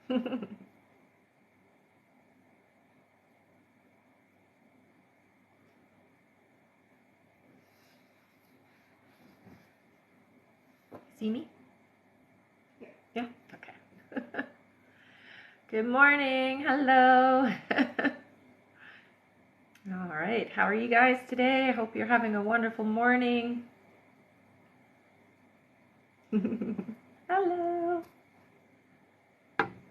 See me? Yeah? Okay. Good morning. Hello. All right. How are you guys today? I hope you're having a wonderful morning. Hello.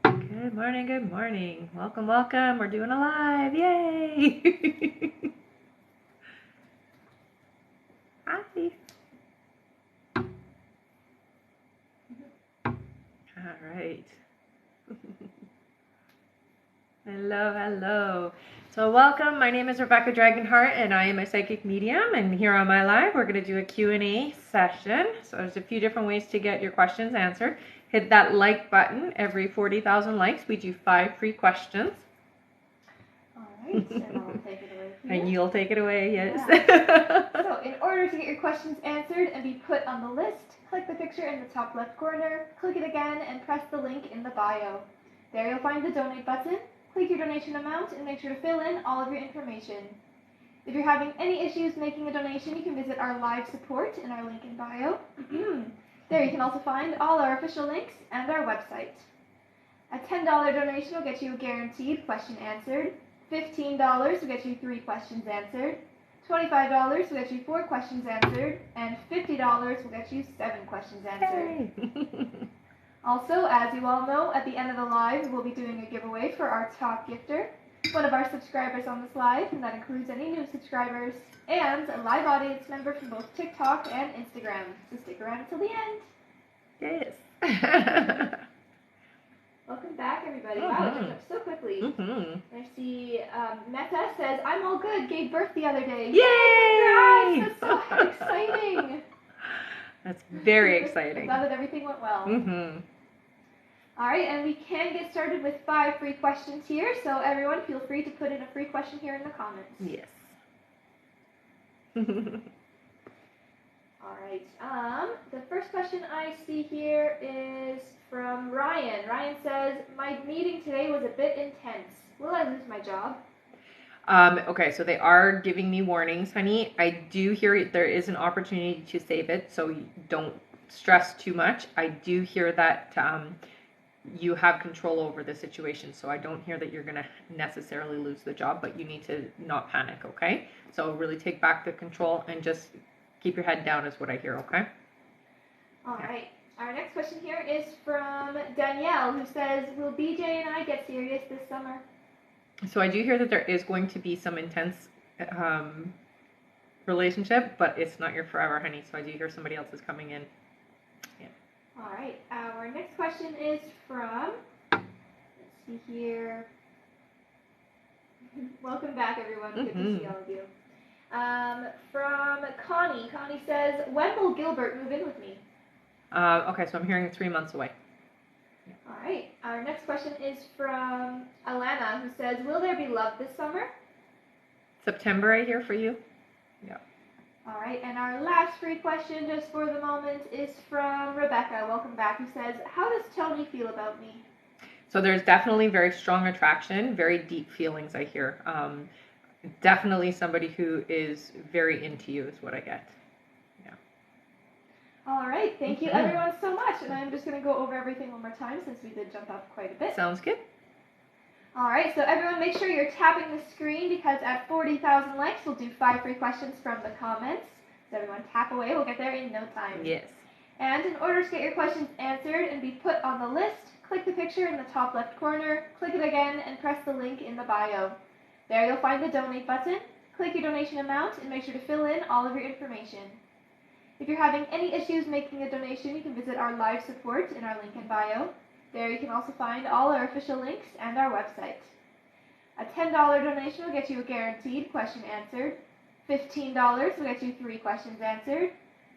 Good morning. Good morning. Welcome, welcome. We're doing a live. Yay. Hi. All right. Hello, hello. So welcome. My name is Rebecca Dragonheart, and I am a psychic medium. And here on my live, we're going to do a Q&A session. So there's a few different ways to get your questions answered. Hit that like button. Every 40,000 likes, we do 5 free questions. All right, and I'll take it away from you. And you'll take it away, yes. Yeah. So in order to get your questions answered and be put on the list, click the picture in the top left corner, click it again, and press the link in the bio. There you'll find the donate button. Click your donation amount and make sure to fill in all of your information. If you're having any issues making a donation, you can visit our live support in our link in bio. There you can also find all our official links and our website. A $10 donation will get you a guaranteed question answered. $15 will get you 3 questions answered. $25 will get you 4 questions answered. And $50 will get you 7 questions answered. Hey. Also, as you all know, at the end of the live, we'll be doing a giveaway for our top gifter, one of our subscribers on this live, and that includes any new subscribers, and a live audience member from both TikTok and Instagram. So stick around until the end. Yes. Welcome back, everybody. Wow, it jumped up so quickly. I see Meta says, I'm all good, gave birth the other day. Yay! Congrats! That's so exciting. That's very exciting. Glad that everything went well. All right, and we can get started with 5 free questions here. So everyone, feel free to put in a free question here in the comments. Yes. All right. The first question I see here is from Ryan. Ryan says, my meeting today was a bit intense. Will I lose my job? Okay, so they are giving me warnings, honey. I do hear there is an opportunity to save it, so don't stress too much. I do hear that you have control over the situation, so I don't hear that you're going to necessarily lose the job, but you need to not panic, okay? So really take back the control and just keep your head down is what I hear, okay? All right. Our next question here is from Danielle, who says, will BJ and I get serious this summer? So I do hear that there is going to be some intense relationship, but it's not your forever, honey. So I do hear somebody else is coming in. Yeah. All right. Our next question is from, let's see here. Welcome back, everyone. Good to see all of you. From Connie. Connie says, when will Gilbert move in with me? Okay, so I'm hearing 3 months away. All right. Our next question is from Alana, who says, will there be love this summer? September, I hear for you. Yeah. All right. And our last free question, just for the moment, is from Rebecca. Welcome back. Who says, how does Tony feel about me? So there's definitely very strong attraction, very deep feelings, I hear. Definitely somebody who is very into you is what I get. All right, thank you everyone so much. And I'm just going to go over everything one more time since we did jump up quite a bit. Sounds good. All right, so everyone make sure you're tapping the screen because at 40,000 likes, we'll do 5 free questions from the comments. So everyone tap away, we'll get there in no time. Yes. And in order to get your questions answered and be put on the list, click the picture in the top left corner, click it again, and press the link in the bio. There you'll find the donate button. Click your donation amount and make sure to fill in all of your information. If you're having any issues making a donation, you can visit our live support in our link in bio. There you can also find all our official links and our website. A $10 donation will get you a guaranteed question answered. $15 will get you 3 questions answered.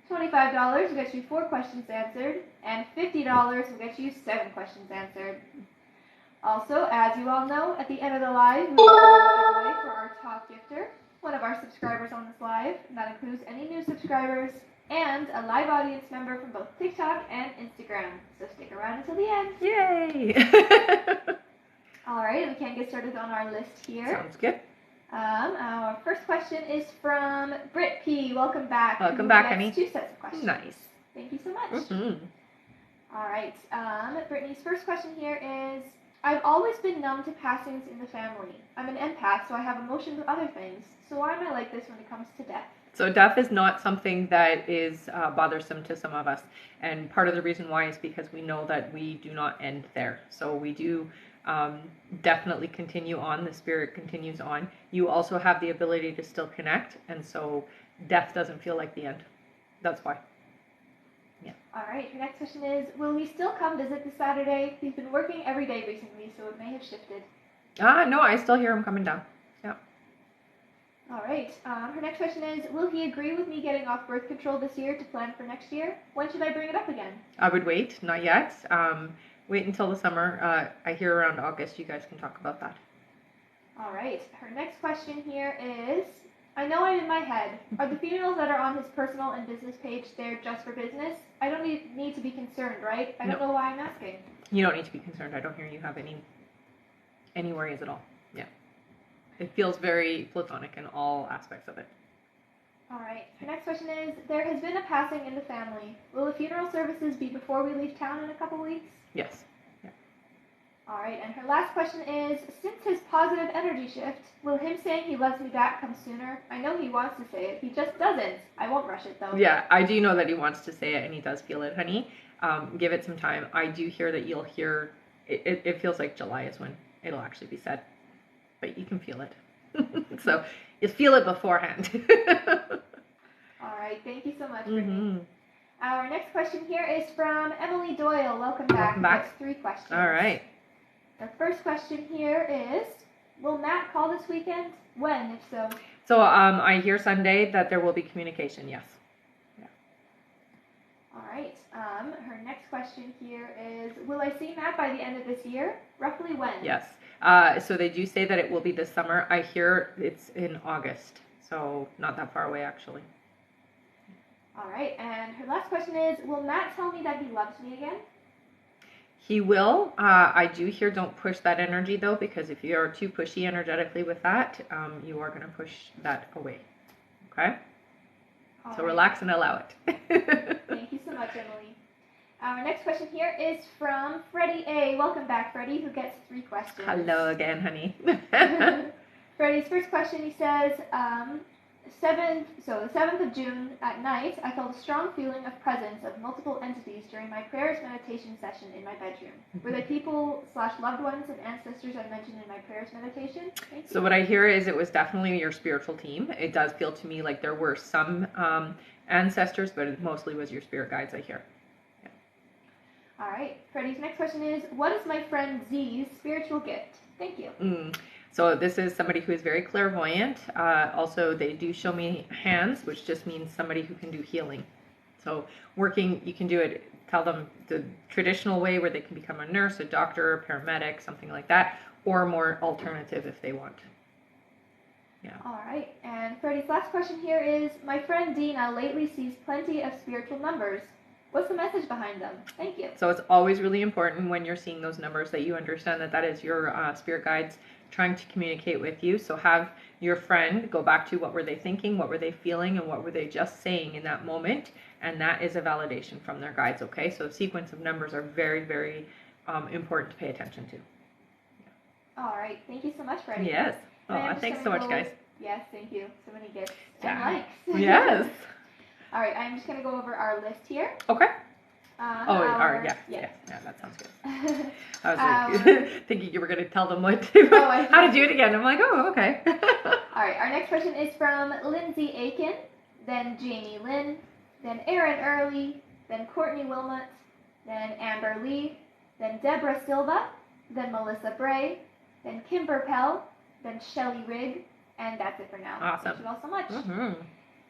$25 will get you 4 questions answered. And $50 will get you 7 questions answered. Also, as you all know, at the end of the live, we will do a giveaway for our top gifter, one of our subscribers on this live, and that includes any new subscribers and a live audience member from both TikTok and Instagram. So stick around until the end. Yay! Alright, we can get started on our list here. Sounds good. Our first question is from Britt P. Welcome back. Welcome back, honey. 2 sets of questions. Nice. Thank you so much. Mm-hmm. Alright, Brittany's first question here is, I've always been numb to passings in the family. I'm an empath, so I have emotions with other things. So why am I like this when it comes to death? So death is not something that is bothersome to some of us. And part of the reason why is because we know that we do not end there. So we do definitely continue on. The spirit continues on. You also have the ability to still connect. And so death doesn't feel like the end. That's why. Yeah. All right, your next question is, will he still come visit this Saturday? He's been working every day recently, so it may have shifted. No, I still hear him coming down. Yeah. All right, her next question is, will he agree with me getting off birth control this year to plan for next year? When should I bring it up again? I would wait, not yet. Wait until the summer. I hear around August you guys can talk about that. All right, her next question here is, I know I'm in my head. Are the funerals that are on his personal and business page there just for business? I don't need to be concerned, right? I don't know why I'm asking. You don't need to be concerned. I don't hear you have any worries at all. Yeah. It feels very platonic in all aspects of it. All right. Her next question is, there has been a passing in the family. Will the funeral services be before we leave town in a couple weeks? Yes. Yeah. All right. And her last question is, since his positive energy shift, will him saying he loves me back come sooner? I know he wants to say it. He just doesn't. I won't rush it, though. Yeah, I do know that he wants to say it, and he does feel it, honey. Give it some time. I do hear that you'll hear, it feels like July is when it'll actually be said. But you can feel it. So you feel it beforehand. All right. Thank you so much, Mm-hmm. Brittany. Our next question here is from Emily Doyle. Welcome back. Welcome back. That's 3 questions. All right. The first question here is, will Matt call this weekend? When, if so? So I hear Sunday that there will be communication, yes. Yeah. All right. Her next question here is, will I see Matt by the end of this year? Roughly when? Yes. So they do say that it will be this summer. I hear it's in August, so not that far away, actually. All right. And her last question is, will Matt tell me that he loves me again? He will. I do hear don't push that energy, though, because if you are too pushy energetically with that, you are going to push that away. Okay? All So right. relax and allow it. Thank you so much, Emily. Our next question here is from Freddie A. Welcome back, Freddie, who gets 3 questions. Hello again, honey. Freddie's first question, he says, the 7th of June at night, I felt a strong feeling of presence of multiple entities during my prayers meditation session in my bedroom. Were they people/loved ones and ancestors I mentioned in my prayers meditation? Thank you. So what I hear is it was definitely your spiritual team. It does feel to me like there were some ancestors, but it mostly was your spirit guides, I hear. Yeah. All right. Freddie's next question is, what is my friend Z's spiritual gift? Thank you. So this is somebody who is very clairvoyant. Also, they do show me hands, which just means somebody who can do healing. So working, you can do it, tell them the traditional way where they can become a nurse, a doctor, a paramedic, something like that, or more alternative if they want. Yeah. All right. And Freddie's last question here is, my friend Dina lately sees plenty of spiritual numbers. What's the message behind them? Thank you. So it's always really important when you're seeing those numbers that you understand that that is your spirit guides trying to communicate with you. So have your friend go back to what were they thinking, what were they feeling, and what were they just saying in that moment. And that is a validation from their guides, okay? So the sequence of numbers are very, very important to pay attention to. All right. Thank you so much, Freddie. Yes. Oh, thanks so much, guys. Yes, thank you. So many gifts Yeah. and likes. Yes. All right. I'm just going to go over our list here. Okay. Yeah. Yeah, that sounds good. I was like, thinking you were going to tell them what to, Oh, how to do it again. I'm like, oh, okay. All right, our next question is from Lindsay Aiken, then Jamie Lynn, then Aaron Early, then Courtney Wilmot, then Amber Lee, then Deborah Silva, then Melissa Bray, then Kimber Pell, then Shelley Rigg, and that's it for now. Awesome. Thank you all so much. Mm-hmm.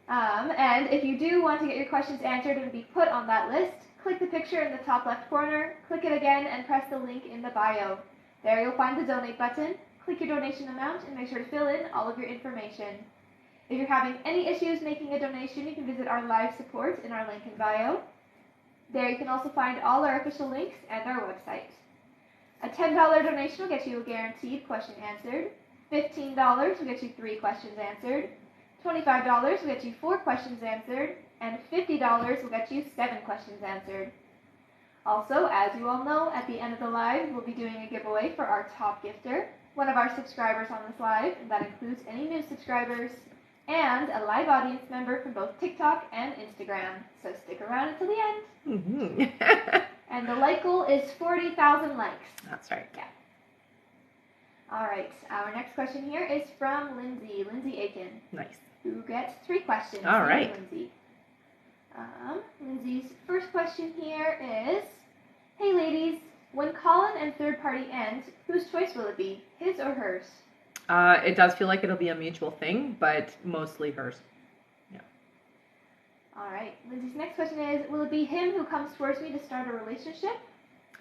And if you do want to get your questions answered and be put on that list, click the picture in the top left corner, click it again, and press the link in the bio. There you'll find the donate button. Click your donation amount and make sure to fill in all of your information. If you're having any issues making a donation, you can visit our live support in our link in bio. There you can also find all our official links and our website. A $10 donation will get you a guaranteed question answered. $15 will get you 3 questions answered. $25 will get you 4 questions answered. And $50 will get you 7 questions answered. Also, as you all know, at the end of the live, we'll be doing a giveaway for our top gifter, one of our subscribers on this live, and that includes any new subscribers, and a live audience member from both TikTok and Instagram. So stick around until the end. Mm-hmm. And the like goal is 40,000 likes. That's right. Yeah. All right. Our next question here is from Lindsay Aiken. Nice. Who gets 3 questions. All right. Lindsay. Lindsay's first question here is, hey ladies, when call-in and third party end, whose choice will it be? His or hers? It does feel like it'll be a mutual thing, but mostly hers. Yeah. All right. Lindsay's next question is, will it be him who comes towards me to start a relationship?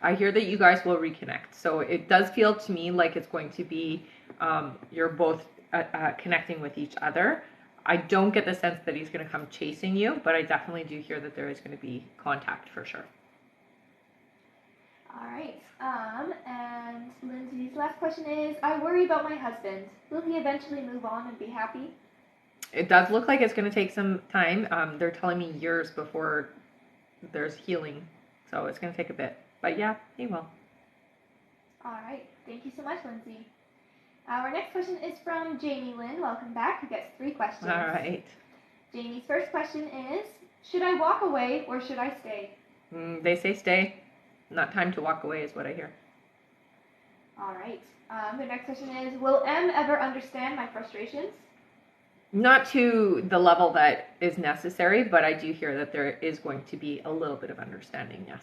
I hear that you guys will reconnect. So it does feel to me like it's going to be you're both connecting with each other. I don't get the sense that he's going to come chasing you, but I definitely do hear that there is going to be contact for sure. All right. And Lindsay's last question is, I worry about my husband. Will he eventually move on and be happy? It does look like it's going to take some time. They're telling me years before there's healing, so it's going to take a bit. But yeah, he will. All right. Thank you so much, Lindsay. Our next question is from Jamie Lynn. Welcome back. Who gets 3 questions. All right. Jamie's first question is, should I walk away or should I stay? They say stay. Not time to walk away is what I hear. All right. The next question is, will M ever understand my frustrations? Not to the level that is necessary, but I do hear that there is going to be a little bit of understanding, yes.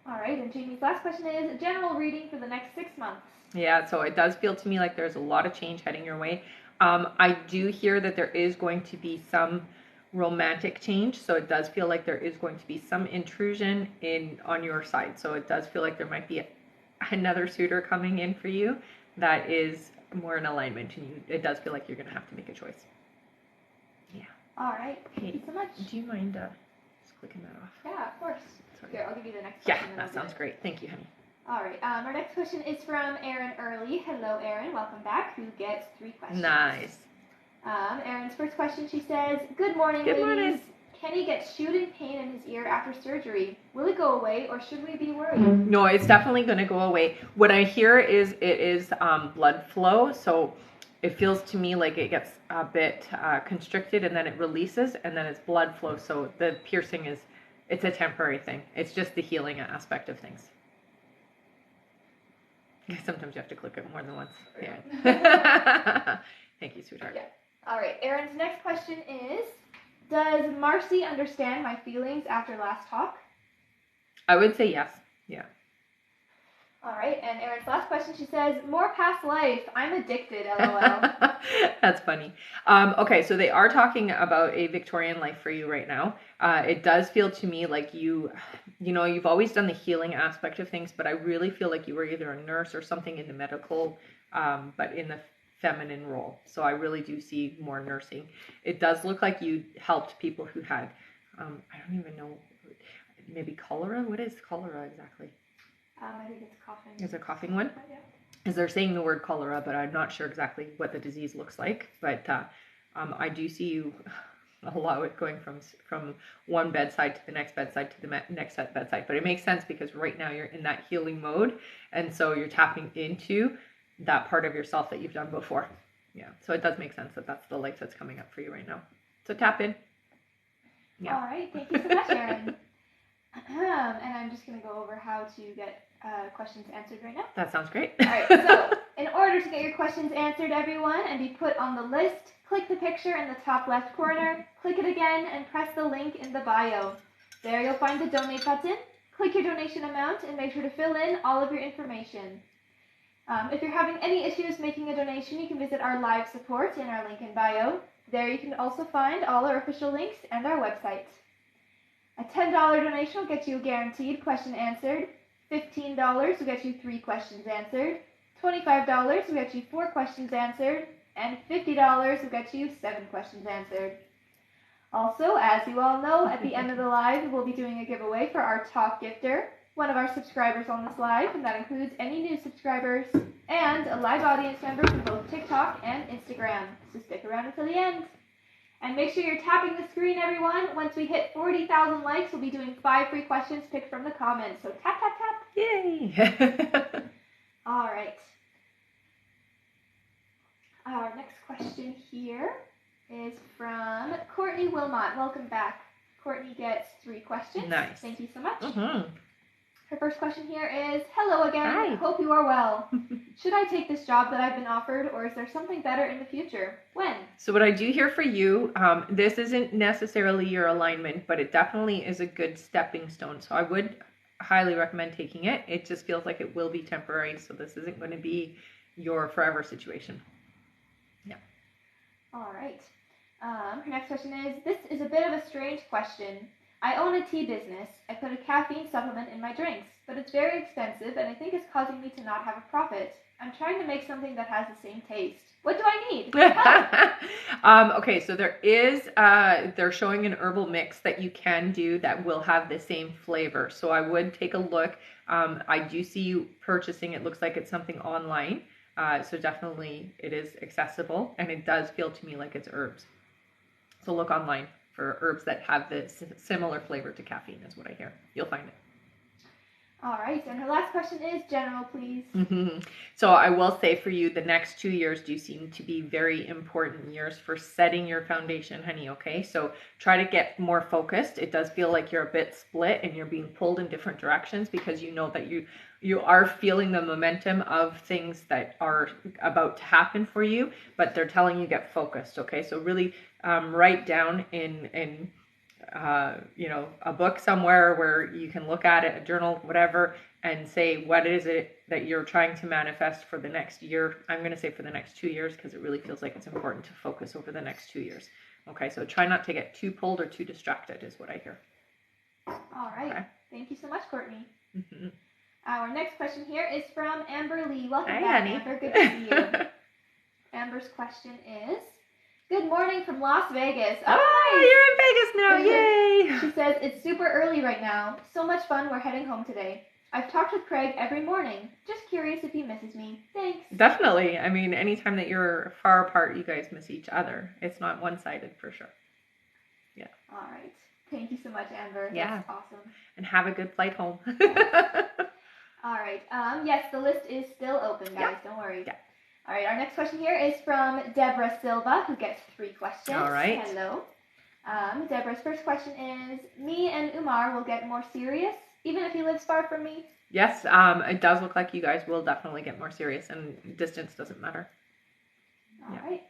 All right, and Jamie's last question is, general reading for the next 6 months. Yeah, so it does feel to me like there's a lot of change heading your way. I do hear that there is going to be some romantic change, so it does feel like there is going to be some intrusion on your side. So it does feel like there might be another suitor coming in for you that is more in alignment, and it does feel like you're going to have to make a choice. Yeah. All right. Thank you so much. Do you mind just clicking that off? Yeah, of course. Sorry. Here, I'll give you the next Yeah, question. that sounds great. Thank you, honey. All right. Our next question is from Erin Early. Hello, Erin. Welcome back. Who gets 3 questions? Nice. Erin's first question, she says, good morning, Good ladies. morning. Kenny gets shooting pain in his ear after surgery. Will it go away, or should we be worried? No, it's definitely going to go away. What I hear is it is blood flow, so it feels to me like it gets a bit constricted and then it releases and then it's blood flow. So the piercing it's a temporary thing. It's just the healing aspect of things. Sometimes you have to click it more than once. Yeah. Thank you, sweetheart. Yeah. All right. Erin's next question is, does Marcy understand my feelings after last talk? I would say yes. Yeah. All right. And Erin's last question, she says, more past life. I'm addicted, LOL. That's funny. Okay, so they are talking about a Victorian life for you right now. It does feel to me like you've always done the healing aspect of things, but I really feel like you were either a nurse or something in the medical, but in the feminine role. So I really do see more nursing. It does look like you helped people who had, I don't even know, maybe cholera? What is cholera exactly? I think it's coughing. Is it a coughing one? Yeah. Is they're saying the word cholera, but I'm not sure exactly what the disease looks like. But I do see you a lot going from one bedside to the next bedside to the next bedside. But it makes sense because right now you're in that healing mode, and so you're tapping into that part of yourself that you've done before. Yeah, so it does make sense that that's the life that's coming up for you right now. So tap in. Yeah. All right, thank you so much, Erin. And I'm just going to go over how to get questions answered right now. That sounds great. All right, so in order to get your questions answered, everyone, and be put on the list, click the picture in the top left corner, click it again, and press the link in the bio. There you'll find the donate button. Click your donation amount and make sure to fill in all of your information. If you're having any issues making a donation, you can visit our live support in our link in bio. There you can also find all our official links and our website. A $10 donation will get you a guaranteed question answered. $15 will get you 3 questions answered. $25 will get you 4 questions answered. and $50 will get you 7 questions answered. Also, as you all know, at the end of the live, we'll be doing a giveaway for our top gifter, one of our subscribers on this live, and that includes any new subscribers, and a live audience member from both TikTok and Instagram. So stick around until the end. And make sure you're tapping the screen, everyone. Once we hit 40,000 likes, we'll be doing 5 free questions picked from the comments. So tap, tap, tap. Yay! All right. Our next question here is from Courtney Wilmot. Welcome back. Courtney gets 3 questions. Nice. Thank you so much. Mm-hmm. Her first question here is, hello again. Hi. Hope you are well. Should I take this job that I've been offered, or is there something better in the future? When? So what I do here for you, this isn't necessarily your alignment, but it definitely is a good stepping stone. So I would highly recommend taking it. It just feels like it will be temporary, so this isn't going to be your forever situation. Yeah. All right. Her next question is, this is a bit of a strange question. I own a tea business. I put a caffeine supplement in my drinks, but it's very expensive and I think it's causing me to not have a profit. I'm trying to make something that has the same taste. What do I need? Okay, so there is, they're showing an herbal mix that you can do that will have the same flavor. So I would take a look. I do see you purchasing, it looks like it's something online. So definitely it is accessible and it does feel to me like it's herbs. So look online for herbs that have this similar flavor to caffeine is what I hear. You'll find it. All right, and her last question is general, please. Mm-hmm. So I will say for you, the next 2 years do seem to be very important years for setting your foundation, honey, okay? So try to get more focused. It does feel like you're a bit split and you're being pulled in different directions because you know that you are feeling the momentum of things that are about to happen for you, but they're telling you get focused, okay? So really write down in a book somewhere where you can look at it, a journal, whatever, and say, what is it that you're trying to manifest for the next year? I'm going to say for the next 2 years, because it really feels like it's important to focus over the next 2 years. Okay, so try not to get too pulled or too distracted is what I hear. All right. Okay. Thank you so much, Courtney. Mm-hmm. Our next question here is from Amber Lee. Welcome Hi, back, honey. Amber. Good to see you. Amber's question is, good morning from Las Vegas. Oh, nice. You're in Vegas now. Yay. She says, it's super early right now. So much fun. We're heading home today. I've talked with Craig every morning. Just curious if he misses me. Thanks. Definitely. I mean, anytime that you're far apart, you guys miss each other. It's not one-sided for sure. Yeah. All right. Thank you so much, Amber. Yeah. That's awesome. And have a good flight home. All right. Yes, the list is still open, guys. Yeah. Don't worry. Yeah. All right. Our next question here is from Deborah Silva, who gets 3 questions. All right. Hello. Deborah's first question is, me and Umar will get more serious, even if he lives far from me? Yes, it does look like you guys will definitely get more serious, and distance doesn't matter. All right.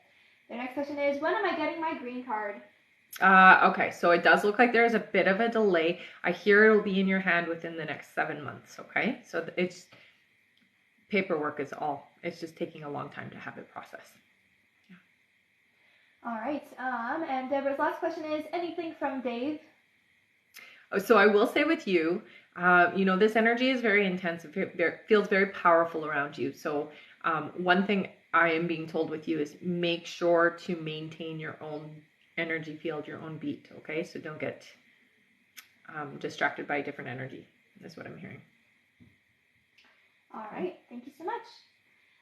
The next question is, when am I getting my green card? Okay, so it does look like there's a bit of a delay. I hear it'll be in your hand within the next 7 months, okay? So it's paperwork is all. It's just taking a long time to have it processed. All right. And Deborah's last question is, anything from Dave? So I will say with you, this energy is very intense. It feels very powerful around you. So one thing I am being told with you is make sure to maintain your own energy field, your own beat, okay? So don't get distracted by a different energy. That's what I'm hearing. All right. Thank you so much.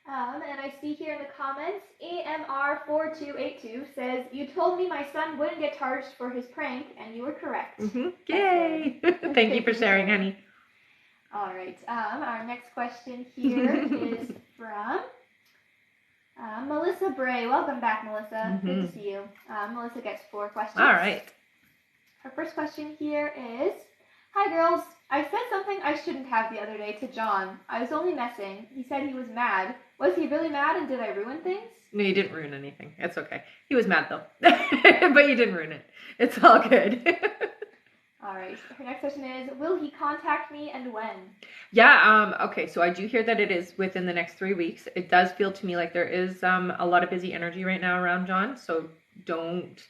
And I see here in the comments, AMR4282 says, you told me my son wouldn't get charged for his prank, and you were correct. Mm-hmm. Yay! Thank you for sharing, honey. All right. Our next question here is from Melissa Bray. Welcome back, Melissa. Mm-hmm. Good to see you. Melissa gets 4 questions. All right. Her first question here is, hi, girls. I said something I shouldn't have the other day to John. I was only messing. He said he was mad. Was he really mad, and did I ruin things? No, you didn't ruin anything. It's okay. He was mad, though. But you didn't ruin it. It's all good. All right. Her next question is, will he contact me, and when? Yeah, okay, so I do hear that it is within the next 3 weeks. It does feel to me like there is a lot of busy energy right now around John, so don't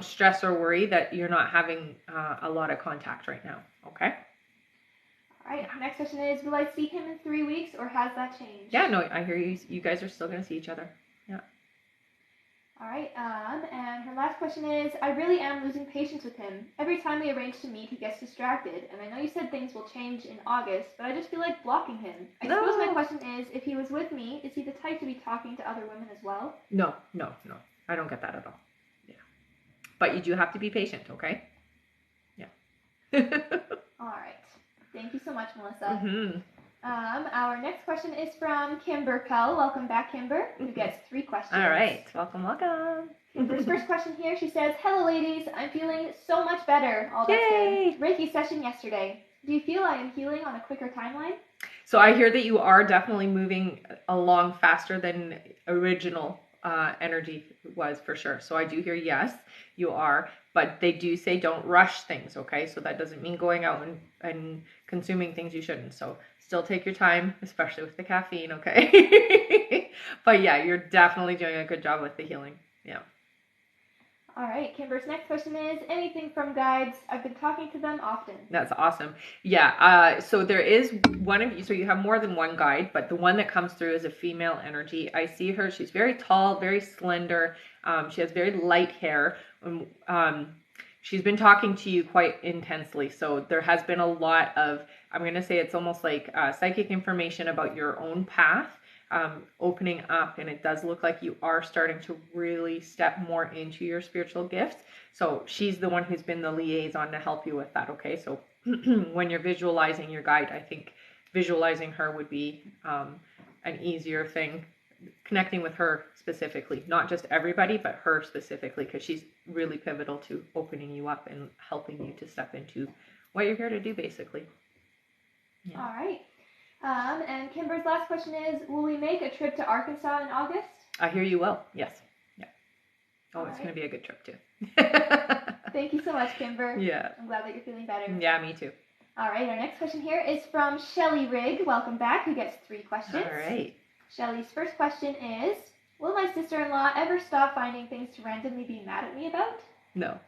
stress or worry that you're not having a lot of contact right now, okay? All right, next question is, will I see him in 3 weeks, or has that changed? Yeah, no, I hear you guys are still going to see each other. Yeah. All right, and her last question is, I really am losing patience with him. Every time we arrange to meet, he gets distracted. And I know you said things will change in August, but I just feel like blocking him. I suppose my question is, if he was with me, is he the type to be talking to other women as well? No. I don't get that at all. Yeah. But you do have to be patient, okay? Yeah. All right. Thank you so much, Melissa. Mm-hmm. Our next question is from Kimber Pell. Welcome back, Kimber, who gets 3 questions. All right. Welcome. Kimber's first question here, she says, hello, ladies. I'm feeling so much better. All that's good. Reiki session yesterday. Do you feel I am healing on a quicker timeline? So I hear that you are definitely moving along faster than original energy was, for sure. So I do hear yes, you are. But they do say don't rush things, okay? So that doesn't mean going out and consuming things you shouldn't. So still take your time, especially with the caffeine, okay? But yeah, you're definitely doing a good job with the healing. Yeah. All right, Kimber's next question is, anything from guides? I've been talking to them often. That's awesome. Yeah, so there is one of you, so you have more than one guide, but the one that comes through is a female energy. I see her, she's very tall, very slender. She has very light hair. She's been talking to you quite intensely. So there has been a lot of, I'm going to say it's almost like psychic information about your own path opening up. And it does look like you are starting to really step more into your spiritual gifts. So she's the one who's been the liaison to help you with that. Okay. So when you're visualizing your guide, I think visualizing her would be an easier thing. Connecting with her specifically, not just everybody, but her specifically, because she's really pivotal to opening you up and helping you to step into what you're here to do, basically. Yeah. All right. And Kimber's last question is, will we make a trip to Arkansas in August? I hear you will. Yes. Yeah. Oh, it's going to be a good trip too. Thank you so much, Kimber. Yeah. I'm glad that you're feeling better. Yeah, me too. All right. Our next question here is from Shelly Rigg. Welcome back. Who gets 3 questions? All right. Shelly's first question is, will my sister-in-law ever stop finding things to randomly be mad at me about? No.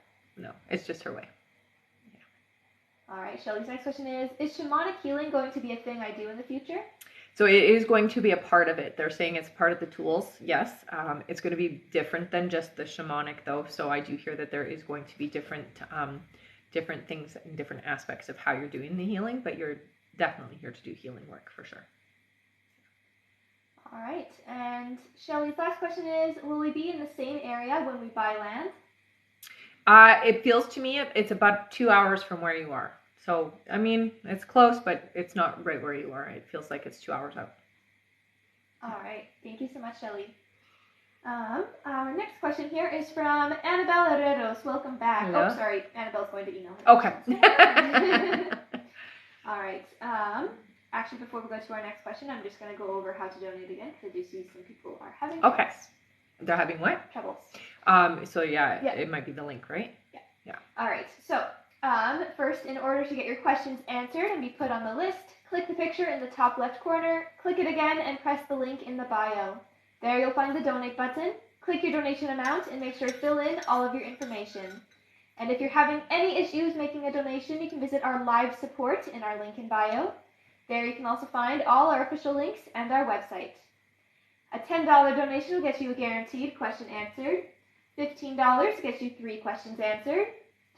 It's just her way. Yeah. All right, Shelly's next question is shamanic healing going to be a thing I do in the future? So it is going to be a part of it. They're saying it's part of the tools. Yes. It's going to be different than just the shamanic, though. So I do hear that there is going to be different things and different aspects of how you're doing the healing, but you're definitely here to do healing work for sure. All right, and Shelly's last question is, will we be in the same area when we buy land? It feels to me it's about 2 hours from where you are. So, I mean, it's close, but it's not right where you are. It feels like it's 2 hours out. All right, thank you so much, Shelly. Our next question here is from Annabelle Herreros. Welcome back. Hello? Oh, sorry, Annabelle's going to email her. Okay. All right. Actually, before we go to our next question, I'm just going to go over how to donate again, because I do see some people are having troubles. Okay. They're having what? Troubles. So yeah, it might be the link, right? Yeah. All right. So, first, in order to get your questions answered and be put on the list, click the picture in the top left corner, click it again, and press the link in the bio. There you'll find the donate button. Click your donation amount and make sure to fill in all of your information. And if you're having any issues making a donation, you can visit our live support in our link in bio. There you can also find all our official links and our website. A $10 donation will get you a guaranteed question answered. $15 gets you 3 questions answered.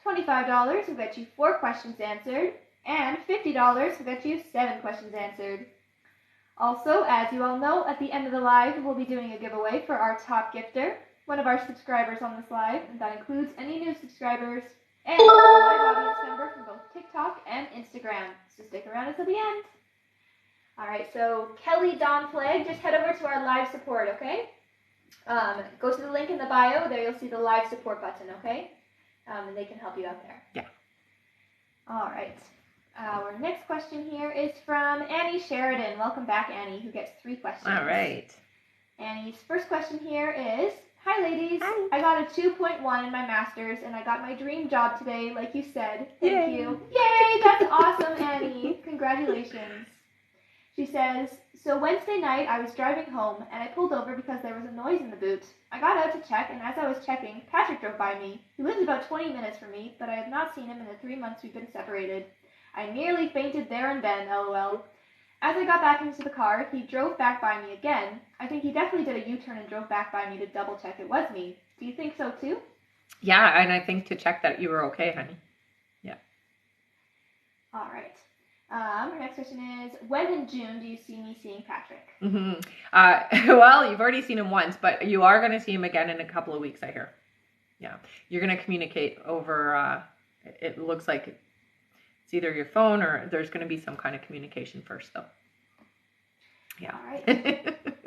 $25 will get you 4 questions answered. And $50 will get you 7 questions answered. Also, as you all know, at the end of the live, we'll be doing a giveaway for our top gifter, one of our subscribers on this live, and that includes any new subscribers and a live audience member from both TikTok and Instagram. So stick around until the end. All right, so Kelly Dawn Flag, just head over to our live support, okay? Go to the link in the bio. There you'll see the live support button, okay? And they can help you out there. Yeah. All right. Our next question here is from Annie Sheridan. Welcome back, Annie, who gets 3 questions. All right. Annie's first question here is, hi, ladies. Hi. I got a 2.1 in my master's, and I got my dream job today, like you said. Thank you. Yay, that's awesome, Annie. Congratulations. She says, so Wednesday night I was driving home and I pulled over because there was a noise in the boot. I got out to check, and as I was checking, Patrick drove by me. He lives about 20 minutes from me, but I have not seen him in the 3 months we've been separated. I nearly fainted there and then, lol. As I got back into the car, he drove back by me again. I think he definitely did a U-turn and drove back by me to double check it was me. Do you think so too? Yeah, and I think to check that you were okay, honey. Yeah. All right. Our next question is, when in June do you see me seeing Patrick? Well, you've already seen him once, but you are going to see him again in a couple of weeks, I hear. Yeah. You're going to communicate over, it looks like it's either your phone or there's going to be some kind of communication first, though. Yeah. All right.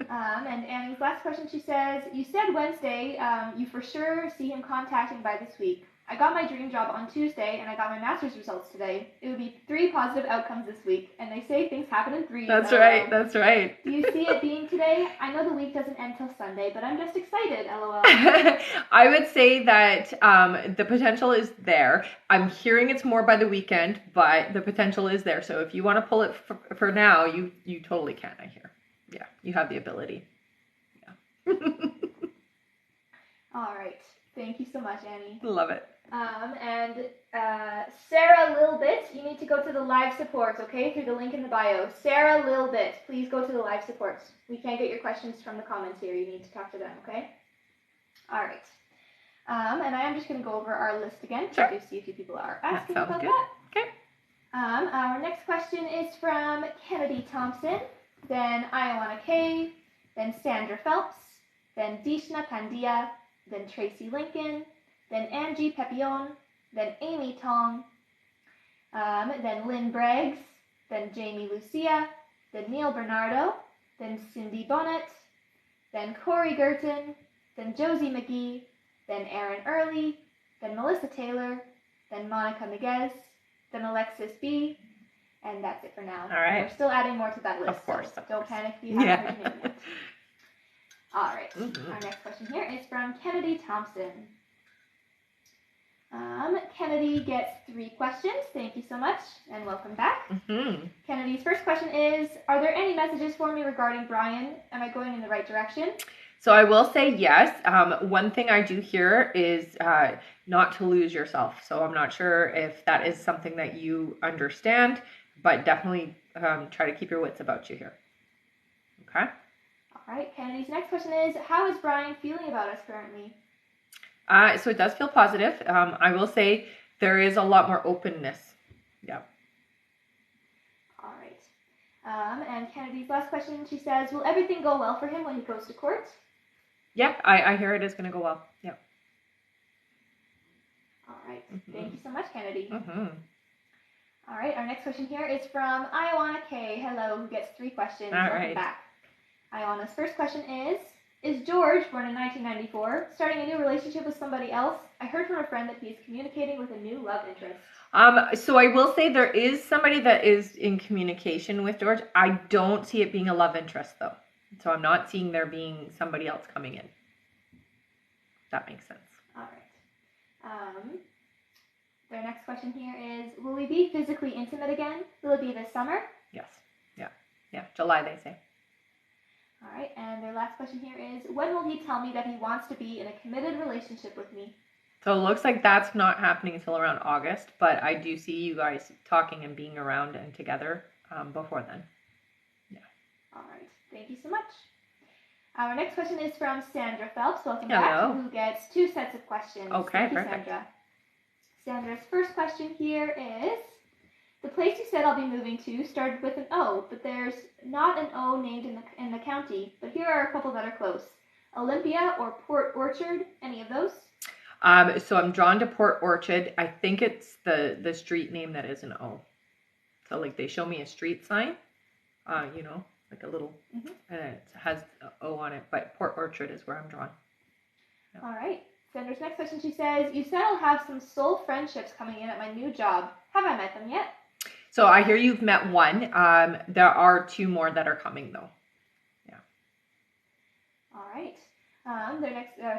And Annie's last question, she says, you said Wednesday, you for sure see him contacting by this week. I got my dream job on Tuesday, and I got my master's results today. It would be 3 positive outcomes this week, and they say things happen in 3. That's right, that's right. Do you see it being today? I know the week doesn't end till Sunday, but I'm just excited, LOL. I would say that the potential is there. I'm hearing it's more by the weekend, but the potential is there. So if you want to pull it for now, you totally can, I hear. Yeah, you have the ability. Yeah. All right. Thank you so much, Annie. Love it. And Sarah Lilbit, you need to go to the live supports, okay? Through the link in the bio. Sarah Lilbit, please go to the live supports. We can't get your questions from the comments here. You need to talk to them, okay? All right. And I am just going to go over our list again. Sure. To see a few people are asking that about good. that. Okay. Our next question is from Kennedy Thompson, then Ioana Kay, then Sandra Phelps, then Dishna Pandia, then Tracy Lincoln, then Angie Pepion, then Amy Tong, then Lynn Braggs, then Jamie Lucia, then Neil Bernardo, then Cindy Bonnet, then Corey Gerton, then Josie McGee, then Aaron Early, then Melissa Taylor, then Monica Miguez, then Alexis B, and that's it for now. All right. We're still adding more to that list, of course. Don't panic if you haven't heard your name yet. All right. Mm-hmm. Our next question here is from Kennedy Thompson. Kennedy gets 3 questions. Thank you so much, and welcome back. Mm-hmm. Kennedy's first question is, are there any messages for me regarding Brian? Am I going in the right direction? So I will say yes. One thing I do hear is not to lose yourself. So I'm not sure if that is something that you understand, but definitely try to keep your wits about you here. Okay? All right. Kennedy's next question is, how is Brian feeling about us currently? So it does feel positive. I will say there is a lot more openness. Yeah. All right. And Kennedy's last question, she says, will everything go well for him when he goes to court? Yeah, I hear it is going to go well. Yeah. All right. Mm-hmm. Thank you so much, Kennedy. Mm-hmm. All right. Our next question here is from Ioana K. Hello, who gets 3 questions. Welcome back. Ioana's first question is George, born in 1994, starting a new relationship with somebody else? I heard from a friend that he is communicating with a new love interest. So I will say there is somebody that is in communication with George. I don't see it being a love interest, though. So I'm not seeing there being somebody else coming in. If that makes sense. All right. Their next question here is, will we be physically intimate again? Will it be this summer? Yes. Yeah. July, they say. All right. And their last question here is, when will he tell me that he wants to be in a committed relationship with me? So it looks like that's not happening until around August, but I do see you guys talking and being around and together before then. Yeah. All right. Thank you so much. Our next question is from Sandra Phelps. Welcome Hello. back. Who gets 2 sets of questions. Okay, Thank you, perfect. Sandra. Sandra's first question here is, the place you said I'll be moving to started with an O, but there's not an O named in the county, but here are a couple that are close. Olympia or Port Orchard, any of those? So I'm drawn to Port Orchard. I think it's the street name that is an O. So like they show me a street sign, like a little, and it has an O on it, but Port Orchard is where I'm drawn. Yeah. All right. Sandra's next question, she says, you said I'll have some soul friendships coming in at my new job. Have I met them yet? So I hear you've met one. There are 2 more that are coming though. Yeah. All right.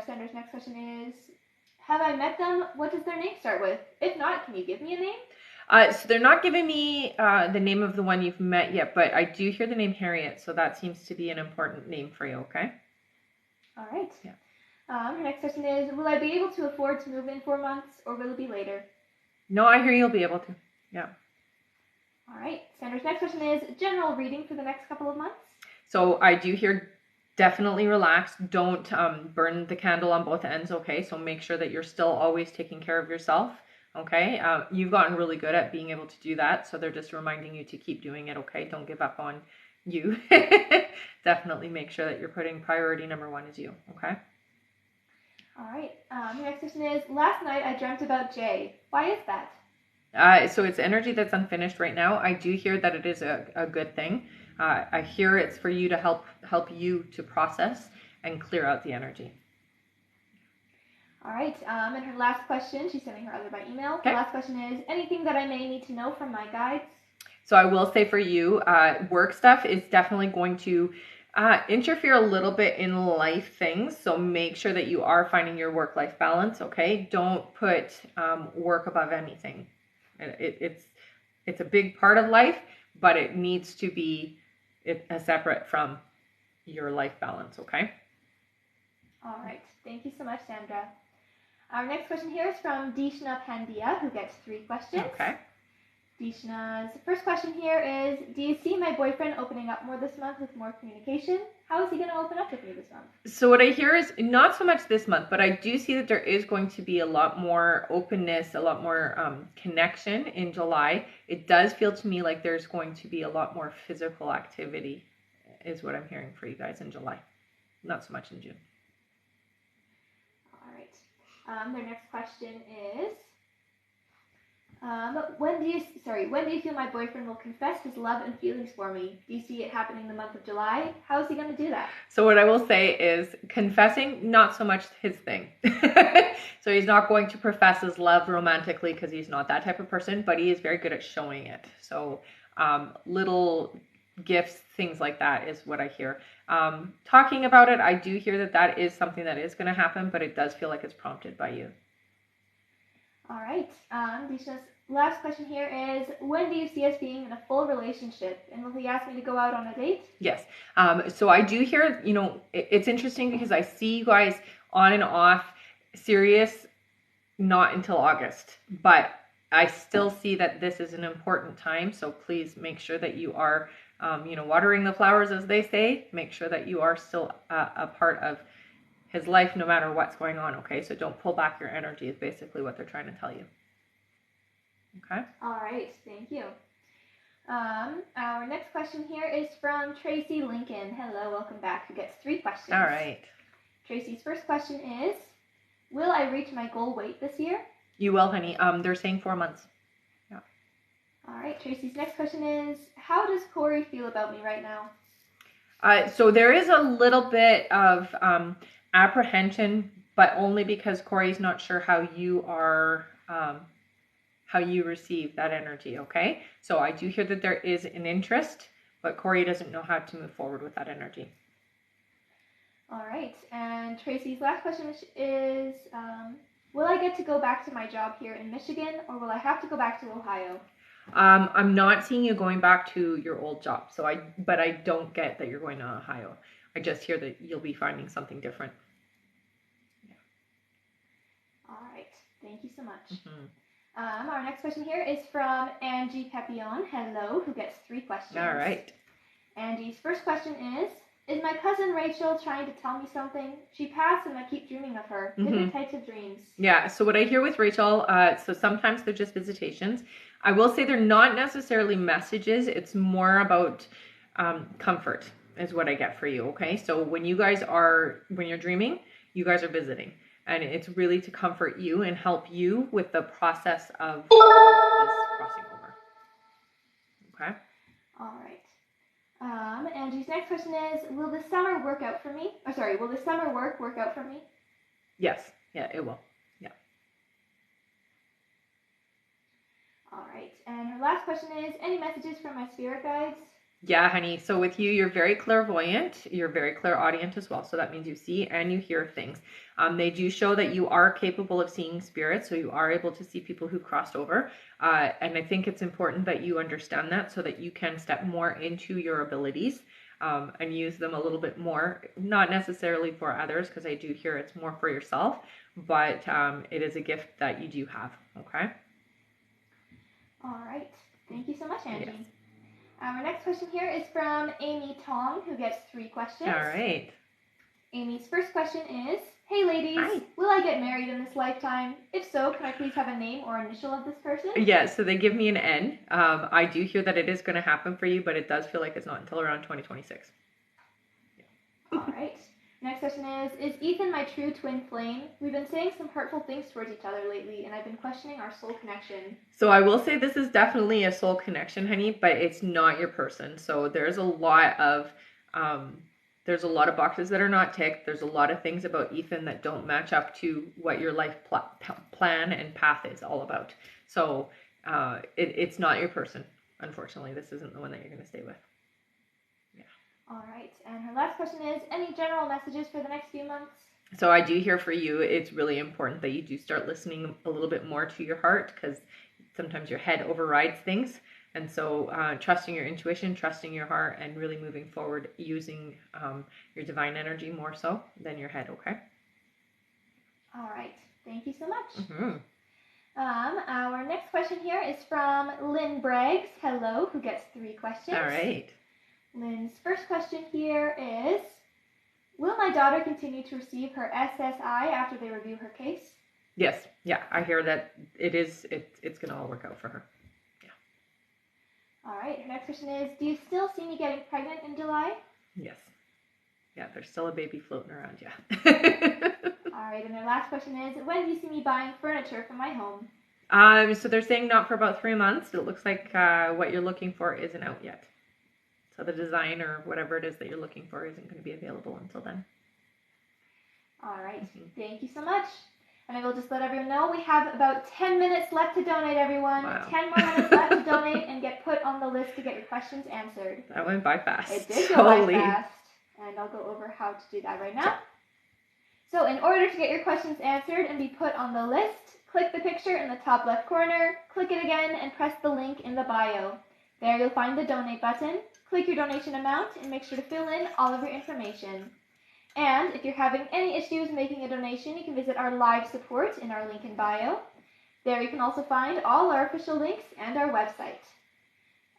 Sandra's next question is, have I met them? What does their name start with? If not, can you give me a name? So they're not giving me the name of the one you've met yet, but I do hear the name Harriet, so that seems to be an important name for you, okay? All right. Yeah. Her next question is, will I be able to afford to move in 4 months, or will it be later? No, I hear you'll be able to. Yeah. All right. Sandra's next question is, general reading for the next couple of months? So I do hear Definitely relax. Don't burn the candle on both ends, okay? So make sure that you're still always taking care of yourself, okay? You've gotten really good at being able to do that, so they're just reminding you to keep doing it, okay? Don't give up on you. Definitely make sure that you're putting priority number one is you, okay? All right. The next question is, last night I dreamt about Jay. Why is that? So it's energy that's unfinished right now. I do hear that it is a good thing. I hear it's for you to help you to process and clear out the energy. All right. And her last question, she's sending her other by email. Okay. The last question is, anything that I may need to know from my guides? So I will say for you, work stuff is definitely going to interfere a little bit in life things. So make sure that you are finding your work-life balance, okay? Don't put work above anything. It's a big part of life, but it needs to be separate from your life balance, okay? All right. Thank you so much, Sandra. Our next question here is from Dishna Pandya, who gets 3 questions. Okay. Dishna's first question here is, do you see my boyfriend opening up more this month with more communication? How is he going to open up with me this month? So what I hear is not so much this month, but I do see that there is going to be a lot more openness, a lot more connection in July. It does feel to me like there's going to be a lot more physical activity is what I'm hearing for you guys in July. Not so much in June. All right. Their next question is, when do you feel my boyfriend will confess his love and feelings for me? Do you see it happening the month of July? How is he going to do that? So what I will say is confessing, not so much his thing. So he's not going to profess his love romantically because he's not that type of person, but he is very good at showing it. So little gifts, things like that is what I hear. Talking about it, I do hear that that is something that is going to happen, but it does feel like it's prompted by you. All right. Disha's last question here is, when do you see us being in a full relationship? And will he ask me to go out on a date? Yes. So I do hear, it's interesting because I see you guys on and off serious, not until August, but I still see that this is an important time. So please make sure that you are, watering the flowers, as they say. Make sure that you are still a part of his life no matter what's going on, okay? So don't pull back your energy is basically what they're trying to tell you. Okay? All right, thank you. Our next question here is from Tracy Lincoln. Hello, welcome back. Who gets 3 questions. All right. Tracy's first question is, will I reach my goal weight this year? You will, honey. They're saying 4 months. Yeah. All right, Tracy's next question is, how does Corey feel about me right now? So there is a little bit of apprehension, but only because Corey's not sure how you are, how you receive that energy, okay? So I do hear that there is an interest, but Corey doesn't know how to move forward with that energy. All right, and Tracy's last question is, will I get to go back to my job here in Michigan, or will I have to go back to Ohio? I'm not seeing you going back to your old job, but I don't get that you're going to Ohio. I just hear that you'll be finding something different. Yeah. All right, thank you so much. Mm-hmm. Our next question here is from Angie Papillon, hello, who gets 3 questions. All right. Angie's first question is my cousin Rachel trying to tell me something? She passed and I keep dreaming of her. Different types of dreams. Yeah, so what I hear with Rachel, so sometimes they're just visitations. I will say they're not necessarily messages. It's more about comfort is what I get for you, okay? So when you're dreaming, you guys are visiting. And it's really to comfort you and help you with the process of this crossing over. Okay? All right. Angie's next question is, will the summer work out for me? Will the summer work out for me? Yes. Yeah, it will. Yeah. All right. And her last question is, any messages from my spirit guides? Yeah, honey. So with you, you're very clairvoyant. You're very clairaudient as well. So that means you see and you hear things. They do show that you are capable of seeing spirits. So you are able to see people who crossed over. And I think it's important that you understand that so that you can step more into your abilities and use them a little bit more. Not necessarily for others, because I do hear it's more for yourself. But it is a gift that you do have. Okay? All right. Thank you so much, Angie. Yes. Our next question here is from Amy Tong, who gets 3 questions. All right. Amy's first question is, hey ladies, Hi. will I get married in this lifetime? If so, can I please have a name or initial of this person? Yeah, so they give me an N. I do hear that it is going to happen for you, but it does feel like it's not until around 2026. All right. Next question is Ethan my true twin flame? We've been saying some hurtful things towards each other lately, and I've been questioning our soul connection. So I will say this is definitely a soul connection, honey, but it's not your person. So there's a lot of boxes that are not ticked. There's a lot of things about Ethan that don't match up to what your life plan and path is all about. So it's not your person. Unfortunately, this isn't the one that you're going to stay with. All right, and her last question is, any general messages for the next few months? So I do hear for you, it's really important that you do start listening a little bit more to your heart, because sometimes your head overrides things. And so trusting your intuition, trusting your heart, and really moving forward using your divine energy more so than your head, okay? All right, thank you so much. Mm-hmm. Our next question here is from Lynn Braggs, hello, who gets 3 questions. All right. Lynn's first question here is, will my daughter continue to receive her SSI after they review her case? Yes. Yeah, I hear that it's going to all work out for her. Yeah. All right. Her next question is, do you still see me getting pregnant in July? Yes. Yeah, there's still a baby floating around, yeah. All right. And their last question is, when do you see me buying furniture for my home? So they're saying not for about 3 months. It looks like what you're looking for isn't out yet. So the design or whatever it is that you're looking for isn't going to be available until then. All right. Thank you so much. And I will just let everyone know we have about 10 minutes left to donate, everyone. Wow. 10 more minutes left to donate and get put on the list to get your questions answered. That went by fast. It did go by fast. And I'll go over how to do that right now. So in order to get your questions answered and be put on the list, click the picture in the top left corner, click it again, and press the link in the bio. There you'll find the donate button. Click your donation amount and make sure to fill in all of your information. And if you're having any issues making a donation, you can visit our live support in our link in bio. There you can also find all our official links and our website.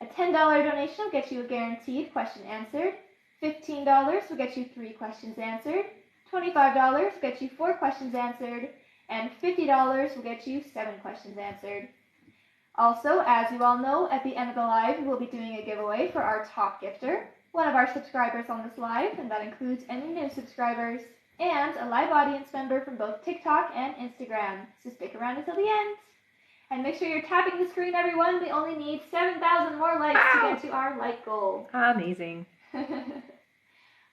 A $10 donation will get you a guaranteed question answered. $15 will get you 3 questions answered. $25 will get you 4 questions answered. And $50 will get you 7 questions answered. Also, as you all know, at the end of the live, we will be doing a giveaway for our top gifter, one of our subscribers on this live, and that includes any new subscribers, and a live audience member from both TikTok and Instagram. So stick around until the end. And make sure you're tapping the screen, everyone. We only need 7,000 more likes to get to our like goal. Amazing.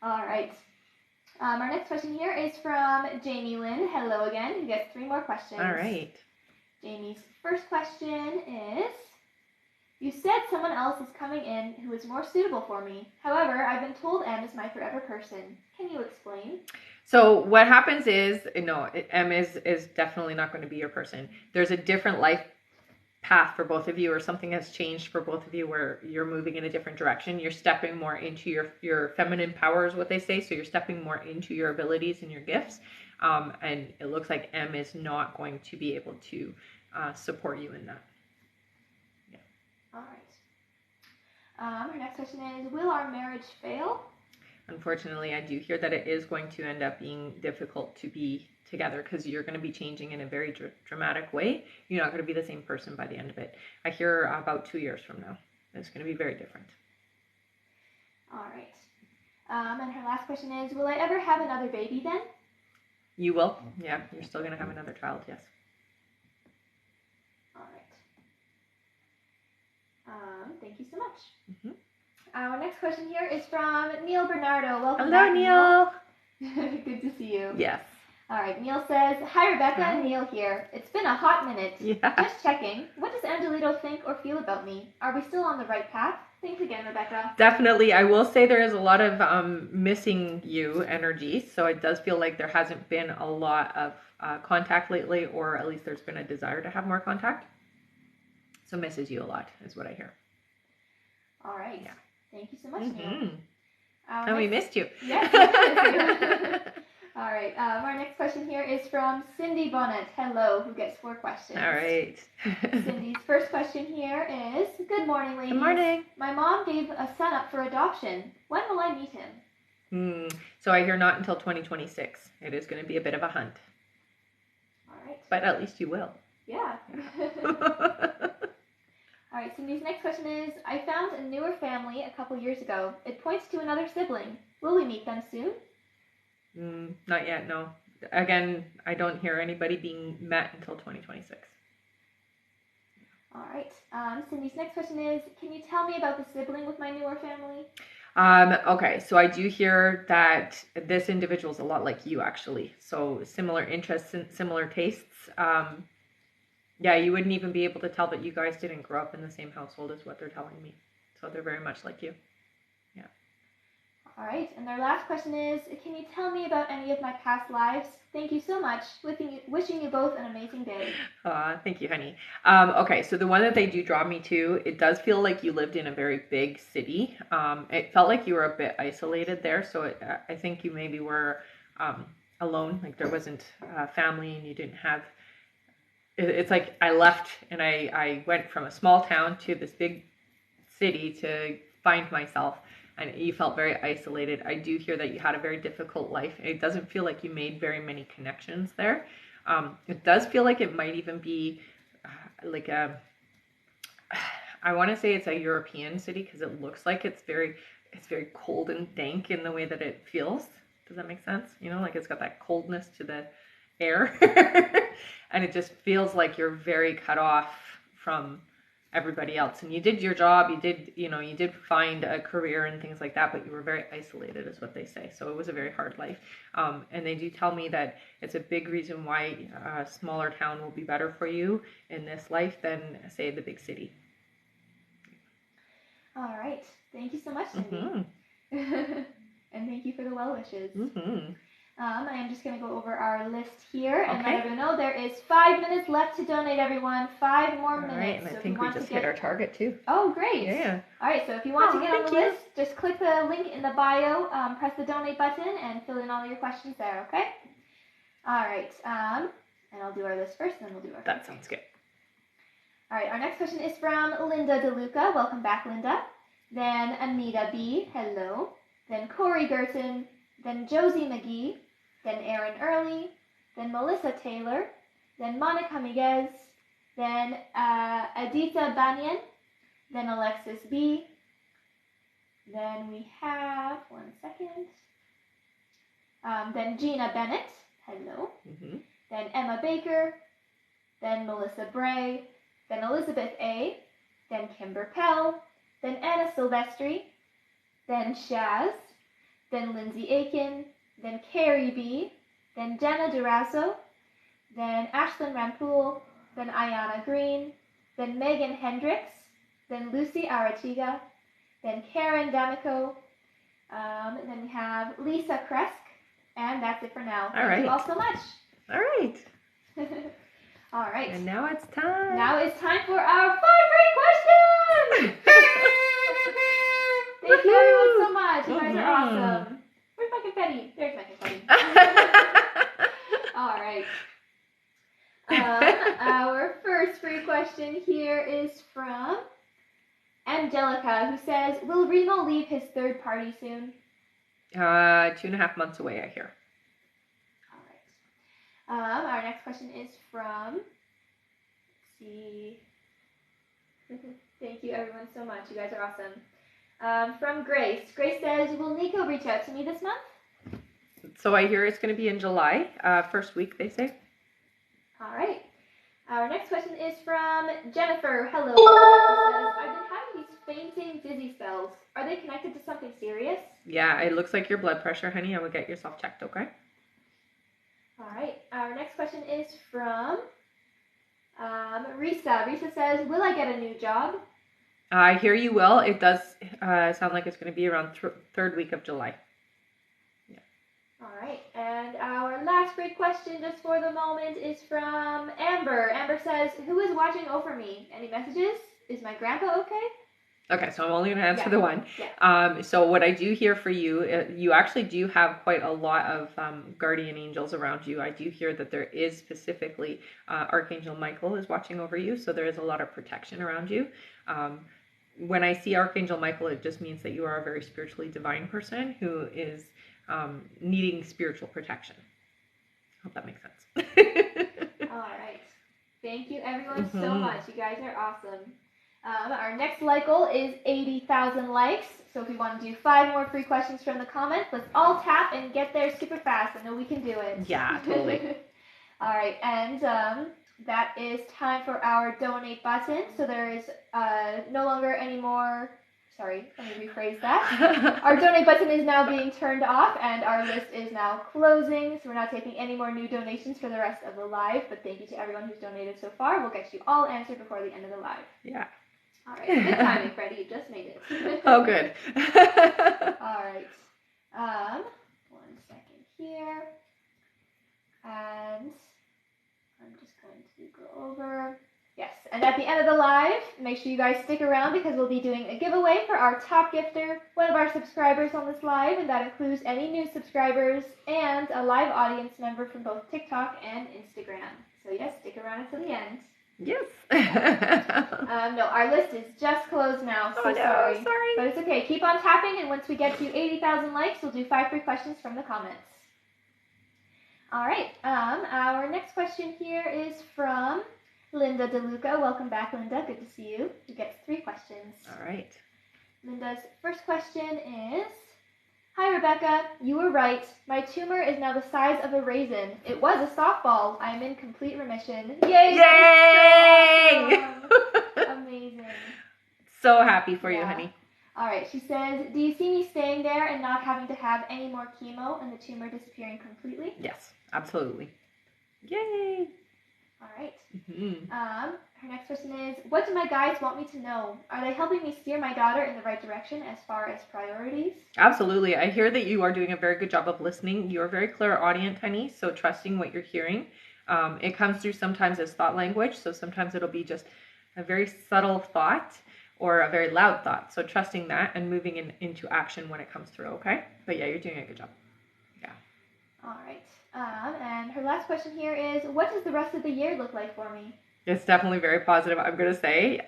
All right. Our next question here is from Jamie Lynn. Hello again. Who gets 3 more questions. All right. Jamie's first question is, you said someone else is coming in who is more suitable for me. However, I've been told M is my forever person. Can you explain? So what happens is, no, M is definitely not going to be your person. There's a different life path for both of you, or something has changed for both of you where you're moving in a different direction. You're stepping more into your feminine power is what they say. So you're stepping more into your abilities and your gifts. And it looks like M is not going to be able to support you in that. Yeah. All right. Our next question is, will our marriage fail? Unfortunately, I do hear that it is going to end up being difficult to be together because you're going to be changing in a very dramatic way. You're not going to be the same person by the end of it. I hear about 2 years from now. It's going to be very different. All right. And her last question is, will I ever have another baby then? You will. Yeah, you're still going to have another child, yes. All right. Thank you so much. Mm-hmm. Our next question here is from Neil Bernardo. Welcome Hello, back, Neil. Good to see you. Yes. All right. Neil says, hi, Rebecca. Hi. Neil here. It's been a hot minute. Yeah. Just checking. What does Angelito think or feel about me? Are we still on the right path? Thanks again, Rebecca. Definitely. I will say there is a lot of missing you energy. So it does feel like there hasn't been a lot of contact lately, or at least there's been a desire to have more contact. So misses you a lot is what I hear. All right. Yeah. Thank you so much, Neil. And we missed you. Yes, we missed you. All right. Our next question here is from Cindy Bonnet. Hello, who gets 4 questions. All right. Cindy's first question here is, good morning, ladies. Good morning. My mom gave a son up for adoption. When will I meet him? So I hear not until 2026. It is going to be a bit of a hunt. All right. But at least you will. Yeah. All right, Cindy's next question is, I found a newer family a couple years ago. It points to another sibling. Will we meet them soon? Not yet, no. Again, I don't hear anybody being met until 2026. All right. Cindy's next question is, can you tell me about the sibling with my newer family? Okay, so I do hear that this individual is a lot like you, actually. So similar interests and similar tastes. Yeah, you wouldn't even be able to tell that you guys didn't grow up in the same household as what they're telling me. So they're very much like you. Yeah. All right, and their last question is, can you tell me about any of my past lives? Thank you so much. Wishing you both an amazing day. Thank you, honey. Okay, so the one that they do draw me to, it does feel like you lived in a very big city. It felt like you were a bit isolated there, so I think you maybe were alone, like there wasn't family and you didn't have... It's like I left and I went from a small town to this big city to find myself, and you felt very isolated. I do hear that you had a very difficult life. It doesn't feel like you made very many connections there. It does feel like it might even be like a... I want to say it's a European city because it looks like it's very cold and dank in the way that it feels. Does that make sense? You know, like it's got that coldness to the air. And it just feels like you're very cut off from everybody else. And you did your job, you did find a career and things like that, but you were very isolated, is what they say. So it was a very hard life. And they do tell me that it's a big reason why a smaller town will be better for you in this life than, say, the big city. All right. Thank you so much, Cindy. And thank you for the well wishes. I am just going to go over our list here and let everyone know there is 5 minutes left to donate, everyone. 5 more minutes. All right, and I think we just hit our target too. Oh, great. Yeah. All right, so if you want to get on the list, just click the link in the bio, press the donate button, and fill in all your questions there, okay? All right, and I'll do our list first, and then we'll do our... That sounds good. All right, our next question is from Linda DeLuca. Welcome back, Linda. Then Anita B. Hello. Then Corey Gerton. Then Josie McGee. Then Aaron Early, then Melissa Taylor, then Monica Miguez, then Adita Banyan, then Alexis B. Then we have, then Gina Bennett, hello. Then Emma Baker, then Melissa Bray, then Elizabeth A., then Kimber Pell, then Anna Silvestri, then Shaz, then Lindsay Aiken, then Carrie B., then Jenna Durazo, then Ashlyn Rampool, then Ayana Green, then Megan Hendricks, then Lucy Aratiga, then Karen D'Amico, then we have Lisa Kresk, and that's it for now. Thank you all so much. All right. All right. And now it's time. Now it's time for our 5 free questions! Thank you everyone so much. You guys are awesome. Where's my confetti? There's my confetti. All right. Our first free question here is from Angelica, who says, will Remo leave his third party soon? 2.5 months away, I hear. All right. Our next question is from, let's see. Thank you everyone so much. You guys are awesome. From Grace. Grace says, will Nico reach out to me this month? So I hear it's going to be in July, first week, they say. All right. Our next question is from Jennifer. Hello. Who says, I've been having these fainting, dizzy spells. Are they connected to something serious? Yeah, it looks like your blood pressure, honey. I would get yourself checked, okay? All right. Our next question is from Risa. Risa says, will I get a new job? I hear you will. It does sound like it's going to be around third week of July. Yeah. All right. And our last free question just for the moment is from Amber. Amber says, who is watching over me? Any messages? Is my grandpa okay? Okay, so I'm only going to answer the one. Yeah. So what I do hear for you, you actually do have quite a lot of guardian angels around you. I do hear that there is specifically Archangel Michael is watching over you, so there is a lot of protection around you. when I see Archangel Michael, it just means that you are a very spiritually divine person who is needing spiritual protection. Hope that makes sense. All right. Thank you, everyone, so much. You guys are awesome. Our next like goal is 80,000 likes. So if we want to do 5 more free questions from the comments, let's all tap and get there super fast. I know we can do it. Yeah, totally. All right, and that is time for our donate button. So there is no longer any more. Sorry, let me rephrase that. Our donate button is now being turned off, and our list is now closing. So we're not taking any more new donations for the rest of the live. But thank you to everyone who's donated so far. We'll get you all answered before the end of the live. Yeah. All right. Good timing, Freddie. You just made it. Oh, good. All right. 1 second here. And I'm just going to go over. Yes, and at the end of the live, make sure you guys stick around because we'll be doing a giveaway for our top gifter, one of our subscribers on this live, and that includes any new subscribers and a live audience member from both TikTok and Instagram. So yes, stick around until the end. Yes. No, our list is just closed now, so sorry. But it's okay. Keep on tapping, and once we get to 80,000 likes, we'll do 5 free questions from the comments. All right. Our next question here is from Linda DeLuca. Welcome back, Linda. Good to see you. You get 3 questions. All right. Linda's first question is, hi, Rebecca. You were right. My tumor is now the size of a raisin. It was a softball. I am in complete remission. Yay! Yay! So amazing. So happy for you, honey. All right. She says, do you see me staying there and not having to have any more chemo and the tumor disappearing completely? Yes, absolutely. Yay! All right. Her next question is, what do my guides want me to know? Are they helping me steer my daughter in the right direction as far as priorities? Absolutely. I hear that you are doing a very good job of listening. You're very clairaudient, honey, so trusting what you're hearing. It comes through sometimes as thought language, so sometimes it'll be just a very subtle thought or a very loud thought. So trusting that and moving into action when it comes through, okay? But yeah, you're doing a good job. Yeah. All right. And her last question here is, what does the rest of the year look like for me? It's definitely very positive, I'm going to say.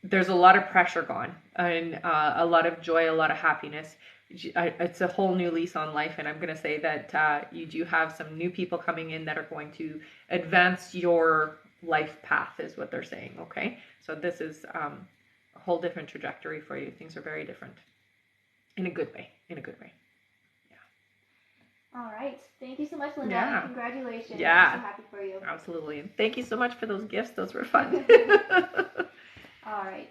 There's a lot of pressure gone and a lot of joy, a lot of happiness. It's a whole new lease on life, and I'm going to say that you do have some new people coming in that are going to advance your life path, is what they're saying, okay? So this is a whole different trajectory for you. Things are very different in a good way, All right. Thank you so much, Linda. Yeah. Congratulations. Yeah. I'm so happy for you. Absolutely. And thank you so much for those gifts. Those were fun. All right.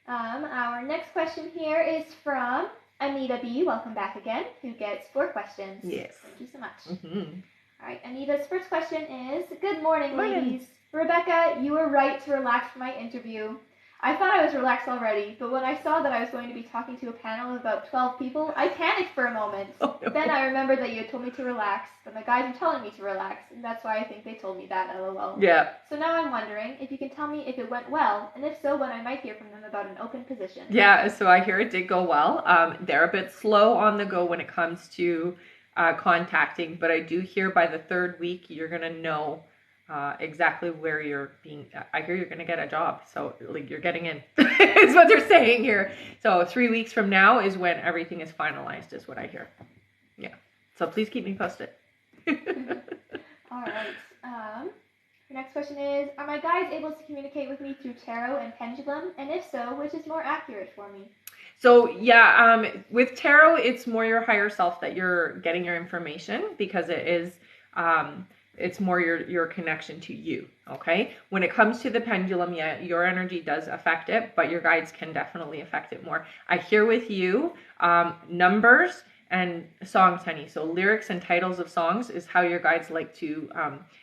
Our next question here is from Anita B. Welcome back again, who gets 4 questions. Yes. Thank you so much. Mm-hmm. All right. Anita's first question is, good morning, ladies. Rebecca, you were right to relax for my interview. I thought I was relaxed already, but when I saw that I was going to be talking to a panel of about 12 people, I panicked for a moment. Oh, no. Then I remembered that you had told me to relax, but my guides are telling me to relax, and that's why I think they told me that, lol. Yeah. So now I'm wondering if you can tell me if it went well, and if so, when I might hear from them about an open position. Yeah, so I hear it did go well. They're a bit slow on the go when it comes to contacting, but I do hear by the 3rd week you're going to know exactly where you're being. I hear you're going to get a job, so like you're getting in is what they're saying here. So 3 weeks from now is when everything is finalized, is what I hear. Yeah, so please keep me posted. All right. Her next question is, are my guides able to communicate with me through tarot and pendulum, and if so, which is more accurate for me? So yeah, with tarot, it's more your higher self that you're getting your information, because it is it's more your connection to you, okay? When it comes to the pendulum, yeah, your energy does affect it, but your guides can definitely affect it more. I hear with you numbers and songs, honey. So lyrics and titles of songs is how your guides like to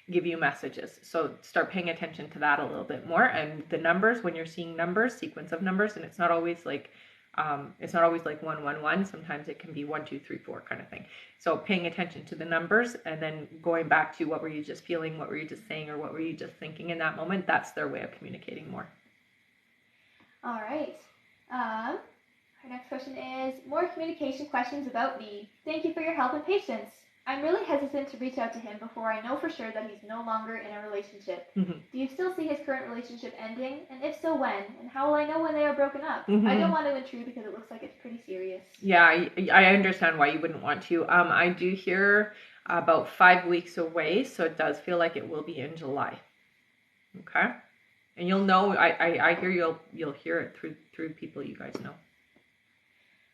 give you messages. So start paying attention to that a little bit more. And the numbers, when you're seeing numbers, sequence of numbers, and it's not always like 111. Sometimes it can be 1, 2, 3, 4 kind of thing. So paying attention to the numbers and then going back to what were you just feeling, what were you just saying, or what were you just thinking in that moment. That's their way of communicating more. All right. Our next question is, more communication questions about me. Thank you for your help and patience. I'm really hesitant to reach out to him before I know for sure that he's no longer in a relationship. Mm-hmm. Do you still see his current relationship ending? And if so, when? And how will I know when they are broken up? Mm-hmm. I don't want to intrude because it looks like it's pretty serious. Yeah, I understand why you wouldn't want to. I do hear about 5 weeks away, so it does feel like it will be in July. Okay, and you'll know. I hear you'll hear it through people you guys know.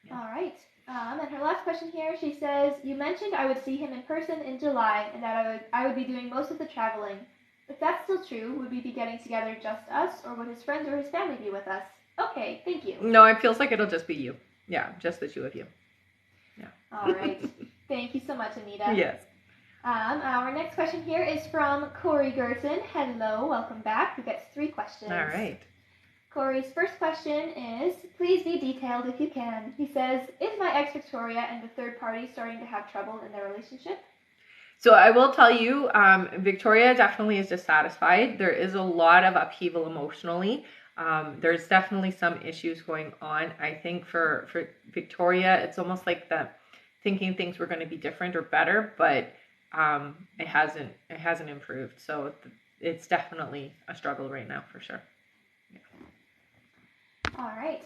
Yeah. All right. And her last question here, she says, you mentioned I would see him in person in July and that I would be doing most of the traveling. If that's still true, would we be getting together just us, or would his friends or his family be with us? Okay, thank you. No, it feels like it'll just be you. Yeah, just the two of you. Yeah. All right. Thank you so much, Anita. Yes. Our next question here is from Corey Gerson. Hello, welcome back. We get 3 questions. All right. Corey's first question is, please be detailed if you can. He says, is my ex Victoria and the third party starting to have trouble in their relationship? So I will tell you, Victoria definitely is dissatisfied. There is a lot of upheaval emotionally. There's definitely some issues going on. I think for Victoria, it's almost like thinking things were going to be different or better, but it hasn't improved. So it's definitely a struggle right now for sure. Yeah. All right.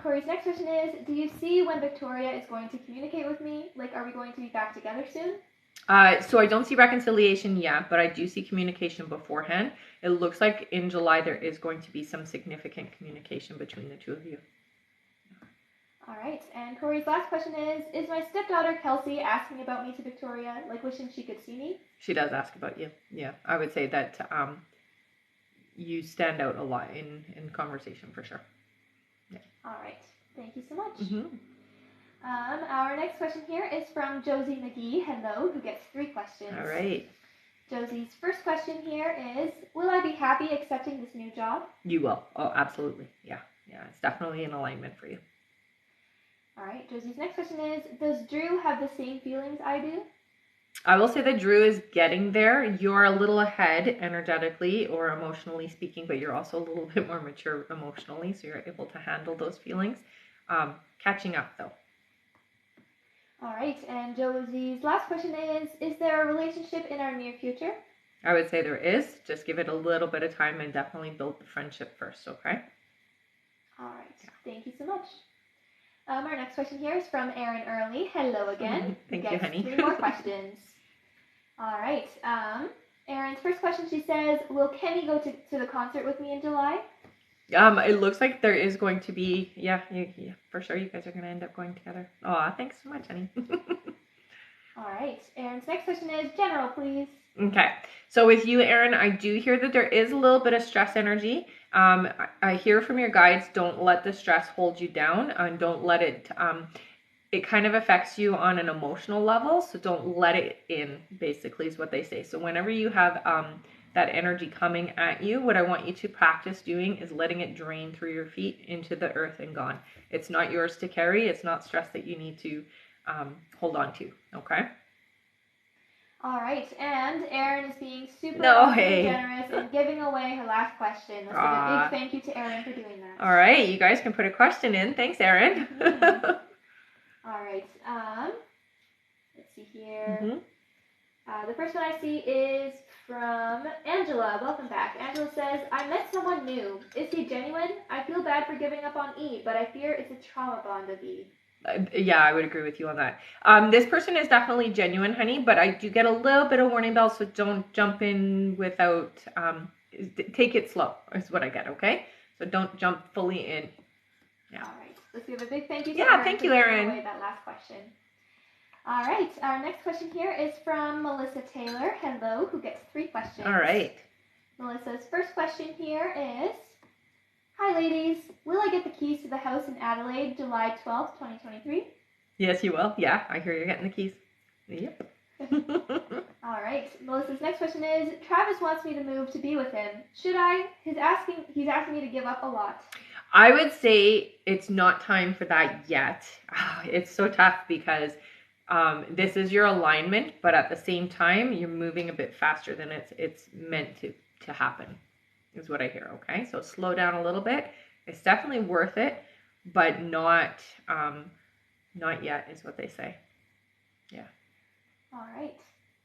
Corey's next question is, do you see when Victoria is going to communicate with me? Like, are we going to be back together soon? So I don't see reconciliation yet, but I do see communication beforehand. It looks like in July there is going to be some significant communication between the two of you. All right. And Corey's last question is my stepdaughter Kelsey asking about me to Victoria, like wishing she could see me? She does ask about you. Yeah, I would say that you stand out a lot in conversation for sure. Yeah. All right. Thank you so much. Mm-hmm. Our next question here is from Josie McGee, hello, who gets 3 questions. All right. Josie's first question here is, will I be happy accepting this new job? You will. Oh, absolutely. Yeah. It's definitely in alignment for you. All right. Josie's next question is, does Drew have the same feelings I do? I will say that Drew is getting there. You're a little ahead energetically or emotionally speaking, but you're also a little bit more mature emotionally, so you're able to handle those feelings. Catching up though. All right, and Josie's last question is there a relationship in our near future? I would say there is. Just give it a little bit of time and definitely build the friendship first, okay? All right, Thank you so much. Our next question here is from Erin Early. Hello again. Thank you, honey. 3 more questions. All right. Erin's first question, she says, will Kenny go to the concert with me in July? It looks like there is going to be, yeah, for sure you guys are going to end up going together. Aw, thanks so much, honey. All right. Erin's next question is, general, please. Okay. So with you, Erin, I do hear that there is a little bit of stress energy. I hear from your guides, don't let the stress hold you down and don't let it, it kind of affects you on an emotional level. So don't let it in, basically is what they say. So whenever you have that energy coming at you, what I want you to practice doing is letting it drain through your feet into the earth and gone. It's not yours to carry. It's not stress that you need to hold on to. Okay. All right, and Erin is being super generous and giving away her last question. Let's give a big thank you to Erin for doing that. All right, you guys can put a question in. Thanks, Erin. All right, let's see here. The first one I see is from Angela. Welcome back. Angela says, I met someone new. Is he genuine? I feel bad for giving up on E, but I fear it's a trauma bond of E. Yeah, I would agree with you on that. This person is definitely genuine, honey, but I do get a little bit of warning bells, so don't jump in without, take it slow is what I get, okay? So don't jump fully in. Yeah. All right, let's give a big thank you to Erin. Yeah, thank you, Erin. That last question. All right, our next question here is from Melissa Taylor, hello, who gets 3 questions. All right. Melissa's first question here is, hi ladies, will I get the keys to the house in Adelaide July 12th, 2023? Yes, you will. Yeah, I hear you're getting the keys. Yep. All right, Melissa's next question is, Travis wants me to move to be with him. Should I? He's asking me to give up a lot. I would say it's not time for that yet. It's so tough because this is your alignment, but at the same time, you're moving a bit faster than it's meant to happen, is what I hear, okay? So slow down a little bit. It's definitely worth it, but not yet is what they say. Yeah. All right.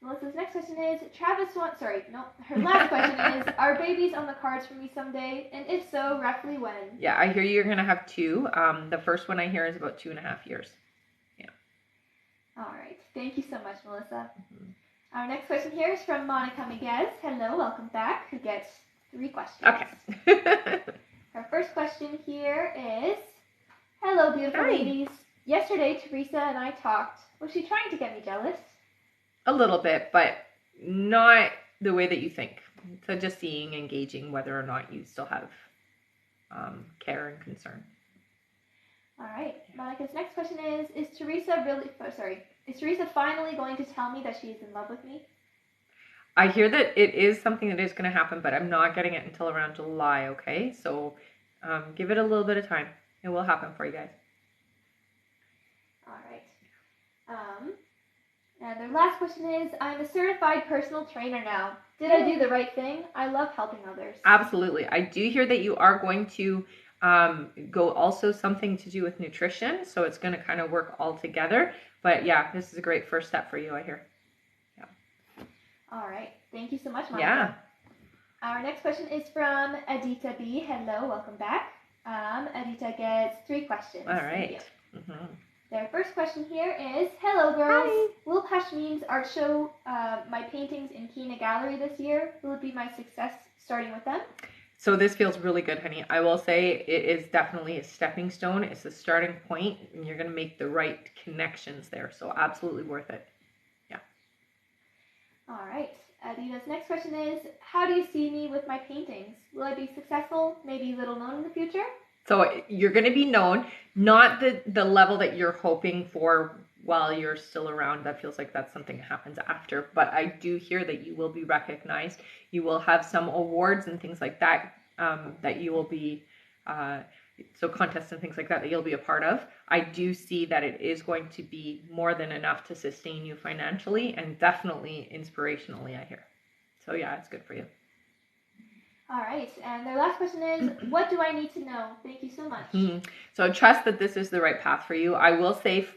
Melissa's next question is, her last question is, are babies on the cards for me someday? And if so, roughly when? Yeah, I hear you're going to have 2. The first one I hear is about 2.5 years. Yeah. All right. Thank you so much, Melissa. Our next question here is from Monica Miguez. Hello, welcome back, who gets 3 questions. Okay. Her first question here is, hello, beautiful ladies. Yesterday, Teresa and I talked. Was she trying to get me jealous? A little bit, but not the way that you think. So just seeing, engaging whether or not you still have care and concern. All right. Monica's next question is Teresa finally going to tell me that she is in love with me? I hear that it is something that is going to happen, but I'm not getting it until around July, okay? So give it a little bit of time. It will happen for you guys. All right. And their last question is, I'm a certified personal trainer now. Did I do the right thing? I love helping others. Absolutely. I do hear that you are going to go also something to do with nutrition. So it's going to kind of work all together. But yeah, this is a great first step for you, I hear. Yeah. All right. Thank you so much, Monica. Yeah. Our next question is from Adita B. Hello, welcome back. Adita gets 3 questions. All right. Mm-hmm. Their first question here is, hello girls. Hi. Will Pashmin's art show my paintings in Kina Gallery this year? Will it be my success starting with them? So this feels really good, honey. I will say it is definitely a stepping stone. It's a starting point, and you're going to make the right connections there. So absolutely worth it. Yeah. All right. Adita's next question is, how do you see me with my paintings? Will I be successful, maybe little known in the future? So you're going to be known, not the level that you're hoping for while you're still around. That feels like that's something that happens after. But I do hear that you will be recognized. You will have some awards and things like that that you will be, so contests and things like that you'll be a part of. I do see that it is going to be more than enough to sustain you financially and definitely inspirationally, I hear. So yeah, it's good for you. All right, and their last question is, what do I need to know? Thank you so much. So trust that this is the right path for you. I will say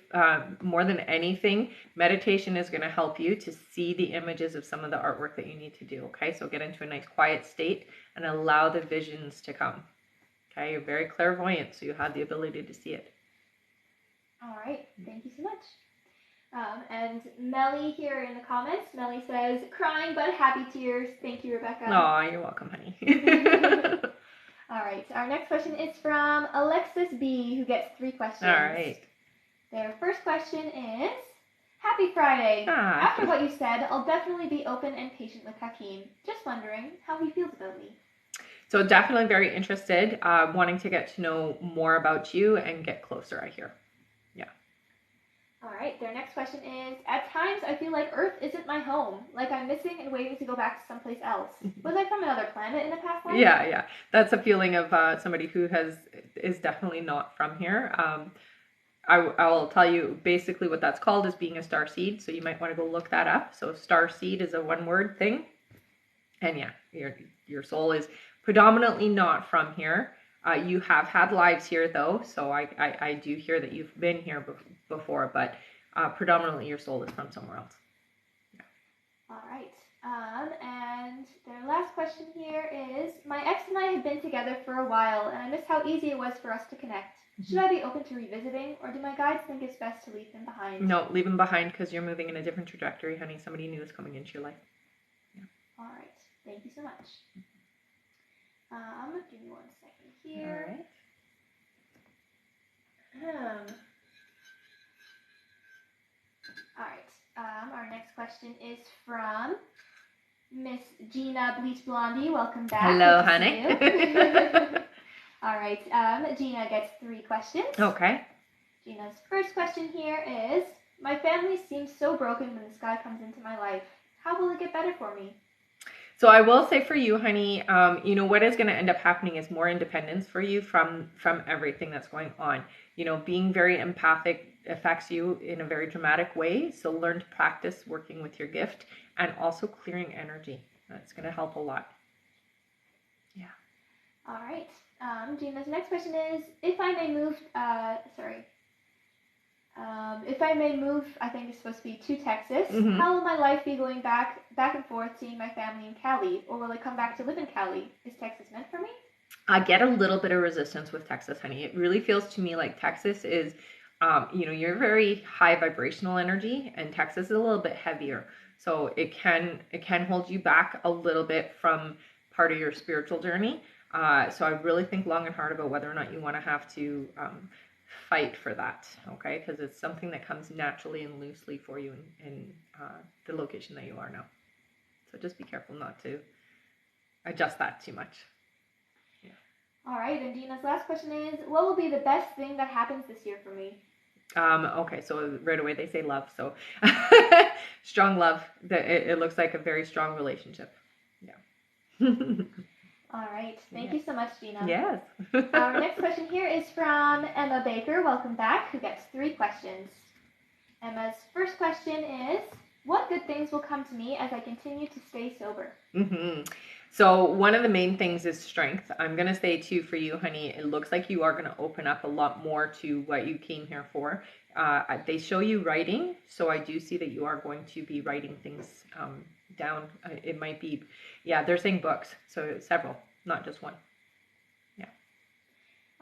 more than anything, meditation is going to help you to see the images of some of the artwork that you need to do, okay? So get into a nice quiet state and allow the visions to come, okay? You're very clairvoyant, so you have the ability to see it. All right, thank you so much. And Melly here in the comments, Melly says, crying but happy tears. Thank you, Rebecca. Oh, you're welcome, honey. All right, our next question is from Alexis B, who gets 3 questions. All right. Their first question is, happy Friday. After what you said, I'll definitely be open and patient with Hakeem. Just wondering how he feels about me. So definitely very interested, wanting to get to know more about you and get closer, I hear. Yeah. All right, their next question is, at times I feel like Earth isn't my home, like I'm missing and waiting to go back to someplace else. Was I from another planet in a past life? Yeah. That's a feeling of somebody who is definitely not from here. I will tell you basically what that's called is being a star seed, so you might want to go look that up. So star seed is a one-word thing. And yeah, your soul is predominantly not from here. You have had lives here though, so I do hear that you've been here before, but predominantly your soul is from somewhere else. Yeah. All right. And their last question here is, my ex and I have been together for a while, and I miss how easy it was for us to connect. Should I be open to revisiting, or do my guides think it's best to leave him behind? No, leave him behind because you're moving in a different trajectory, honey. Somebody new is coming into your life. Yeah. All right. Thank you so much. Give me 1 second here. All right. All right. Our next question is from Miss Gina Bleach Blondie. Welcome back. Hello, honey. All right. Gina gets 3 questions. Okay. Gina's first question here is, my family seems so broken when this guy comes into my life. How will it get better for me? So I will say for you, honey, what is going to end up happening is more independence for you from everything that's going on. Being very empathic affects you in a very dramatic way. So learn to practice working with your gift and also clearing energy. That's going to help a lot. Yeah. All right. Gina's next question is, if I may move, If I may move, I think it's supposed to be to Texas. Mhm. How will my life be going back and forth, seeing my family in Cali, or will I come back to live in Cali? Is Texas meant for me? I get a little bit of resistance with Texas, honey. It really feels to me like Texas is, you're very high vibrational energy, and Texas is a little bit heavier. So it can hold you back a little bit from part of your spiritual journey. So I really think long and hard about whether or not you want to have to fight for that, okay? Because it's something that comes naturally and loosely for you in the location that you are now. So just be careful not to adjust that too much. All right, and Dina's last question is, what will be the best thing that happens this year for me? Okay, so right away they say love. So strong love. It looks like a very strong relationship. Yeah. All right. Thank you so much, Dina. Yes. Our next question here is from Emma Baker. Welcome back, who gets 3 questions. Emma's first question is, what good things will come to me as I continue to stay sober? Mm-hmm. So one of the main things is strength. I'm going to say too for you, honey, it looks like you are going to open up a lot more to what you came here for. They show you writing, so I do see that you are going to be writing things down. It might be, yeah, they're saying books, so several, not just one. Yeah.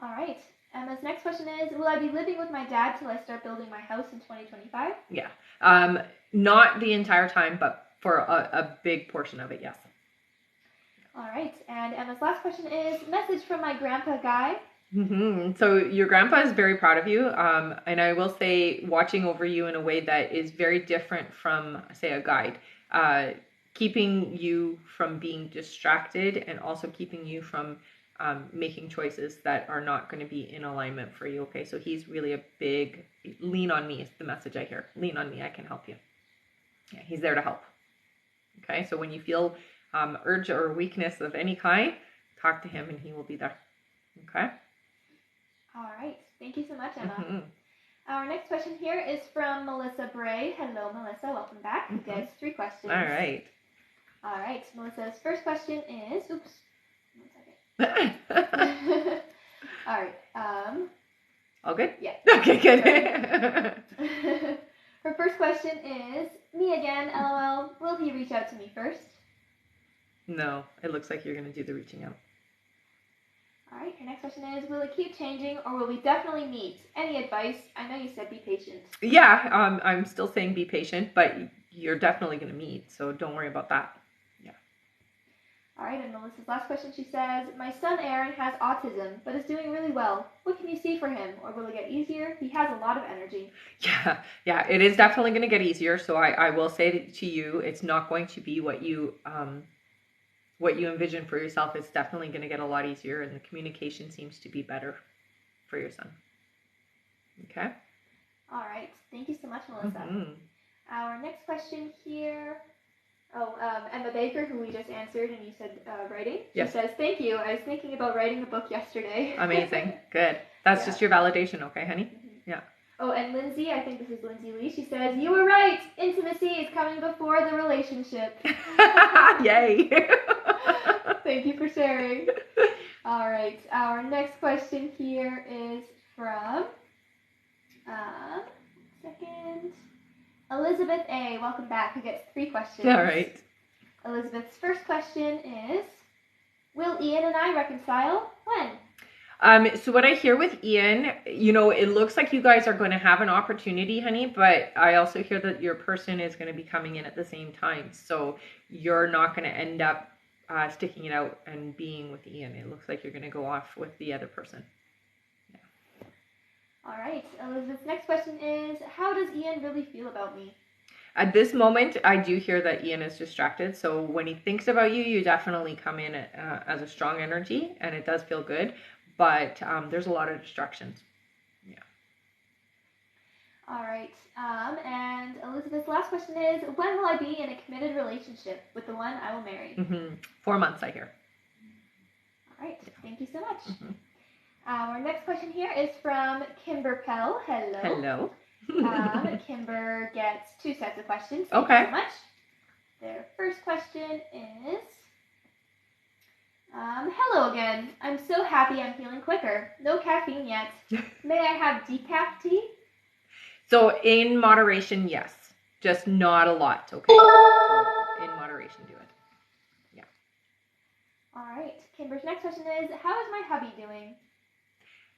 All right. Emma's next question is, will I be living with my dad till I start building my house in 2025? Yeah. Not the entire time, but for a big portion of it, yes. All right, and Emma's last question is, message from my grandpa Guy. Mm-hmm. So your grandpa is very proud of you, and I will say watching over you in a way that is very different from, say, a guide, keeping you from being distracted and also keeping you from making choices that are not going to be in alignment for you. Okay, so he's really a big lean on me is the message I hear. Lean on me, I can help you. Yeah, he's there to help. Okay, so when you feel urge or weakness of any kind, talk to him and he will be there. Okay. All right. Thank you so much, Emma. Mm-hmm. Our next question here is from Melissa Bray. Hello, Melissa. Welcome back. Who gets 3 questions. All right. All right. Melissa's first question is, oops, 1 second. All right. All good? Yeah. Okay, good. Her first question is, me again, LOL. Will he reach out to me first? No, it looks like you're going to do the reaching out. All right, her next question is, will it keep changing or will we definitely meet? Any advice? I know you said be patient. Yeah, I'm still saying be patient, but you're definitely going to meet, so don't worry about that. Yeah. All right, and Melissa's last question, she says, my son Aaron has autism, but is doing really well. What can you see for him, or will it get easier? He has a lot of energy. Yeah, it is definitely going to get easier, so I will say to you, it's not going to be what you envision for yourself. It's definitely going to get a lot easier, and the communication seems to be better for your son. Okay. All right. Thank you so much, Melissa. Mm-hmm. Our next question here. Emma Baker, who we just answered, and you said writing. She says, thank you. I was thinking about writing a book yesterday. Amazing. Good. That's just your validation, okay, honey? Mm-hmm. Yeah. Oh, and Lindsay, I think this is Lindsay Lee, she says, you were right. Intimacy is coming before the relationship. Yay. Thank you for sharing. All right. Our next question here is from, Elizabeth A. Welcome back. Who gets 3 questions. All right. Elizabeth's first question is, will Ian and I reconcile? When? So what I hear with Ian, it looks like you guys are going to have an opportunity, honey, but I also hear that your person is going to be coming in at the same time. So you're not going to end up sticking it out and being with Ian. It looks like you're going to go off with the other person. Yeah. All right. Elizabeth's next question is, how does Ian really feel about me? At this moment, I do hear that Ian is distracted. So when he thinks about you, you definitely come in as a strong energy, and it does feel good. But there's a lot of distractions. Yeah. All right. And Elizabeth's last question is, when will I be in a committed relationship with the one I will marry? 4 months, I hear. All right. Thank you so much. Our next question here is from Kimber Pell. Hello. Hello. Kimber gets 2 sets of questions. Okay. Thank you so much. Their first question is, hello again. I'm so happy I'm feeling quicker. No caffeine yet. May I have decaf tea? So in moderation, yes. Just not a lot, okay? So in moderation, do it. Yeah. All right. Kimber's next question is, how is my hubby doing?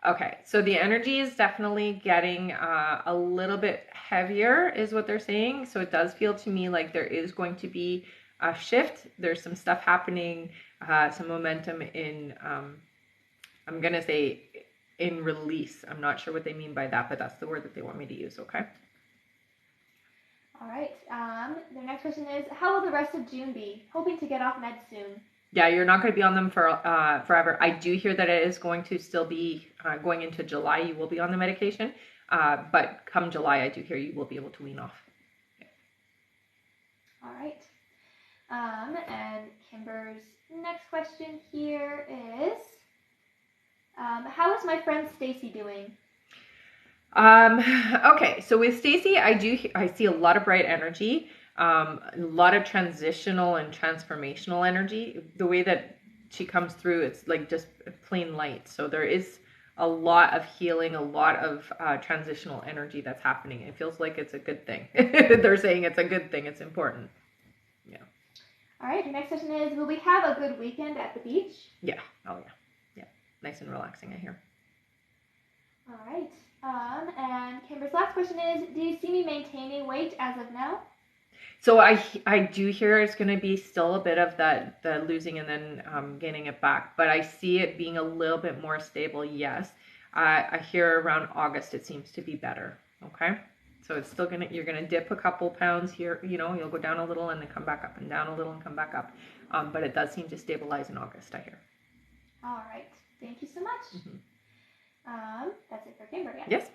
Okay, so the energy is definitely getting a little bit heavier is what they're saying. So it does feel to me like there is going to be a shift. There's some stuff happening, some momentum in, I'm going to say in release. I'm not sure what they mean by that, but that's the word that they want me to use, okay? All right. Their next question is, how will the rest of June be? Hoping to get off meds soon. Yeah, you're not going to be on them for forever. I do hear that it is going to still be going into July. You will be on the medication, but come July, I do hear you will be able to wean off. Yeah. All right. And Kimber's next question here is, how is my friend Stacy doing? Okay, so with Stacy, I see a lot of bright energy. A lot of transitional and transformational energy. The way that she comes through, it's like just plain light. So there is a lot of healing, a lot of transitional energy that's happening. It feels like it's a good thing. They're saying it's a good thing. It's important. Yeah. All right. Your next question is, will we have a good weekend at the beach? Yeah. Oh yeah. Yeah. Nice and relaxing, I hear. All right. And Kimber's last question is, do you see me maintaining weight as of now? So I do hear it's going to be still a bit of the losing and then gaining it back, but I see it being a little bit more stable. Yes, I hear around August it seems to be better. Okay, so it's still you're gonna dip a couple pounds here. You know, you'll go down a little and then come back up, and down a little and come back up. But it does seem to stabilize in August, I hear. All right, thank you so much. Mm-hmm. That's it for Kimber. Yes.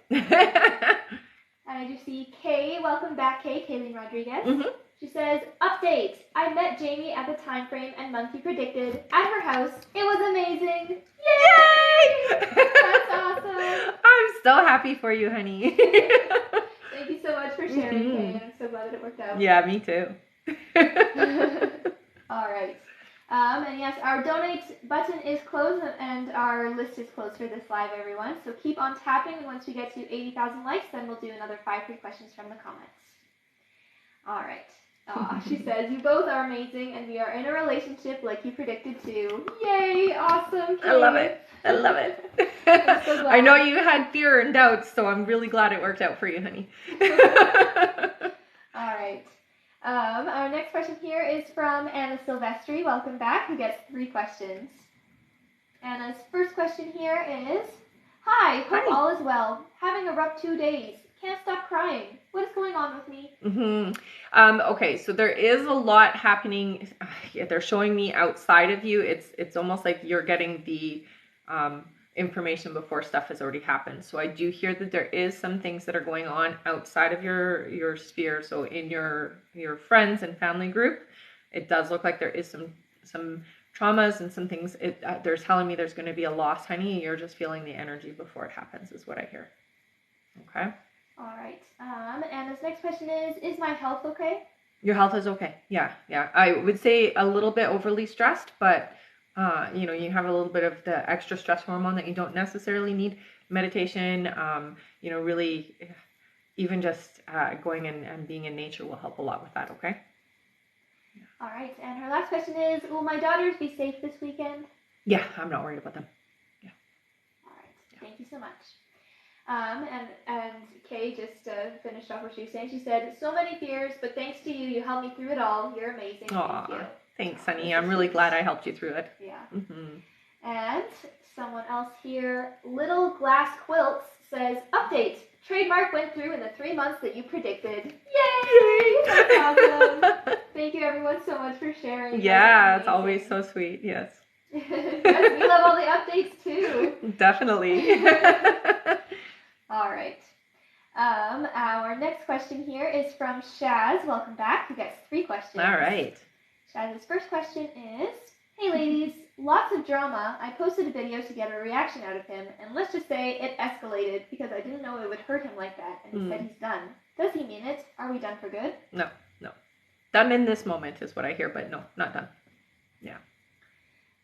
And I do see Kay. Welcome back, Kay. Kayleen Rodriguez. Mm-hmm. She says, update. I met Jamie at the time frame and month you predicted at her house. It was amazing. Yay! That's awesome. I'm so happy for you, honey. Thank you so much for sharing, Mm-hmm. Kay. I'm so glad that it worked out. Yeah, me too. All right. And yes, our donate button is closed and our list is closed for this live, everyone. So keep on tapping, and once we get to 80,000 likes, then we'll do another 5 free questions from the comments. All right. She says, you both are amazing, and we are in a relationship like you predicted too. Yay! Awesome, Kay. I love it. I love it. I'm so glad. I know you had fear and doubts, so I'm really glad it worked out for you, honey. All right. Our next question here is from Anna Silvestri. Welcome back. Who gets 3 questions. Anna's first question here is, hi, hope all is well. Having a rough 2 days. Can't stop crying. What is going on with me? Mm-hmm. Okay, so there is a lot happening. They're showing me outside of you. It's almost like you're getting the information before stuff has already happened. So I do hear that there is some things that are going on outside of your sphere. So in your friends and family group, it does look like there is some traumas and some things. They're telling me there's going to be a loss, honey. You're just feeling the energy before it happens, is what I hear. Okay. All right. And this next question is my health okay? Your health is okay. Yeah. I would say a little bit overly stressed, but you have a little bit of the extra stress hormone that you don't necessarily need. Meditation, really even just going and being in nature will help a lot with that, okay? All right. And her last question is, will my daughters be safe this weekend? Yeah, I'm not worried about them. Yeah. All right. Yeah. Thank you so much. And Kay just finished off what she was saying. She said, so many fears, but thanks to you, you helped me through it all. You're amazing. Aww, thank you. Thanks, honey. I'm really glad I helped you through it. Yeah. Mm-hmm. And someone else here, Little Glass Quilts, says, update. Trademark went through in the 3 months that you predicted. Yay! That's awesome. Thank you, everyone, so much for sharing. Yeah, it's always so sweet. Yes. Yes, we love all the updates, too. Definitely. All right. Our next question here is from Shaz. Welcome back. Who gets 3 questions. All right. Shaz's first question is, hey ladies, lots of drama. I posted a video to get a reaction out of him, and let's just say it escalated because I didn't know it would hurt him like that, and he said he's done. Does he mean it? Are we done for good? No. Done in this moment is what I hear, but no, not done. Yeah.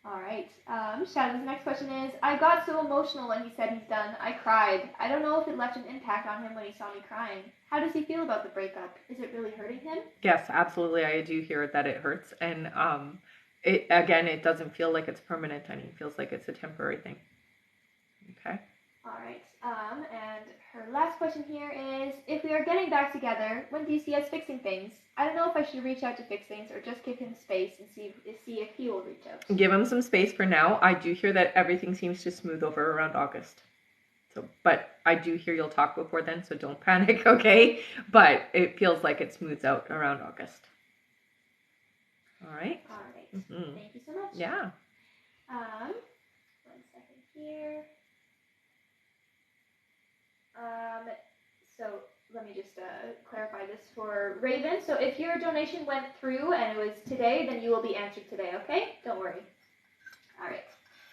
All right. Shadow's next question is, I got so emotional when he said he's done. I cried. I don't know if it left an impact on him when he saw me crying. How does he feel about the breakup? Is it really hurting him? Yes, absolutely. I do hear that it hurts. And it doesn't feel like it's permanent, and it feels like it's a temporary thing. Okay. All right. And her last question here is, if we are getting back together, when do you see us fixing things? I don't know if I should reach out to fix things or just give him space and see if he will reach out. Give him some space for now. I do hear that everything seems to smooth over around August. So, but I do hear you'll talk before then, so don't panic, okay? But it feels like it smooths out around August. All right. All right. Mm-hmm. Thank you so much. Yeah. 1 second here. So let me just clarify this for Raven. So if your donation went through and it was today, then you will be answered today, okay? Don't worry. All right.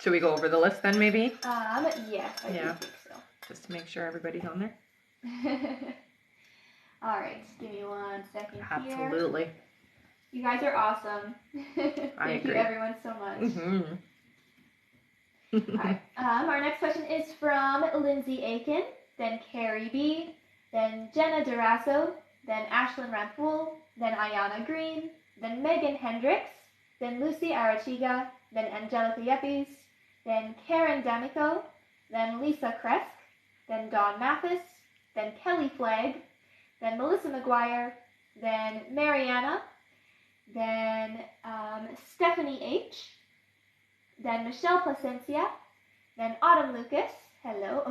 Should we go over the list then, maybe? Yes, I do think so. Just to make sure everybody's on there. All right, give me 1 second here. Absolutely. You guys are awesome. Thank you everyone so much. Mm-hmm. All right. Our next question is from Lindsay Aiken, then Carrie B, then Jenna Durasso, then Ashlyn Rampool, then Ayana Green, then Megan Hendricks, then Lucy Arachiga, then Angelica Yepes, then Karen D'Amico, then Lisa Kresk, then Dawn Mathis, then Kelly Flagg, then Melissa McGuire, then Mariana, then Stephanie H., then Michelle Placencia, then Autumn Lucas, hello,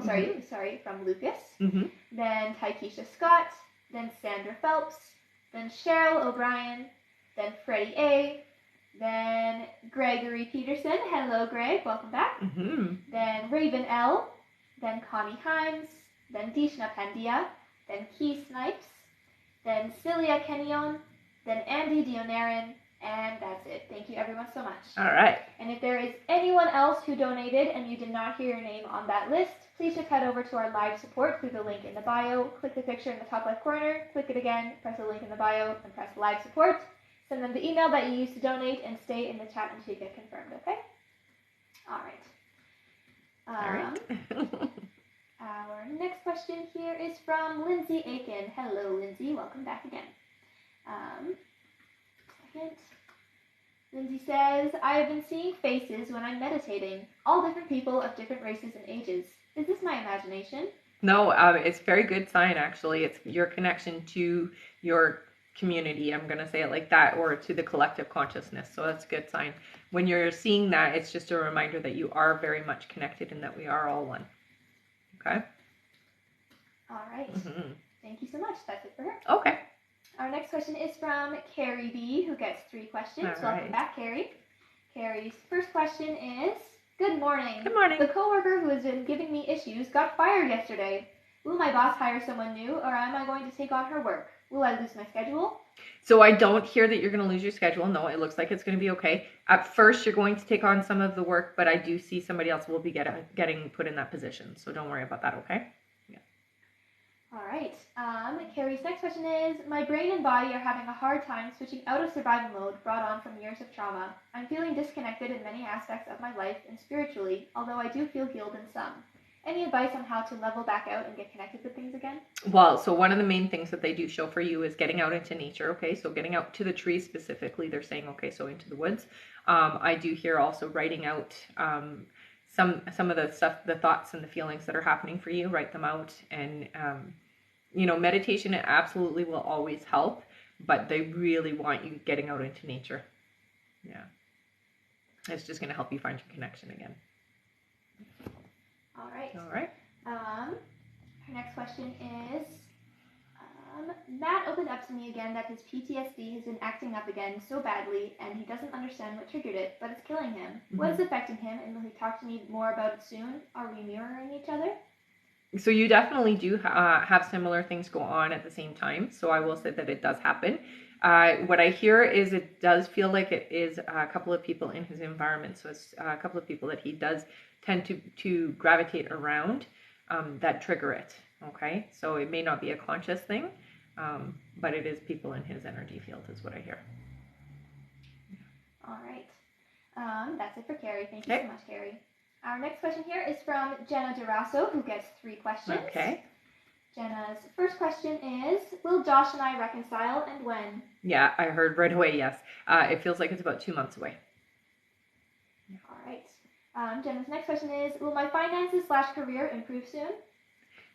sorry, from Lucas, then Taikisha Scott, then Sandra Phelps, then Cheryl O'Brien, then Freddie A., then Gregory Peterson, hello Greg, welcome back, then Raven L., then Connie Himes, then Dishna Pandia, then Key Snipes, then Celia Kenyon, then Andy Dionarin, and that's it. Thank you everyone so much. All right. And if there is anyone else who donated and you did not hear your name on that list, please just head over to our live support through the link in the bio, click the picture in the top left corner, click it again, press the link in the bio, and press live support. Send them the email that you used to donate and stay in the chat until you get confirmed, okay? All right. Our next question here is from Lindsay Aiken. Hello, Lindsay. Welcome back again. Second. Lindsay says, I have been seeing faces when I'm meditating. All different people of different races and ages. Is this my imagination? No, it's a very good sign, actually. It's your connection to your community, I'm going to say it like that, or to the collective consciousness. So that's a good sign. When you're seeing that, it's just a reminder that you are very much connected and that we are all one. Okay? All right. Thank you so much. That's it for her. Okay. Our next question is from Carrie B, who gets 3 questions. Welcome back, Carrie. Carrie's first question is, good morning. Good morning. The coworker who has been giving me issues got fired yesterday. Will my boss hire someone new, or am I going to take on her work? Will I lose my schedule? So I don't hear that you're going to lose your schedule. No, it looks like it's going to be okay. At first, you're going to take on some of the work, but I do see somebody else will be getting put in that position. So don't worry about that, okay? Yeah. All right. Carrie's next question is, my brain and body are having a hard time switching out of survival mode brought on from years of trauma. I'm feeling disconnected in many aspects of my life and spiritually, although I do feel healed in some. Any advice on how to level back out and get connected with things again? Well, so one of the main things that they do show for you is getting out into nature, okay? So getting out to the trees specifically, they're saying, okay, so into the woods. I do hear also writing out some of the stuff, the thoughts and the feelings that are happening for you, write them out. And, meditation absolutely will always help, but they really want you getting out into nature. Yeah. It's just going to help you find your connection again. All right. All right. Her next question is, Matt opened up to me again that his PTSD has been acting up again so badly, and he doesn't understand what triggered it, but it's killing him. What is affecting him, and will he talk to me more about it soon? Are we mirroring each other? So you definitely do have similar things go on at the same time. So I will say that it does happen. What I hear is it does feel like it is a couple of people in his environment. So it's a couple of people that he does tend to gravitate around that trigger it. Okay, so it may not be a conscious thing, but it is people in his energy field is what I hear. All right. That's it for Carrie. Thank you so much, Carrie. Our next question here is from Jenna Durasso, who gets 3 questions. Okay. Jenna's first question is, will Josh and I reconcile, and when? Yeah, I heard right away, yes. It feels like it's about 2 months away. All right. Jenna's next question is, will my finances / career improve soon?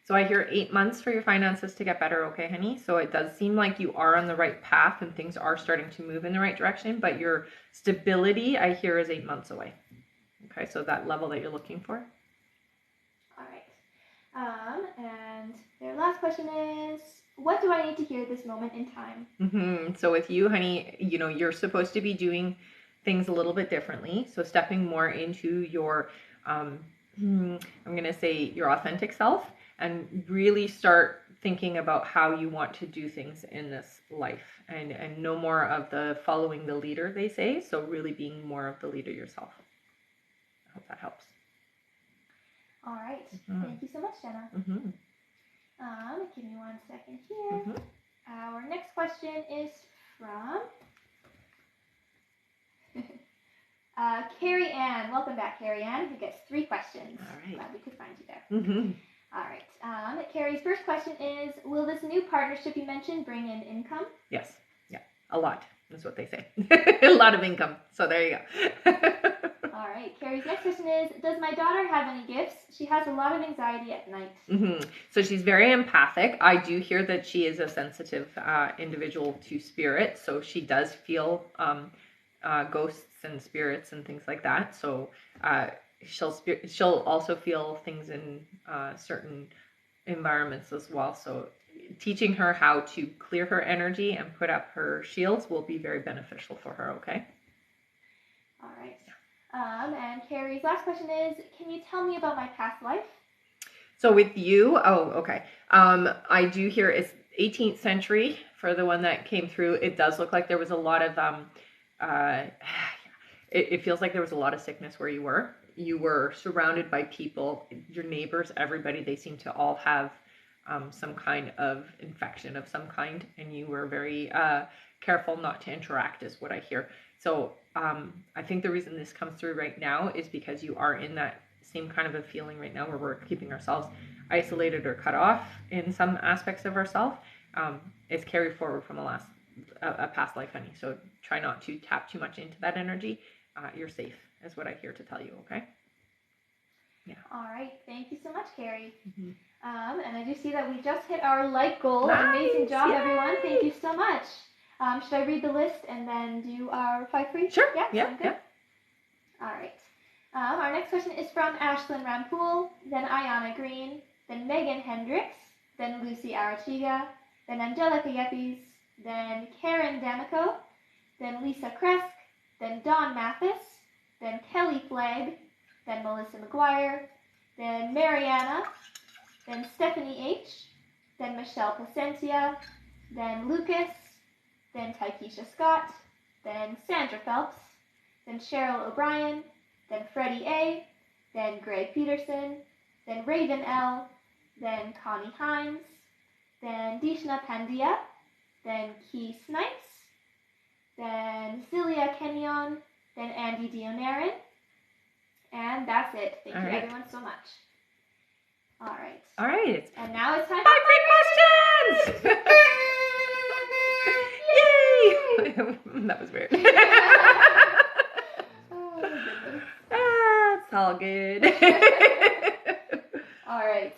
So I hear 8 months for your finances to get better, okay, honey? So it does seem like you are on the right path and things are starting to move in the right direction, but your stability, I hear, is 8 months away. Okay, so that level that you're looking for. All right. And their last question is, what do I need to hear at this moment in time? So with you, honey, you know, you're supposed to be doing things a little bit differently. So stepping more into your, I'm going to say your authentic self, and really start thinking about how you want to do things in this life, and no more of the following the leader, they say. So really being more of the leader yourself. I hope that helps. All right. Thank you so much, Jenna. Give me 1 second here. Our next question is from Carrie Ann. Welcome back, Carrie Ann, who gets 3 questions. All right. Glad we could find you there. All right. Carrie's first question is, will this new partnership you mentioned bring in income? Yes. Yeah. A lot. That's what they say. A lot of income. So there you go. All right. Carrie's next question is, does my daughter have any gifts? She has a lot of anxiety at night. So she's very empathic. I do hear that she is a sensitive individual to spirit. So she does feel ghosts and spirits and things like that. So she'll also feel things in certain environments as well. So teaching her how to clear her energy and put up her shields will be very beneficial for her. Okay. All right. And Carrie's last question is, can you tell me about my past life? So with you, okay. I do hear it's 18th century for the one that came through. It does look like there was a lot of, it feels like there was a lot of sickness where you were. You were surrounded by people, your neighbors, everybody. They seem to all have some kind of infection of some kind, and you were very careful not to interact, is what I hear. So I think the reason this comes through right now is because you are in that same kind of a feeling right now where we're keeping ourselves isolated or cut off in some aspects of ourselves. It's carried forward from a past life, honey. So try not to tap too much into that energy. You're safe, is what I hear to tell you, okay? Yeah. All right. Thank you so much, Carrie. And I do see that we just hit our like goal. Nice. Amazing job, everyone. Thank you so much. Should I read the list and then do our 5 free? Sure. Yeah. Good. All right. Our next question is from Ashlyn Rampool, then Ayana Green, then Megan Hendricks, then Lucy Arachiga, then Angelica Yepes, then Karen D'Amico, then Lisa Kresk, then Dawn Mathis, then Kelly Flagg, then Melissa McGuire, then Mariana, then Stephanie H., then Michelle Placencia, then Lucas, then Taikisha Scott, then Sandra Phelps, then Cheryl O'Brien, then Freddie A., then Greg Peterson, then Raven L., then Connie Hines, then Dishna Pandia, then Key Snipes, then Celia Kenyon, then Andy Dionarin, and that's it. Thank you everyone so much. All right. And now it's time for 5 free questions! Yay! That was weird. Oh, my goodness. It's all good. All right.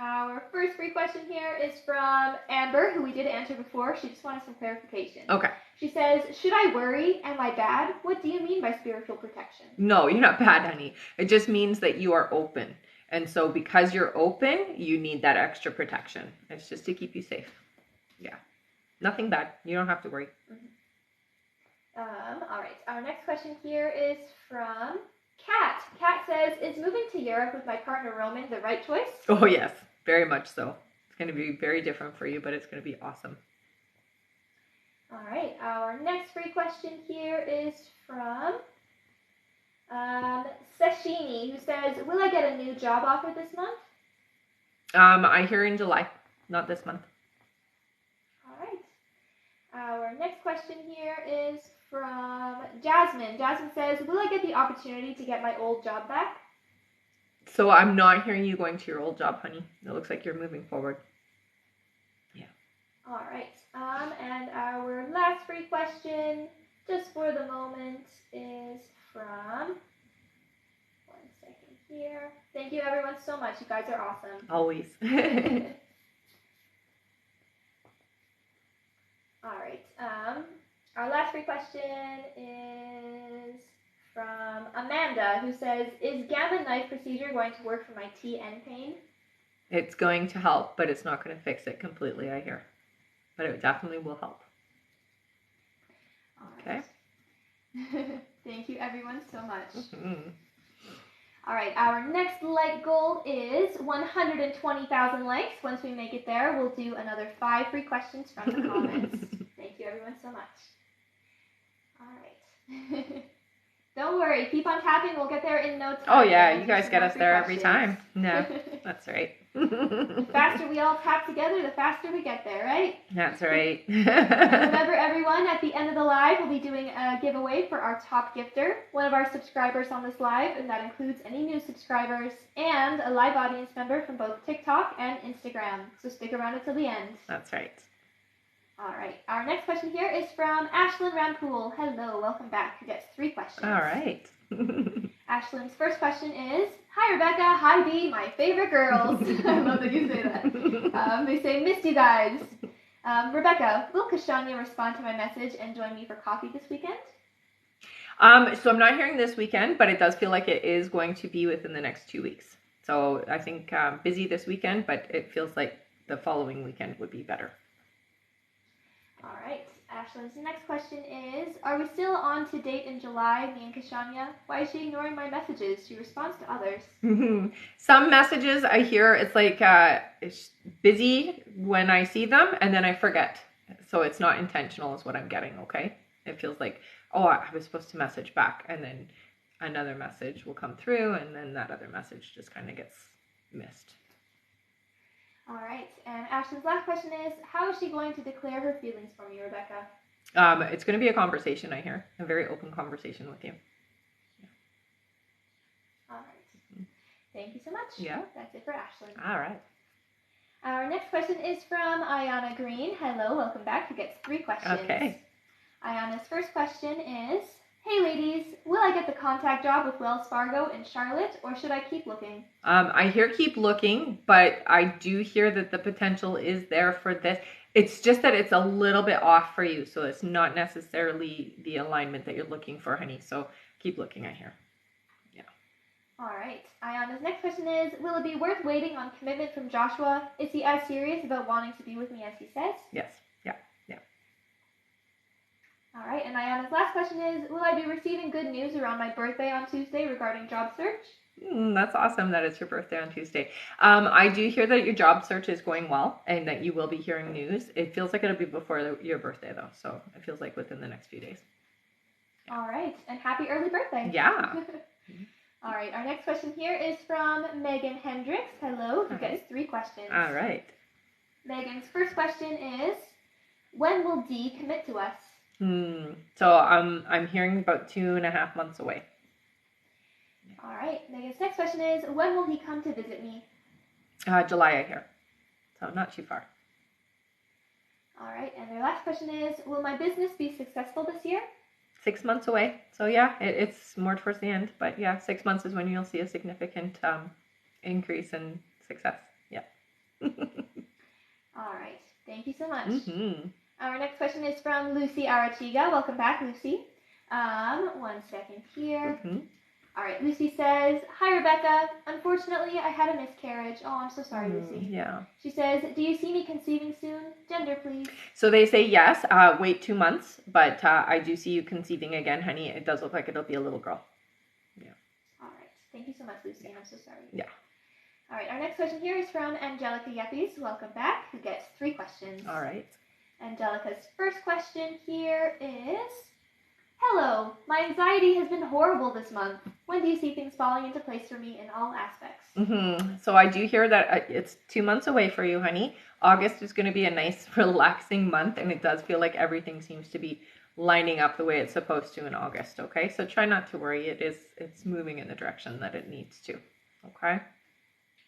Our first free question here is from Amber, who we did answer before. She just wanted some clarification. Okay. She says, should I worry? Am I bad? What do you mean by spiritual protection? No, you're not bad, honey. It just means that you are open. And so because you're open, you need that extra protection. It's just to keep you safe. Yeah. Nothing bad. You don't have to worry. All right. Our next question here is from Kat. Kat says, is moving to Europe with my partner Roman the right choice? Oh, yes. Very much so. It's going to be very different for you, but it's going to be awesome. All right. Our next free question here is from Sashini, who says, will I get a new job offer this month? I hear in July, not this month. All right. Our next question here is from Jasmine. Jasmine says, will I get the opportunity to get my old job back? So I'm not hearing you going to your old job, honey. It looks like you're moving forward. Yeah. All right. And our last free question, just for the moment, is from... One second here. Thank you, everyone, so much. You guys are awesome. Always. All right. Our last free question is from Amanda, who says, is Gamma knife procedure going to work for my TN pain? It's going to help, but it's not going to fix it completely, I hear. But it definitely will help. All Okay. right. Thank you, everyone, so much. Mm-hmm. All right, our next like goal is 120,000 likes. Once we make it there, we'll do another 5 free questions from the comments. Thank you, everyone, so much. All right. Don't worry, keep on tapping. We'll get there in no time. Oh, yeah, We'll you guys get us there every time. No, that's right. The faster we all tap together, the faster we get there, right? That's right. And remember, everyone, at the end of the live, we'll be doing a giveaway for our top gifter, one of our subscribers on this live, and that includes any new subscribers, and a live audience member from both TikTok and Instagram. So stick around until the end. That's right. All right. Our next question here is from Ashlyn Rampool. Hello, welcome back. Who gets 3 questions. All right. Ashlyn's first question is, hi Rebecca, hi Bea, my favorite girls. I love that you say that. They say, missed you guys. Rebecca, will Kashania respond to my message and join me for coffee this weekend? So I'm not hearing this weekend, but it does feel like it is going to be within the next 2 weeks. So I think busy this weekend, but it feels like the following weekend would be better. All right. Ashlyn's next question is, are we still on to date in July, me and Kashania? Why is she ignoring my messages? She responds to others. Some messages I hear, it's like it's busy when I see them, and then I forget. So it's not intentional is what I'm getting, okay? It feels like, oh, I was supposed to message back, and then another message will come through, and then that other message just kind of gets missed. All right, and Ashlyn's last question is, how is she going to declare her feelings for me, Rebecca? It's going to be a conversation, I hear. A very open conversation with you. Yeah. All right. Thank you so much. Yeah. That's it for Ashlyn. All right. Our next question is from Ayana Green. Hello, welcome back. Who gets 3 questions. Okay. Ayana's first question is, hey ladies, will I get the contact job with Wells Fargo in Charlotte, or should I keep looking? I hear keep looking, but I do hear that the potential is there for this. It's just that it's a little bit off for you, so it's not necessarily the alignment that you're looking for, honey. So keep looking, I hear. Yeah. All right. Ayana's next question is, will it be worth waiting on commitment from Joshua? Is he as serious about wanting to be with me as he says? Yes. Yeah. Yeah. All right. And Ayana's last question is, will I be receiving good news around my birthday on Tuesday regarding job search? That's awesome that it's your birthday on Tuesday. I do hear that your job search is going well and that you will be hearing news. It feels like it'll be before your birthday, though. So it feels like within the next few days. Yeah. All right. And happy early birthday. Yeah. All right. Our next question here is from Megan Hendricks. Hello. Who gets 3 questions. All right. Megan's first question is, when will Dee commit to us? So I'm hearing about 2.5 months away. All right. Megan's next question is, when will he come to visit me? July, I hear. So not too far. All right. And their last question is, will my business be successful this year? 6 months away. So yeah, it's more towards the end. But yeah, 6 months is when you'll see a significant increase in success. Yeah. All right. Thank you so much. Mm-hmm. Our next question is from Lucy Arachiga. Welcome back, Lucy. 1 second here. Mm-hmm. All right, Lucy says, hi, Rebecca. Unfortunately, I had a miscarriage. Oh, I'm so sorry, Lucy. Yeah. She says, do you see me conceiving soon? Gender, please. So they say yes, wait 2 months, but I do see you conceiving again, honey. It does look like it'll be a little girl. Yeah. All right. Thank you so much, Lucy. I'm so sorry. Yeah. All right, our next question here is from Angelica Yepes. Welcome back, who gets 3 questions. All right. Angelica's first question here is, hello, my anxiety has been horrible this month. When do you see things falling into place for me in all aspects? So I do hear that it's 2 months away for you, honey. August is going to be a nice, relaxing month, and it does feel like everything seems to be lining up the way it's supposed to in August, okay? So try not to worry. It's moving in the direction that it needs to, okay?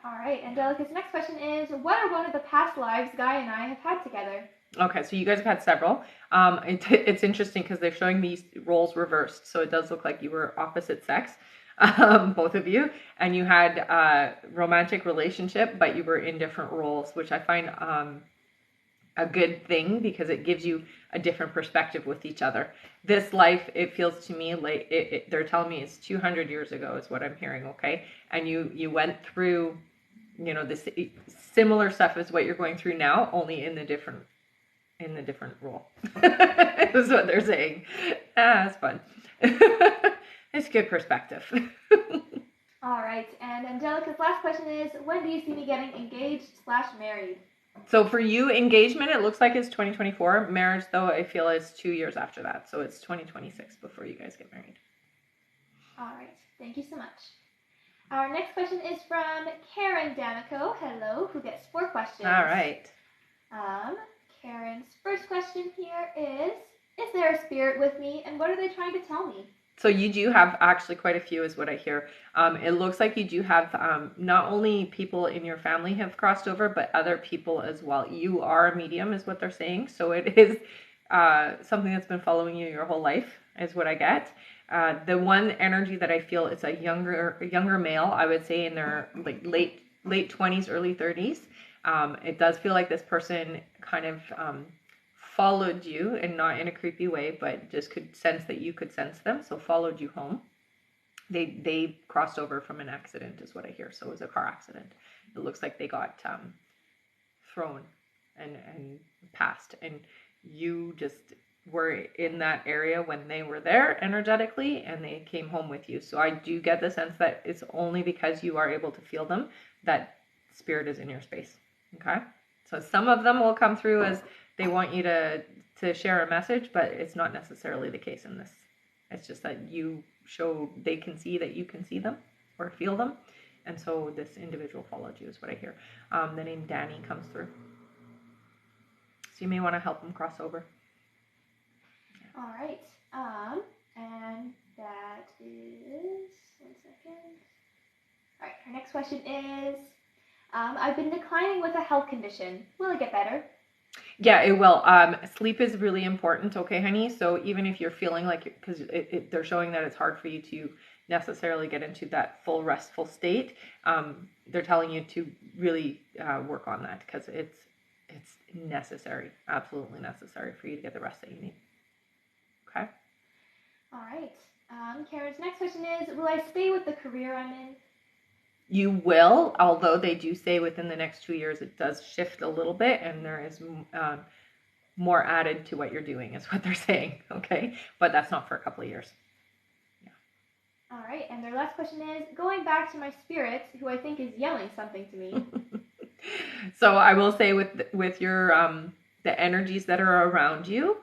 All right, Angelica's next question is, what are one of the past lives Guy and I have had together? Okay, so you guys have had several. It's interesting because they're showing these roles reversed, so it does look like you were opposite sex, both of you, and you had a romantic relationship, but you were in different roles, which I find a good thing because it gives you a different perspective with each other. This life, it feels to me like they're telling me it's 200 years ago is what I'm hearing, okay? And you went through, this similar stuff as what you're going through now, only in the different role. Is what they're saying. It's fun. It's good perspective. All right, and Angelica's last question is, when do you see me getting engaged/married? So for you, engagement, it looks like it's 2024. Marriage, though, I feel is 2 years after that. So it's 2026 before you guys get married. All right, thank you so much. Our next question is from Karen Danico, hello, who gets 4 questions. All right. Karen's first question here is there a spirit with me, and what are they trying to tell me? So you do have actually quite a few is what I hear. It looks like you do have not only people in your family have crossed over, but other people as well. You are a medium is what they're saying. So it is something that's been following you your whole life is what I get. The one energy that I feel is a younger male, I would say in their like late 20s, early 30s. It does feel like this person kind of followed you, and not in a creepy way, but just could sense that you could sense them, so followed you home. They crossed over from an accident is what I hear. So it was a car accident. It looks like they got thrown and passed, and you just were in that area when they were there energetically, and they came home with you. So I do get the sense that it's only because you are able to feel them that spirit is in your space. Okay, so some of them will come through as they want you to share a message, but it's not necessarily the case in this. It's just that they can see that you can see them or feel them. And so this individual followed you is what I hear. The name Danny comes through. So you may want to help them cross over. Yeah. All right. And that is, 1 second. All right, our next question is, I've been declining with a health condition. Will it get better? Yeah, it will. Sleep is really important, okay, honey? So even if you're feeling like, because they're showing that it's hard for you to necessarily get into that full restful state, they're telling you to really work on that because it's necessary, absolutely necessary for you to get the rest that you need. Okay? All right. Karen's next question is, will I stay with the career I'm in? You will, although they do say within the next 2 years it does shift a little bit, and there is more added to what you're doing is what they're saying, okay? But that's not for a couple of years. Yeah. All right, and their last question is, going back to my spirit, who I think is yelling something to me. So I will say with your the energies that are around you,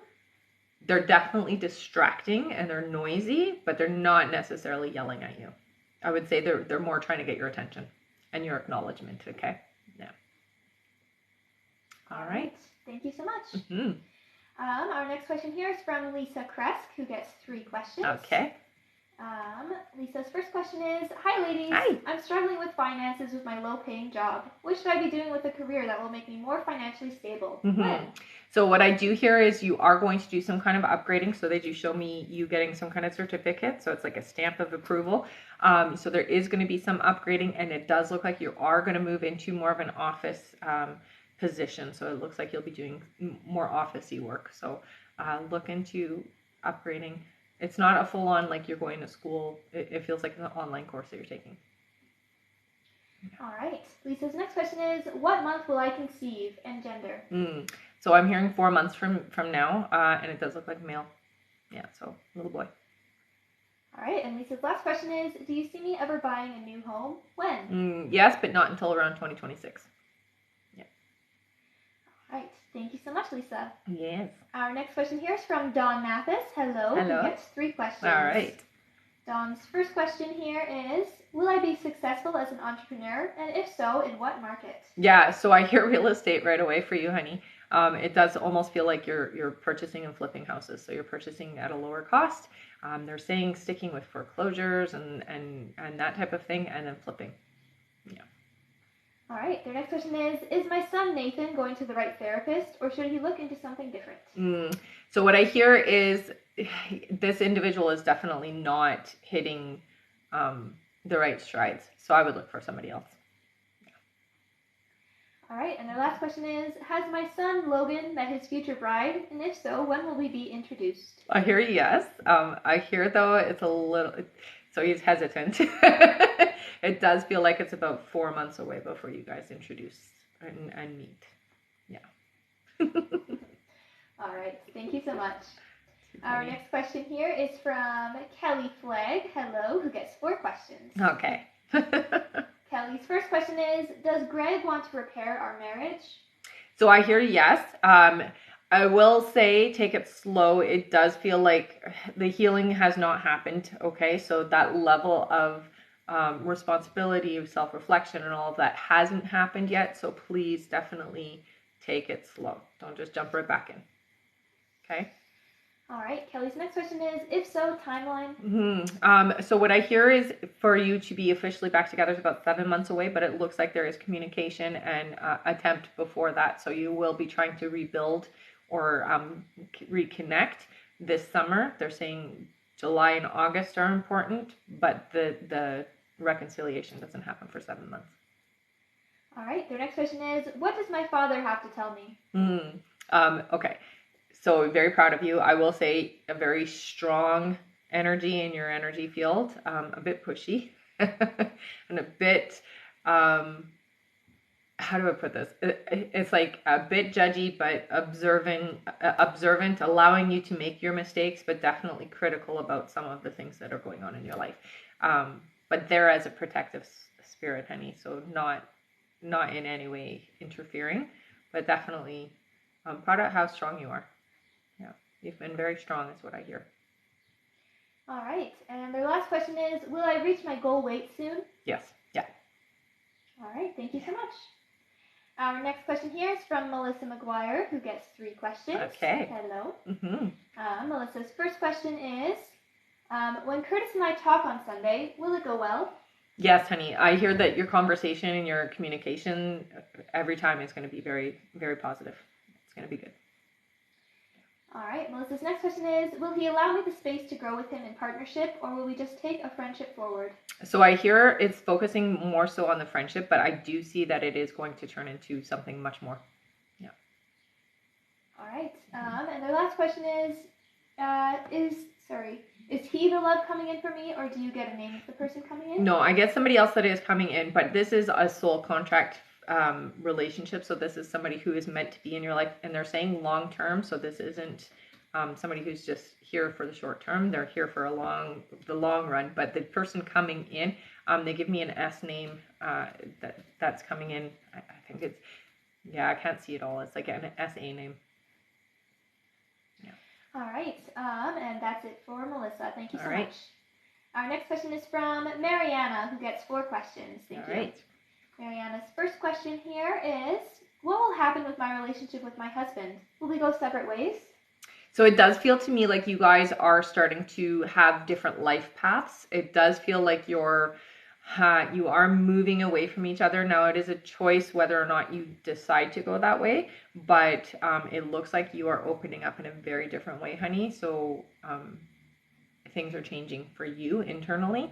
they're definitely distracting and they're noisy, but they're not necessarily yelling at you. I would say they're more trying to get your attention and your acknowledgement, okay? Yeah. All right. Thank you so much. Mm-hmm. Our next question here is from Lisa Kresk, who gets 3 questions. Okay. Lisa's first question is, hi ladies. Hi. I'm struggling with finances with my low-paying job. What should I be doing with a career that will make me more financially stable? Mm-hmm. When? So what I do here is you are going to do some kind of upgrading. So they do show me you getting some kind of certificate. So it's like a stamp of approval. So there is going to be some upgrading, and it does look like you are going to move into more of an office position. So it looks like you'll be doing more office-y work. So look into upgrading. It's not a full-on like you're going to school. It feels like an online course that you're taking. All right. Lisa's next question is, what month will I conceive and gender? So I'm hearing 4 months from now, and it does look like male. Yeah, so little boy. All right, and Lisa's last question is, do you see me ever buying a new home? When? Yes, but not until around 2026. Yeah. All right, thank you so much, Lisa. Yes. Our next question here is from Dawn Mathis. Hello. Who gets 3 questions. All right. Dawn's first question here is, will I be successful successful as an entrepreneur? And if so, in what market? Yeah, so I hear real estate right away for you, honey. It does almost feel like you're purchasing and flipping houses. So you're purchasing at a lower cost. They're saying sticking with foreclosures and that type of thing, and then flipping. Yeah. All right, their next question is my son Nathan going to the right therapist, or should he look into something different? So what I hear is this individual is definitely not hitting the right strides. So I would look for somebody else. All right, and their last question is, has my son Logan met his future bride? And if so, when will we be introduced? I hear yes. I hear, though, it's a little, so he's hesitant. It does feel like it's about 4 months away before you guys introduce and meet. Yeah. All right, thank you so much. Our next question here is from Kelly Flagg, hello, who gets 4 questions. Okay. Kelly's first question is, does Greg want to repair our marriage? So I hear yes. I will say take it slow. It does feel like the healing has not happened. Okay, so that level of responsibility, self-reflection, and all of that hasn't happened yet. So please definitely take it slow. Don't just jump right back in. Okay. All right, Kelly's next question is, if so, timeline? So what I hear is for you to be officially back together is about 7 months away, but it looks like there is communication and attempt before that. So you will be trying to rebuild or reconnect this summer. They're saying July and August are important, but the reconciliation doesn't happen for 7 months. All right, their next question is, what does my father have to tell me? Okay. So very proud of you. I will say a very strong energy in your energy field, a bit pushy and a bit, how do I put this? It's like a bit judgy, but observant, allowing you to make your mistakes, but definitely critical about some of the things that are going on in your life. But there as a protective spirit, honey. So not in any way interfering, but definitely proud of how strong you are. Yeah, you've been very strong is what I hear. All right, and their last question is, will I reach my goal weight soon? Yes, yeah. All right, thank you so much. Our next question here is from Melissa McGuire, who gets 3 questions. Okay. Hello. Melissa's first question is, when Curtis and I talk on Sunday, will it go well? Yes, honey. I hear that your conversation and your communication every time is going to be very, very positive. It's going to be good. All right, Melissa's next question is, will he allow me the space to grow with him in partnership, or will we just take a friendship forward? So I hear it's focusing more so on the friendship, but I do see that it is going to turn into something much more. Yeah. All right, and their last question is he the love coming in for me, or do you get a name of the person coming in? No, I get somebody else that is coming in, but this is a soul contract relationship. So this is somebody who is meant to be in your life, and they're saying long term. So this isn't somebody who's just here for the short term. They're here for the long run. But the person coming in, they give me an S name that's coming in. I think it's, I can't see it all. It's like an SA name. Yeah. All right, and that's it for Melissa. Thank you so much. Our next question is from Mariana, who gets 4 questions. Thank you. All right. Mariana's first question here is, what will happen with my relationship with my husband? Will we go separate ways? So it does feel to me like you guys are starting to have different life paths. It does feel like you are moving away from each other. Now, it is a choice whether or not you decide to go that way, but it looks like you are opening up in a very different way, honey. So things are changing for you internally,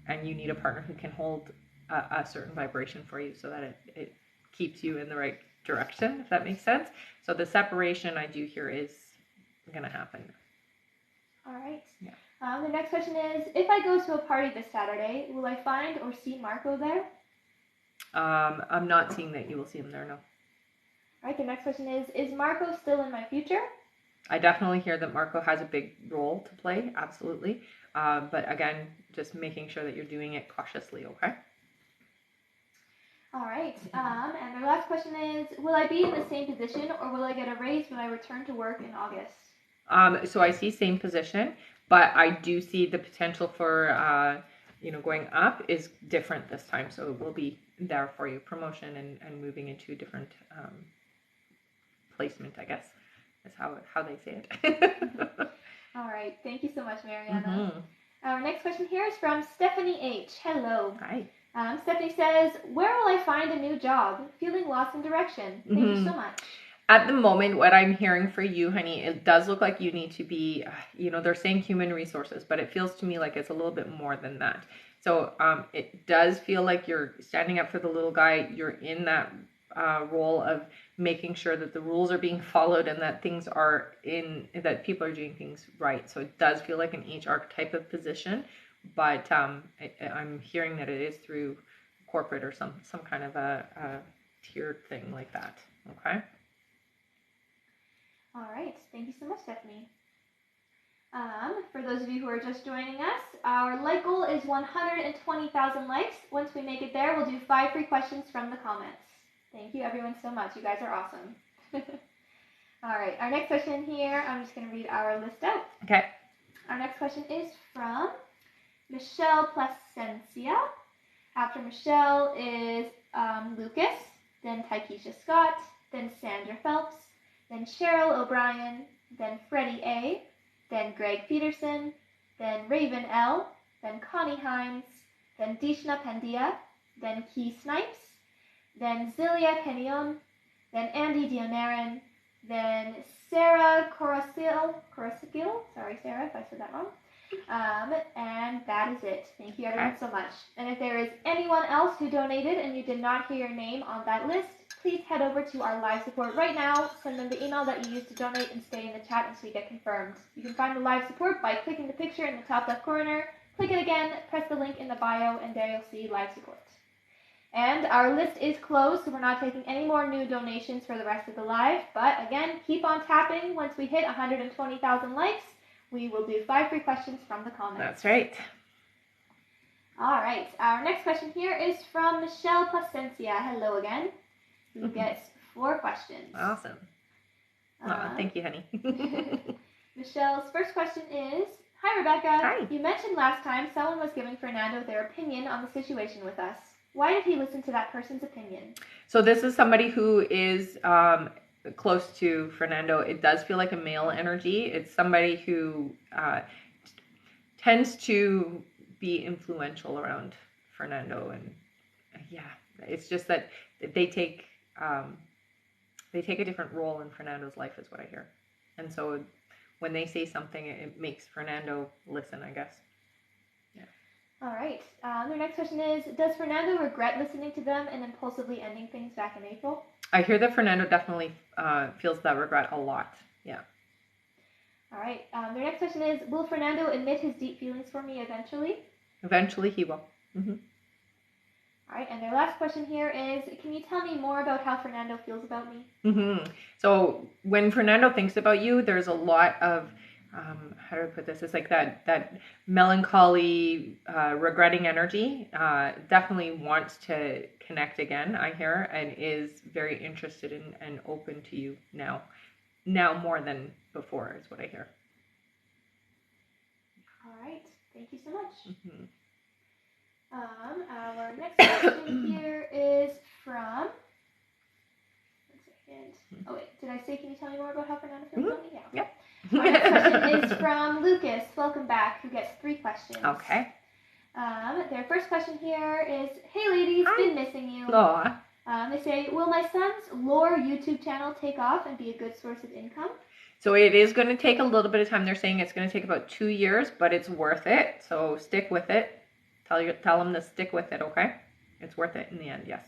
and you need a partner who can hold a certain vibration for you so that it keeps you in the right direction, if that makes sense. So the separation I do hear is going to happen. All right. Yeah. The next question is, if I go to a party this Saturday, will I find or see Marco there? I'm not seeing that you will see him there, no. All right, the next question is Marco still in my future? I definitely hear that Marco has a big role to play, absolutely. But again, just making sure that you're doing it cautiously, okay? All right, and our last question is, will I be in the same position, or will I get a raise when I return to work in August? So I see same position, but I do see the potential for, going up is different this time. So it will be there for you, promotion and moving into a different placement, I guess, is how they say it. All right. Thank you so much, Mariana. Our next question here is from Stephanie H. Hello. Hi. Stephanie says, where will I find a new job? Feeling lost in direction. Thank you so much. At the moment, what I'm hearing for you, honey, it does look like you need to be, they're saying human resources, but it feels to me like it's a little bit more than that. So it does feel like you're standing up for the little guy. You're in that role of making sure that the rules are being followed and that things are that people are doing things right. So it does feel like an HR type of position, but I'm hearing that it is through corporate or some kind of a tiered thing like that. Okay. All right. Thank you so much, Stephanie. For those of you who are just joining us, our like goal is 120,000 likes. Once we make it there, we'll do 5 free questions from the comments. Thank you, everyone, so much. You guys are awesome. All right. Our next question here, I'm just going to read our list out. Okay. Our next question is from Michelle Placencia. After Michelle is Lucas, then Taikisha Scott, then Sandra Phelps, then Cheryl O'Brien, then Freddie A., then Greg Peterson, then Raven L., then Connie Hines, then Dishna Pandia, then Key Snipes, then Zilia Kenyon, then Andy Dionaran, then Sarah Corasil, sorry Sarah if I said that wrong, and that is it. Thank you everyone so much. And if there is anyone else who donated and you did not hear your name on that list, please head over to our live support right now, send them the email that you used to donate, and stay in the chat until you get confirmed. You can find the live support by clicking the picture in the top left corner, click it again, press the link in the bio, and there you'll see live support. And our list is closed, so we're not taking any more new donations for the rest of the live, but again, keep on tapping. Once we hit 120,000 likes, we will do 5 free questions from the comments. That's right. All right, our next question here is from Michelle Placencia. Hello again. Who gets 4 questions. Awesome. Thank you, honey. Michelle's first question is, hi, Rebecca. Hi. You mentioned last time someone was giving Fernando their opinion on the situation with us. Why did he listen to that person's opinion? So this is somebody who is close to Fernando. It does feel like a male energy. It's somebody who tends to be influential around Fernando. And it's just that they take a different role in Fernando's life is what I hear. And so when they say something, it makes Fernando listen, I guess. Yeah. All right. Their next question is, does Fernando regret listening to them and impulsively ending things back in April? I hear that Fernando definitely feels that regret a lot. Yeah. All right. Their next question is, will Fernando admit his deep feelings for me eventually? Eventually he will. Mm-hmm. All right, and their last question here is, can you tell me more about how Fernando feels about me? Mm-hmm. So when Fernando thinks about you, there's a lot of, how do I put this? It's like that melancholy, regretting energy. Definitely wants to connect again, I hear, and is very interested in and open to you now. Now more than before is what I hear. All right, thank you so much. Mm-hmm. Our next question here is from, 1 second. Oh wait, did I say, can you tell me more about how Fernando feels about me? Yeah. Yep. Our next question is from Lucas, welcome back, who gets 3 questions. Okay. Their first question here is, hey ladies, Hi. been missing you. Aww. They say, will my son's lore YouTube channel take off and be a good source of income? So it is going to take a little bit of time. They're saying it's going to take about 2 years, but it's worth it. So stick with it. Tell them to stick with it, okay? It's worth it in the end, yes.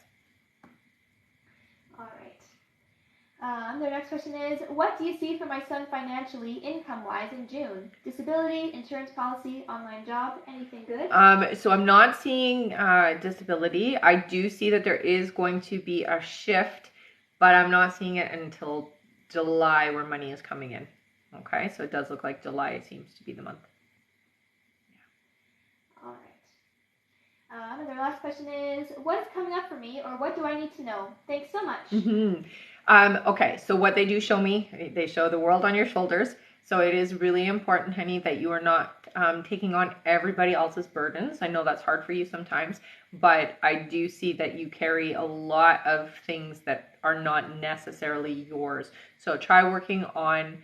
All right. Their next question is, what do you see for my son financially, income-wise, in June? Disability, insurance policy, online job, anything good? So I'm not seeing disability. I do see that there is going to be a shift, but I'm not seeing it until July where money is coming in. Okay, so it does look like July seems to be the month. All right. And their last question is, what is coming up for me, or what do I need to know? Thanks so much. Mm-hmm. Okay, so what they do show me, they show the world on your shoulders. So it is really important, honey, that you are not taking on everybody else's burdens. I know that's hard for you sometimes, but I do see that you carry a lot of things that are not necessarily yours. So try working on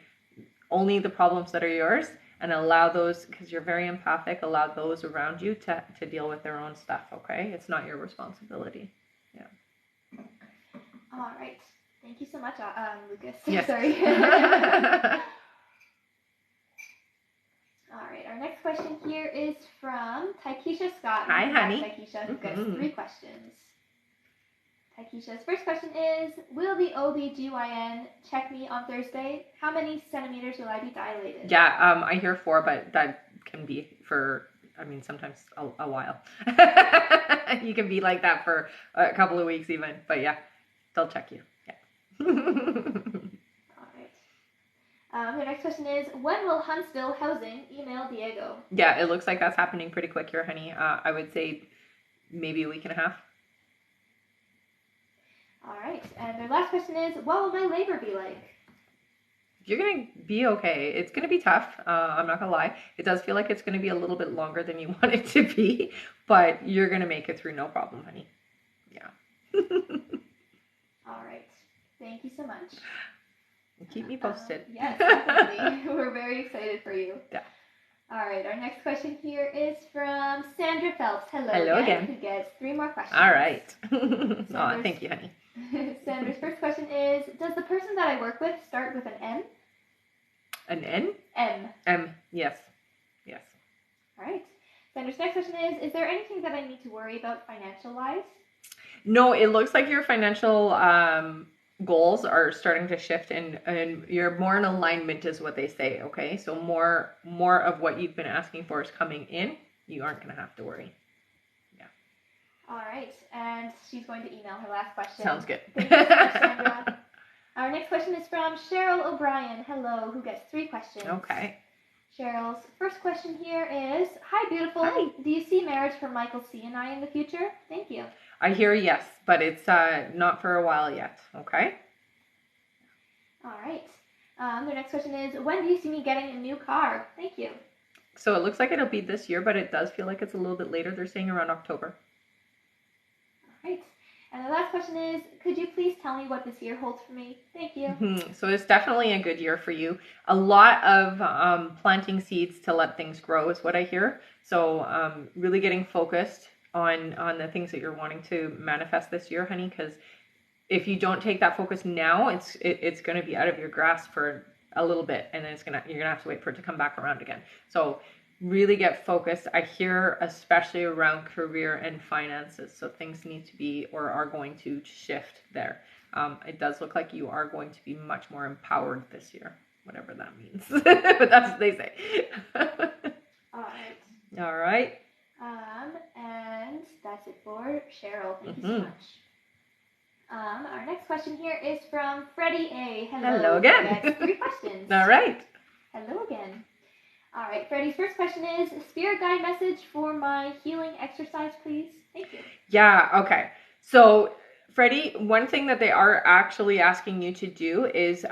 only the problems that are yours and allow those, because you're very empathic, allow those around you to deal with their own stuff, okay? It's not your responsibility. Yeah. All right. Thank you so much, Lucas. Yes. Sorry. All right. Our next question here is from Taikisha Scott. Hi, honey. Taikisha, who gets 3 questions. Taikisha's first question is, will the OBGYN check me on Thursday? How many centimeters will I be dilated? Yeah, I hear 4, but that can be for, I mean, sometimes a while. You can be like that for a couple of weeks even, but yeah, they'll check you. Yeah. All right. The next question is, when will Huntsville Housing email Diego? Yeah, it looks like that's happening pretty quick here, honey. I would say maybe a week and a half. All right. And their last question is, what will my labor be like? You're going to be okay. It's going to be tough. I'm not going to lie. It does feel like it's going to be a little bit longer than you want it to be, but you're going to make it through no problem, honey. Yeah. All right. Thank you so much. Keep me posted. Yes, definitely. We're very excited for you. Yeah. All right. Our next question here is from Sandra Phelps. Hello again. Who gets 3 more questions. All right. Oh, thank you, honey. Sandra's first question is, does the person that I work with start with an M? An N? M. M, yes. Yes. All right. Sandra's next question is there anything that I need to worry about financial-wise? No, it looks like your financial goals are starting to shift and you're more in alignment is what they say, okay? So more of what you've been asking for is coming in. You aren't going to have to worry. All right, and she's going to email her last question. Sounds good. Thank you so much, Sandra. Our next question is from Cheryl O'Brien. Hello, who gets 3 questions. Okay. Cheryl's first question here is, hi, beautiful. Hi. Do you see marriage for Michael C. and I in the future? Thank you. I hear yes, but it's not for a while yet, okay? All right. Their next question is, when do you see me getting a new car? Thank you. So it looks like it'll be this year, but it does feel like it's a little bit later. They're saying around October. Right. And the last question is, could you please tell me what this year holds for me? Thank you. So it's definitely a good year for you. A lot of planting seeds to let things grow is what I hear. So really getting focused on the things that you're wanting to manifest this year, honey, because if you don't take that focus now, it's going to be out of your grasp for a little bit, and then you're gonna have to wait for it to come back around again. So really get focused. I hear especially around career and finances. So things need to be or are going to shift there. It does look like you are going to be much more empowered this year, whatever that means. But that's what they say. All right. All right. And that's it for Cheryl. Thank you so much. Our next question here is from Freddie A. Hello again. 3 questions. All right. Hello again. All right, Freddie's first question is, spirit guide message for my healing exercise, please. Thank you. Yeah, okay. So, Freddie, one thing that they are actually asking you to do is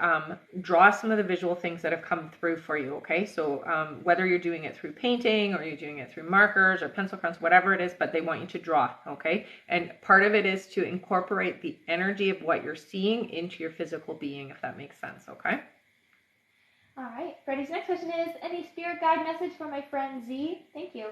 draw some of the visual things that have come through for you, okay? So, whether you're doing it through painting or you're doing it through markers or pencil crayons, whatever it is, but they want you to draw, okay? And part of it is to incorporate the energy of what you're seeing into your physical being, if that makes sense, okay? All right. Freddie's next question is, any spirit guide message for my friend Z? Thank you.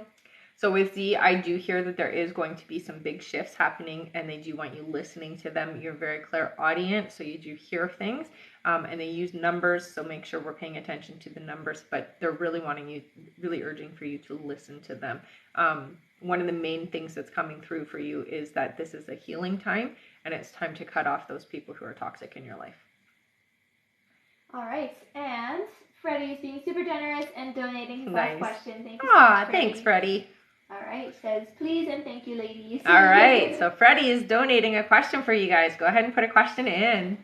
So with Z, I do hear that there is going to be some big shifts happening, and they do want you listening to them. You're very clairaudient, so you do hear things, and they use numbers, so make sure we're paying attention to the numbers, but they're really really urging for you to listen to them. One of the main things that's coming through for you is that this is a healing time, and it's time to cut off those people who are toxic in your life. All right, and Freddie's being super generous and donating his last question. Thank you so much, Freddie. Thanks, Freddie. All right, says please and thank you, ladies. All right, so Freddie is donating a question for you guys. Go ahead and put a question in.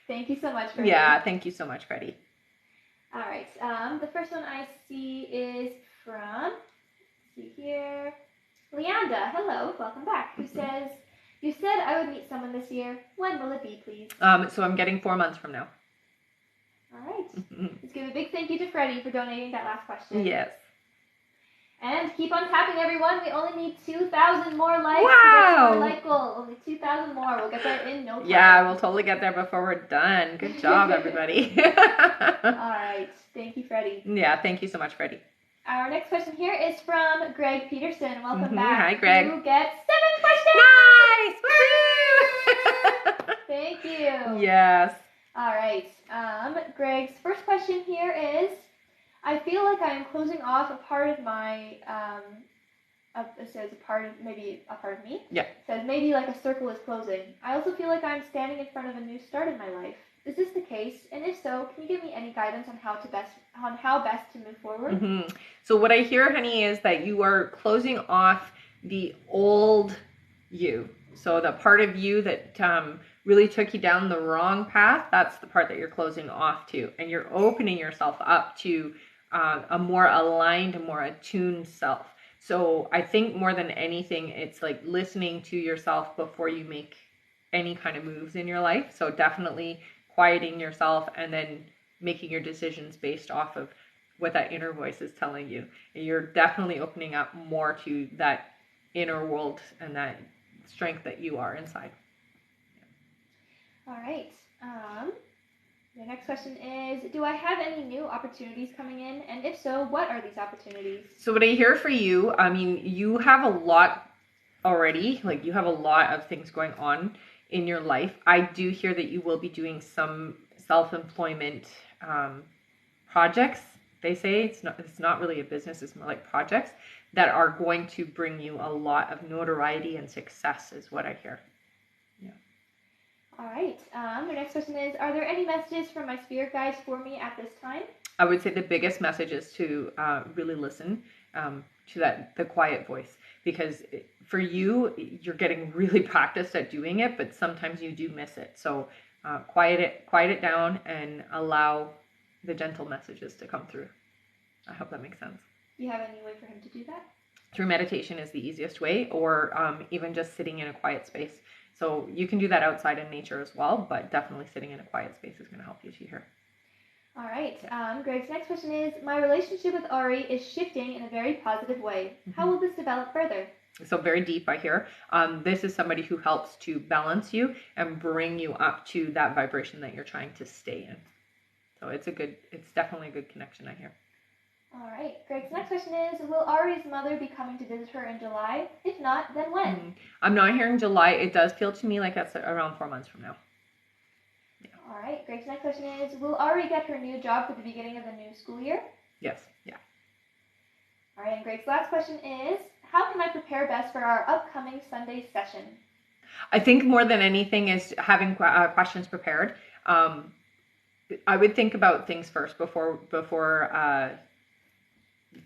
Thank you so much, Freddie. Yeah, thank you so much, Freddie. All right, the first one I see is from, let's see here, Leanda. Hello, welcome back. Who says, you said I would meet someone this year. When will it be, please? So I'm getting 4 months from now. All right. Let's give a big thank you to Freddie for donating that last question. Yes. And keep on tapping, everyone. We only need 2,000 more likes Wow. to get to our like goal. Only 2,000 more. We'll get there in no time. Yeah, we'll totally get there before we're done. Good job, everybody. All right. Thank you, Freddie. Yeah, thank you so much, Freddie. Our next question here is from Greg Peterson. Welcome back. Hi, Greg. You get 7 questions. Nice! Woo! Thank you. Yes. All right. Greg's first question here is, I feel like I am closing off a part of my, it says maybe a part of me. Yeah. It says maybe like a circle is closing. I also feel like I'm standing in front of a new start in my life. Is this the case? And if so, can you give me any guidance on how best to move forward? So what I hear, honey, is that you are closing off the old you. So the part of you that really took you down the wrong path, that's the part that you're closing off to. And you're opening yourself up to a more aligned, a more attuned self. So I think more than anything, it's like listening to yourself before you make any kind of moves in your life. So definitely quieting yourself and then making your decisions based off of what that inner voice is telling you. And you're definitely opening up more to that inner world and that strength that you are inside. All right. The next question is, do I have any new opportunities coming in? And if so, what are these opportunities? So what I hear for you, I mean, you have a lot already. Like you have a lot of things going on in your life. I do hear that you will be doing some self-employment projects. They say it's not really a business, it's more like projects that are going to bring you a lot of notoriety and success is what I hear. Yeah. All right. The next question is, are there any messages from my spirit guides for me at this time? I would say the biggest message is to really listen to the quiet voice, because for you, you're getting really practiced at doing it, but sometimes you do miss it. So quiet it down and allow the gentle messages to come through. I hope that makes sense. Do you have any way for him to do that? Through meditation is the easiest way, or even just sitting in a quiet space. So you can do that outside in nature as well, but definitely sitting in a quiet space is going to help you to hear. All right. Greg's next question is, my relationship with Ari is shifting in a very positive way. How will this develop further? So very deep, I hear. This is somebody who helps to balance you and bring you up to that vibration that you're trying to stay in. So it's definitely a good connection, I hear. All right. Greg's next question is, will Ari's mother be coming to visit her in July? If not, then when? I'm not hearing July. It does feel to me like that's around 4 months from now. Yeah. All right. Greg's next question is, will Ari get her new job for the beginning of the new school year? Yes. Yeah. All right. And Greg's last question is, how can I prepare best for our upcoming Sunday session? I think more than anything is having questions prepared. I would think about things first before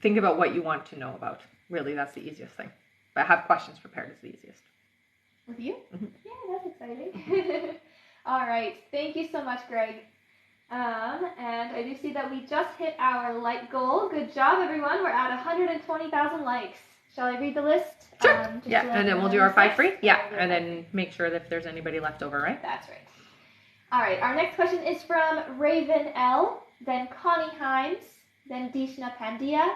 think about what you want to know about. Really, that's the easiest thing. But have questions prepared is the easiest. With you? Mm-hmm. Yeah, that's exciting. All right. Thank you so much, Greg. And I do see that we just hit our like goal. Good job, everyone. We're at 120,000 likes. Shall I read the list? Sure. And then we'll do our 5 free. Yeah, and then make sure that if there's anybody left over, right? That's right. All right. Our next question is from Raven L., then Connie Himes, then Dishna Pandya,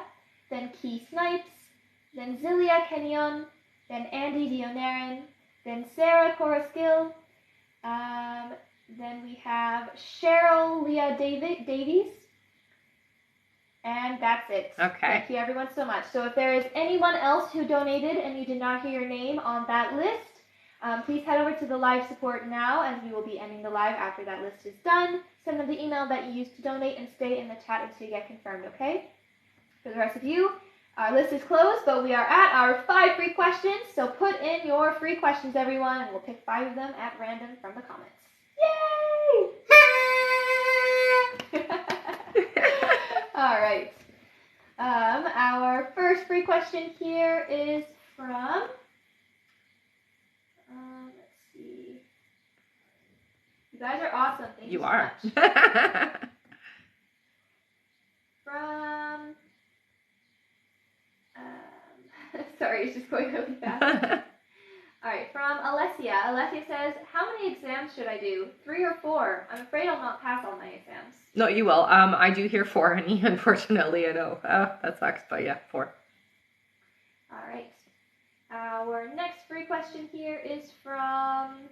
then Key Snipes, then Zilia Kenyon, then Andy Dionaran, then Sarah Coraskill, then we have Cheryl Leah Davies, and that's it. Okay. Thank you everyone so much. So if there is anyone else who donated and you did not hear your name on that list, please head over to the live support now, as we will be ending the live after that list is done. Send them the email that you used to donate and stay in the chat until you get confirmed, okay? For the rest of you, our list is closed, but we are at our 5 free questions. So put in your free questions, everyone, and we'll pick 5 of them at random from the comments. Yay! All right. Our first free question here is from, let's see. You guys are awesome. Thank you so much. From, sorry, it's just going really fast. All right, from Alessia. Alessia says, how many exams should I do? 3 or 4? I'm afraid I'll not pass all my exams. No, you will. I do hear 4, honey. Unfortunately, I know. That sucks, but yeah, 4. All right. Our next free question here is from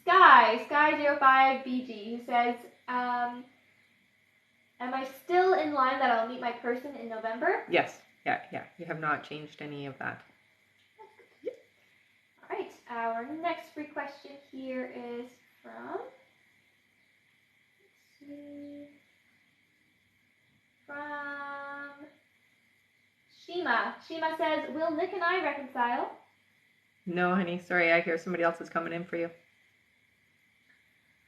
Sky05BG, who says, am I still in line that I'll meet my person in November? Yes. Yeah. You have not changed any of that. All right. Our next free question here is from, Shima. Shima says, will Nick and I reconcile? No, honey. Sorry, I hear somebody else is coming in for you.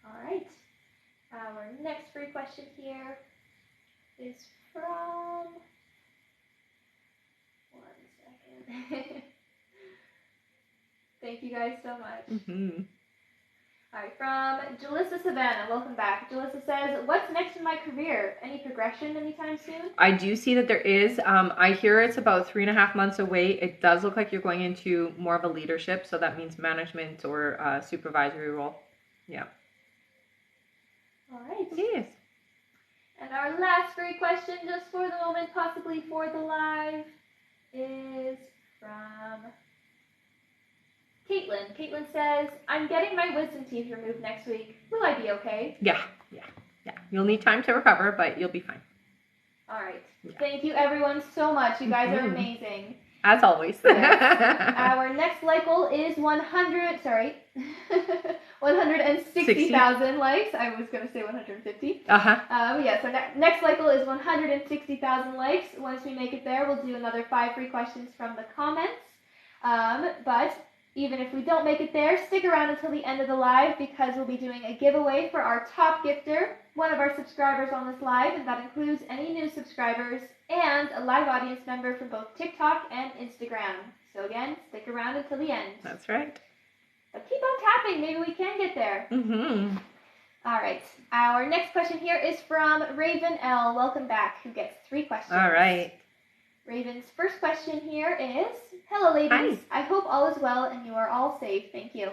All right. Our next free question here is from, 1 second. Thank you guys so much. All right, from Jalissa Savannah, welcome back. Jalissa says, what's next in my career? Any progression anytime soon? I do see that there is. I hear it's about 3.5 months away. It does look like you're going into more of a leadership, so that means management or supervisory role. Yeah. All right. Yes. And our last free question, just for the moment, possibly for the live, is from Caitlin. Caitlin says, I'm getting my wisdom teeth removed next week. Will I be okay? Yeah. You'll need time to recover, but you'll be fine. All right. Yeah. Thank you, everyone, so much. You guys are amazing. As always. Yes. Our next like goal is 160,000 likes. I was going to say 150. Yeah, so next like goal is 160,000 likes. Once we make it there, we'll do another 5 free questions from the comments. But even if we don't make it there, stick around until the end of the live because we'll be doing a giveaway for our top gifter, one of our subscribers on this live, and that includes any new subscribers and a live audience member from both TikTok and Instagram. So again, stick around until the end. That's right. But keep on tapping. Maybe we can get there. All right. Our next question here is from Raven L. Welcome back, who gets 3 questions. All right. Raven's first question here is, hello ladies, hi. I hope all is well and you are all safe, thank you.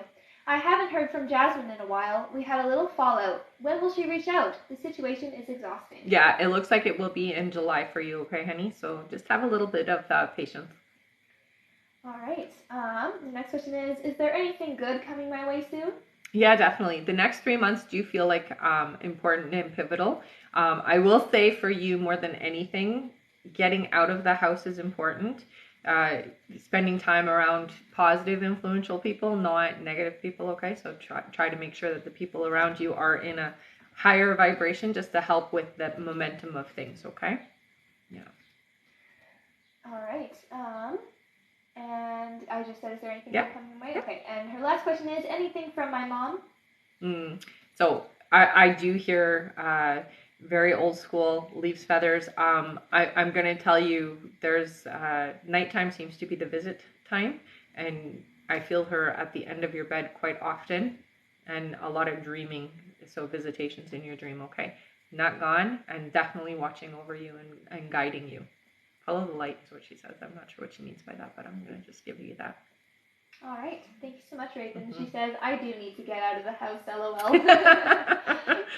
I haven't heard from Jasmine in a while. We had a little fallout. When will she reach out? The situation is exhausting. Yeah, it looks like it will be in July for you, okay, honey? So just have a little bit of patience. All right. The next question is there anything good coming my way soon? Yeah, definitely. The next 3 months do feel like important and pivotal. I will say for you more than anything, getting out of the house is important. Spending time around positive, influential people, not negative people, okay? So try to make sure that the people around you are in a higher vibration just to help with the momentum of things, okay? Yeah. All right. And I just said, is there anything coming my way? Okay. And her last question is, anything from my mom? So I do hear very old school, leaves feathers. I'm going to tell you there's nighttime seems to be the visit time, and I feel her at the end of your bed quite often, and a lot of dreaming, so visitations in your dream, okay? Not gone, and definitely watching over you and guiding you. Follow the light is what she says. I'm not sure what she means by that, but I'm going to just give you that. All right. Thank you so much, Raven. She says, I do need to get out of the house, LOL.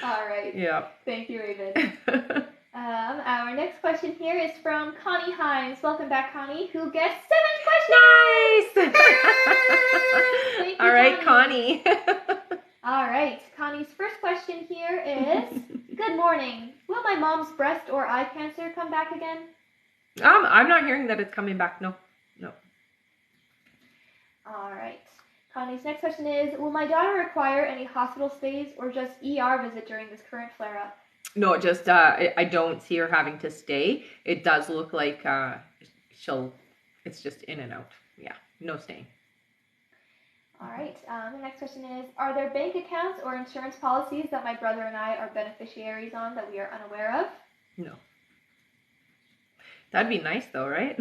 All right. Yeah. Thank you, Raven. Our next question here is from Connie Hines. Welcome back, Connie, who gets 7 questions. Nice. Thank you, all right, Connie. All right. Connie's first question here is, good morning. Will my mom's breast or eye cancer come back again? I'm not hearing that it's coming back. No. All right. Connie's next question is, will my daughter require any hospital stays or just ER visit during this current flare-up? No, just I don't see her having to stay. It does look like it's just in and out. Yeah, no staying. All right. The next question is, are there bank accounts or insurance policies that my brother and I are beneficiaries on that we are unaware of? No. That'd be nice though, right?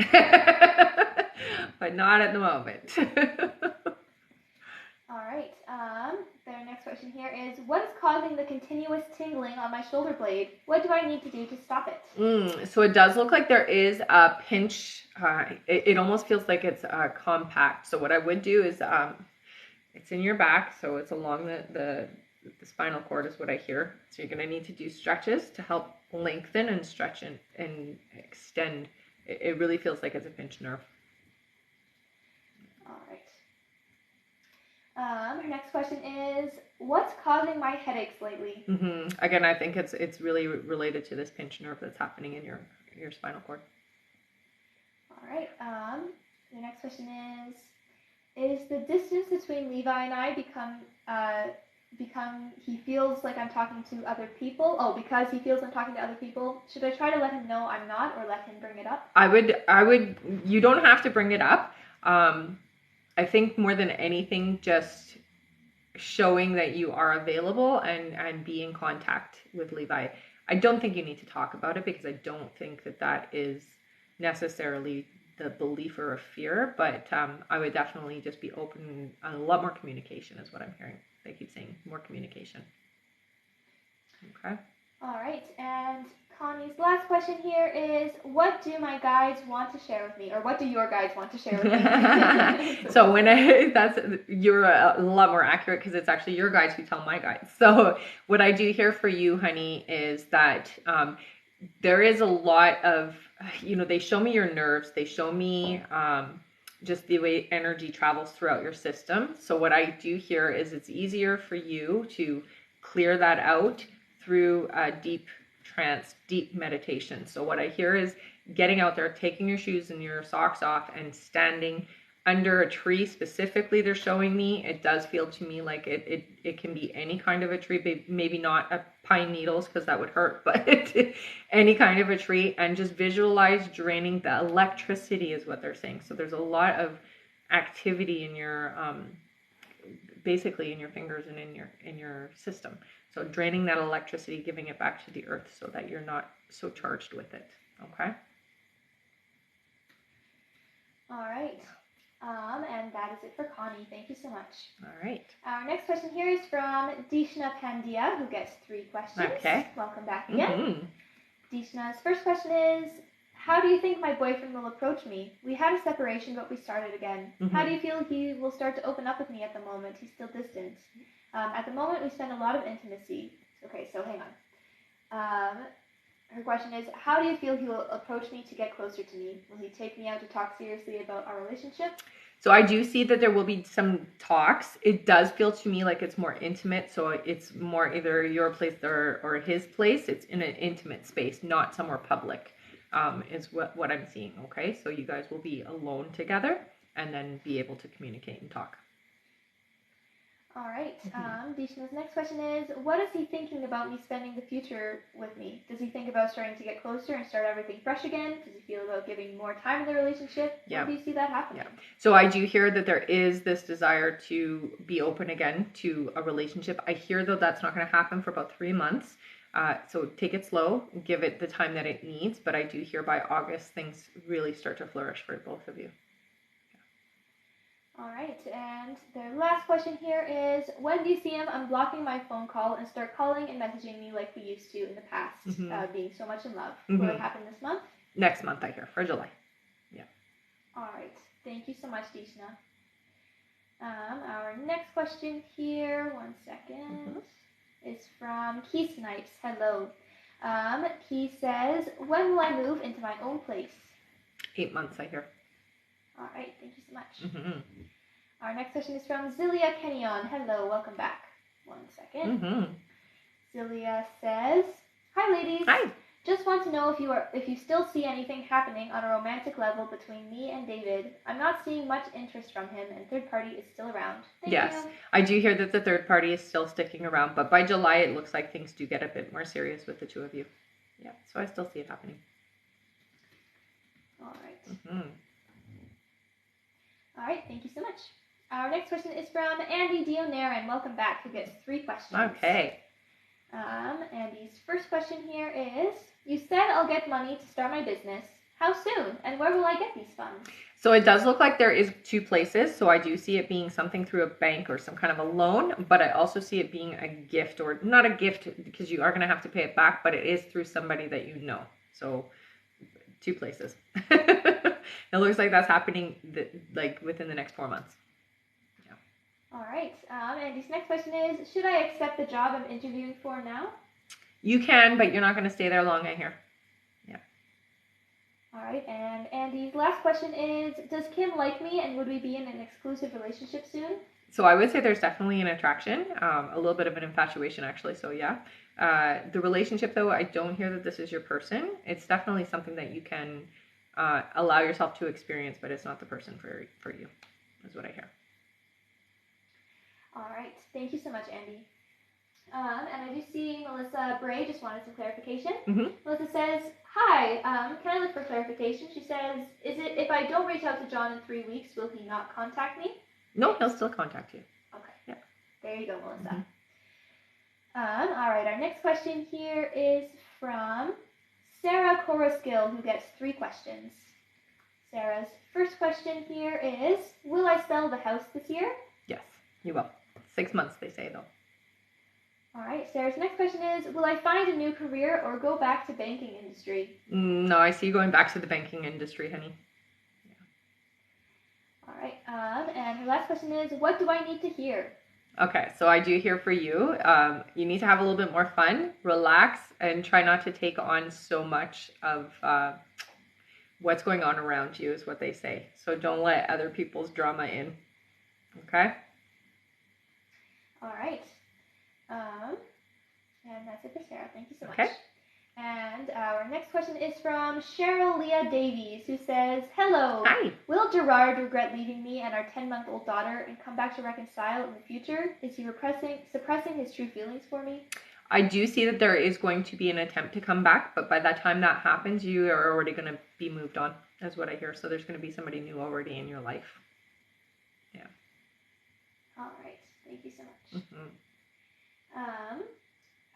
But not at the moment. All right. Their next question here is, what is causing the continuous tingling on my shoulder blade? What do I need to do to stop it? So it does look like there is a pinch. It almost feels like it's compact. So what I would do is, it's in your back, so it's along the the spinal cord is what I hear. So you're going to need to do stretches to help lengthen and stretch and extend. It really feels like it's a pinched nerve. All right. Her next question is, what's causing my headaches lately? Again, I think it's really related to this pinched nerve that's happening in your spinal cord. All right. The next question is the distance between Levi and I become he feels like I'm talking to other people? Oh, because he feels I'm talking to other people. Should I try to let him know I'm not, or let him bring it up? I would. You don't have to bring it up. I think more than anything, just showing that you are available and be in contact with Levi. I don't think you need to talk about it, because I don't think that is necessarily the belief or a fear, but I would definitely just be open. A lot more communication is what I'm hearing. They keep saying more communication. Okay. All right, and Connie's last question here is, what do my guides want to share with me, or what do your guides want to share with me? So you're a lot more accurate, because it's actually your guides who tell my guides. So what I do here for you, honey, is that there is a lot of, they show me your nerves. They show me just the way energy travels throughout your system. So what I do here is it's easier for you to clear that out through a deep trance, deep meditation. So what I hear is getting out there, taking your shoes and your socks off, and standing under a tree. Specifically, they're showing me, it does feel to me like it can be any kind of a tree, maybe not a pine needles, because that would hurt, but any kind of a tree, and just visualize draining the electricity is what they're saying. So there's a lot of activity in your basically in your fingers and in your system. So draining that electricity, giving it back to the earth so that you're not so charged with it. Okay? All right. And that is it for Connie. Thank you so much. All right. Our next question here is from Dishna Pandya, who gets 3 questions. Okay. Welcome back again. Dishna's first question is, how do you think my boyfriend will approach me? We had a separation, but we started again. How do you feel he will start to open up with me at the moment? He's still distant. At the moment, we spend a lot of intimacy. Okay, so hang on. Her question is, how do you feel he will approach me to get closer to me? Will he take me out to talk seriously about our relationship? So I do see that there will be some talks. It does feel to me like it's more intimate. So it's more either your place or his place. It's in an intimate space, not somewhere public, is what I'm seeing. Okay, so you guys will be alone together and then be able to communicate and talk. All right. Dishna's next question is, what is he thinking about me spending the future with me? Does he think about starting to get closer and start everything fresh again? Does he feel about giving more time in the relationship? Yeah. When do you see that happening? Yeah. So I do hear that there is this desire to be open again to a relationship. I hear, though, that's not going to happen for about 3 months. So take it slow, give it the time that it needs. But I do hear by August, things really start to flourish for both of you. All right, and their last question here is, when do you see him unblocking my phone call and start calling and messaging me like we used to in the past, being so much in love? Will it happen this month? Next month, I hear, for July. Yeah. All right, thank you so much, Dishna. Our next question here, one second, is from Keith Snipes. Hello. He says, when will I move into my own place? 8 months, I hear. All right, thank you so much. Our next question is from Zilia Kenyon. Hello, welcome back. One second. Zilia says, hi ladies. Hi. Just want to know if you still see anything happening on a romantic level between me and David. I'm not seeing much interest from him, and third party is still around. Thank you. I do hear that the third party is still sticking around, but by July it looks like things do get a bit more serious with the two of you. Yeah, so I still see it happening. All right. All right, thank you so much. Our next question is from Andy Dionaran. Welcome back, who gets 3 questions. Okay. Andy's first question here is, you said I'll get money to start my business. How soon? And where will I get these funds? So it does look like there is 2 places. So I do see it being something through a bank or some kind of a loan, but I also see it being a gift, or not a gift because you are going to have to pay it back, but it is through somebody that you know. So 2 places. It looks like that's happening like within the next 4 months. Yeah. All right. Andy's next question is, should I accept the job I'm interviewing for now? You can, but you're not going to stay there long, I hear. Yeah. All right. And Andy's last question is, does Kim like me and would we be in an exclusive relationship soon? So I would say there's definitely an attraction, a little bit of an infatuation actually, so yeah. The relationship though, I don't hear that this is your person. It's definitely something that you can allow yourself to experience, but it's not the person for you, is what I hear. All right. Thank you so much, Andy. And I do see Melissa Bray just wanted some clarification. Melissa says, hi, can I look for clarification? She says, is it if I don't reach out to John in 3 weeks, will he not contact me? No, he'll still contact you. Okay. Yeah. There you go, Melissa. All right, our next question here is from Sarah Coroskill, who gets 3 questions. Sarah's first question here is, will I sell the house this year? Yes, you will. 6 months, they say, though. All right, Sarah's next question is, will I find a new career or go back to banking industry? No, I see you going back to the banking industry, honey. All right, and her last question is, what do I need to hear? Okay, so I do hear for you. You need to have a little bit more fun, relax, and try not to take on so much of what's going on around you, is what they say. So don't let other people's drama in. Okay? All right. And that's it for Sarah. Thank you so much. Okay. And our next question is from Cheryl Leah Davies, who says, hello. Hi. Will Gerard regret leaving me and our 10-month-old daughter and come back to reconcile in the future? Is he suppressing his true feelings for me? I do see that there is going to be an attempt to come back, but by the time that happens, you are already going to be moved on, is what I hear. So there's going to be somebody new already in your life. Yeah. All right. Thank you so much.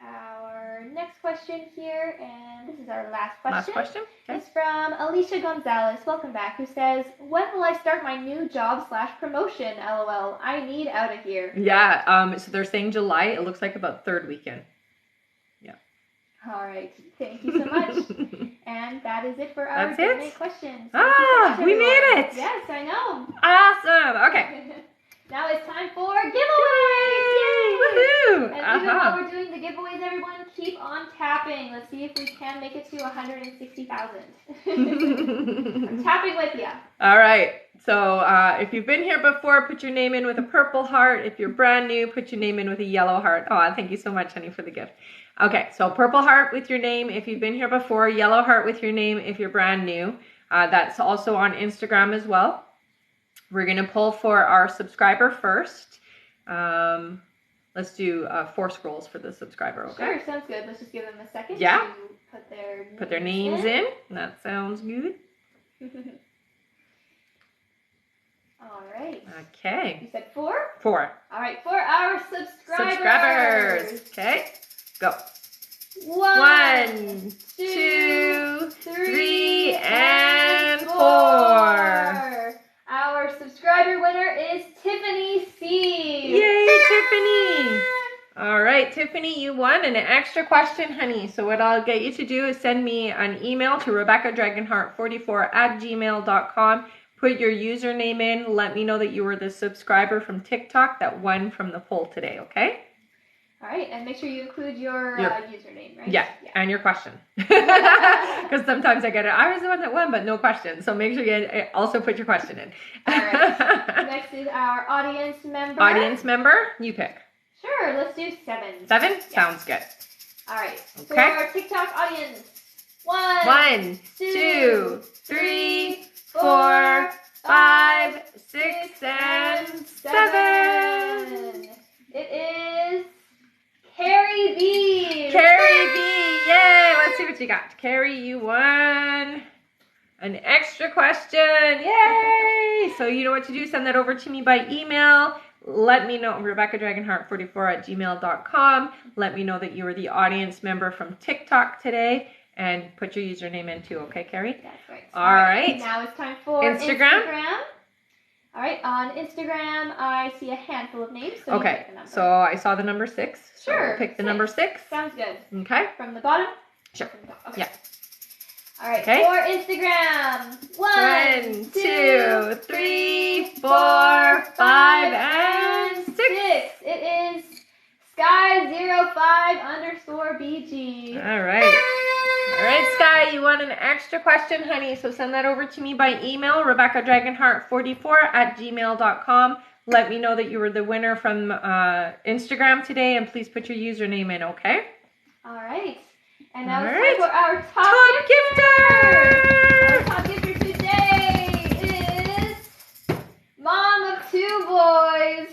Our next question here, and this is our last question. Last question? Okay. It's from Alicia Gonzalez, welcome back, who says, when will I start my new job / promotion, LOL? I need out of here. Yeah, so they're saying July. It looks like about 3rd weekend. Yeah. All right. Thank you so much. And that is it for our That's Q&A it? questions. Ah, we made it. Yes, I know. Awesome. Okay. Now it's time for giveaways! Yay! Woohoo! And even while we're doing the giveaways, everyone, keep on tapping. Let's see if we can make it to 160,000. I'm tapping with you. All right. So if you've been here before, put your name in with a purple heart. If you're brand new, put your name in with a yellow heart. Oh, thank you so much, honey, for the gift. Okay, so purple heart with your name if you've been here before, yellow heart with your name if you're brand new. That's also on Instagram as well. We're going to pull for our subscriber first. Let's do 4 scrolls for the subscriber, okay? Sure, sounds good. Let's just give them a second to put their names in. That sounds good. All right. Okay. You said 4? 4. All right, for our Subscribers. Okay, go. 1, 2, 3, and 4. Our subscriber winner is Tiffany C. Yay, Tiffany! All right, Tiffany, you won an extra question, honey. So what I'll get you to do is send me an email to rebeccadragonheart44@gmail.com. Put your username in. Let me know that you were the subscriber from TikTok that won from the poll today, okay? All right, and make sure you include your username, right? Yeah, and your question. Because sometimes I get it, I was the one that won, but no question. So make sure you also put your question in. All right. Next is our audience member. Audience member, you pick. Sure, let's do 7. 7? Yes. Sounds good. All right. Okay. For our TikTok audience, 1, 2, 3, 4, 5, 6, and 7. It is Carrie B. Carrie B. Yay! Let's see what you got. Carrie, you won an extra question. Yay! So you know what to do. Send that over to me by email. Let me know, rebeccadragonheart44@gmail.com. Let me know that you were the audience member from TikTok today. And put your username in too, okay, Carrie? That's right. All right. Now it's time for Instagram. All right, on Instagram, I see a handful of names. So okay, you pick the number. so I saw the number 6. Sure. So we'll pick the number 6. Sounds good. Okay. From the bottom? Sure. From the top. Okay. Yeah. All right, Okay. for Instagram, 1, 2, 3, 4, 5, and BG. All right. All right, Sky, you want an extra question, honey? So send that over to me by email, RebeccaDragonheart44@gmail.com. Let me know that you were the winner from Instagram today, and please put your username in, okay? All right. And now it's time for our top gifter! Our top gifter today is Mom of 2 boys.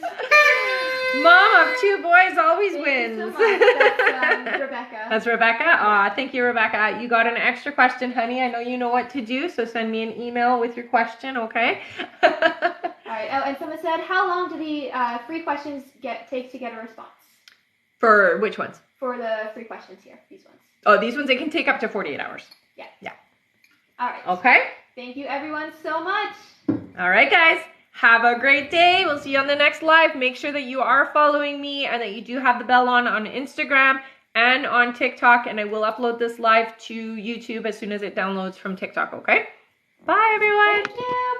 Mom of 2 boys always wins. Thank you so much. That's Rebecca. That's Rebecca? Aw, thank you, Rebecca. You got an extra question, honey. I know you know what to do, so send me an email with your question, okay? All right. Oh, and someone said, how long do the free questions take to get a response? For which ones? For the free questions here, these ones. Oh, these ones, they can take up to 48 hours. Yeah. Yeah. All right. Okay. Thank you, everyone, so much. All right, guys. Have a great day. We'll see you on the next live. Make sure that you are following me and that you do have the bell on Instagram and on TikTok. And I will upload this live to YouTube as soon as it downloads from TikTok, okay? Bye, everyone. Thank you.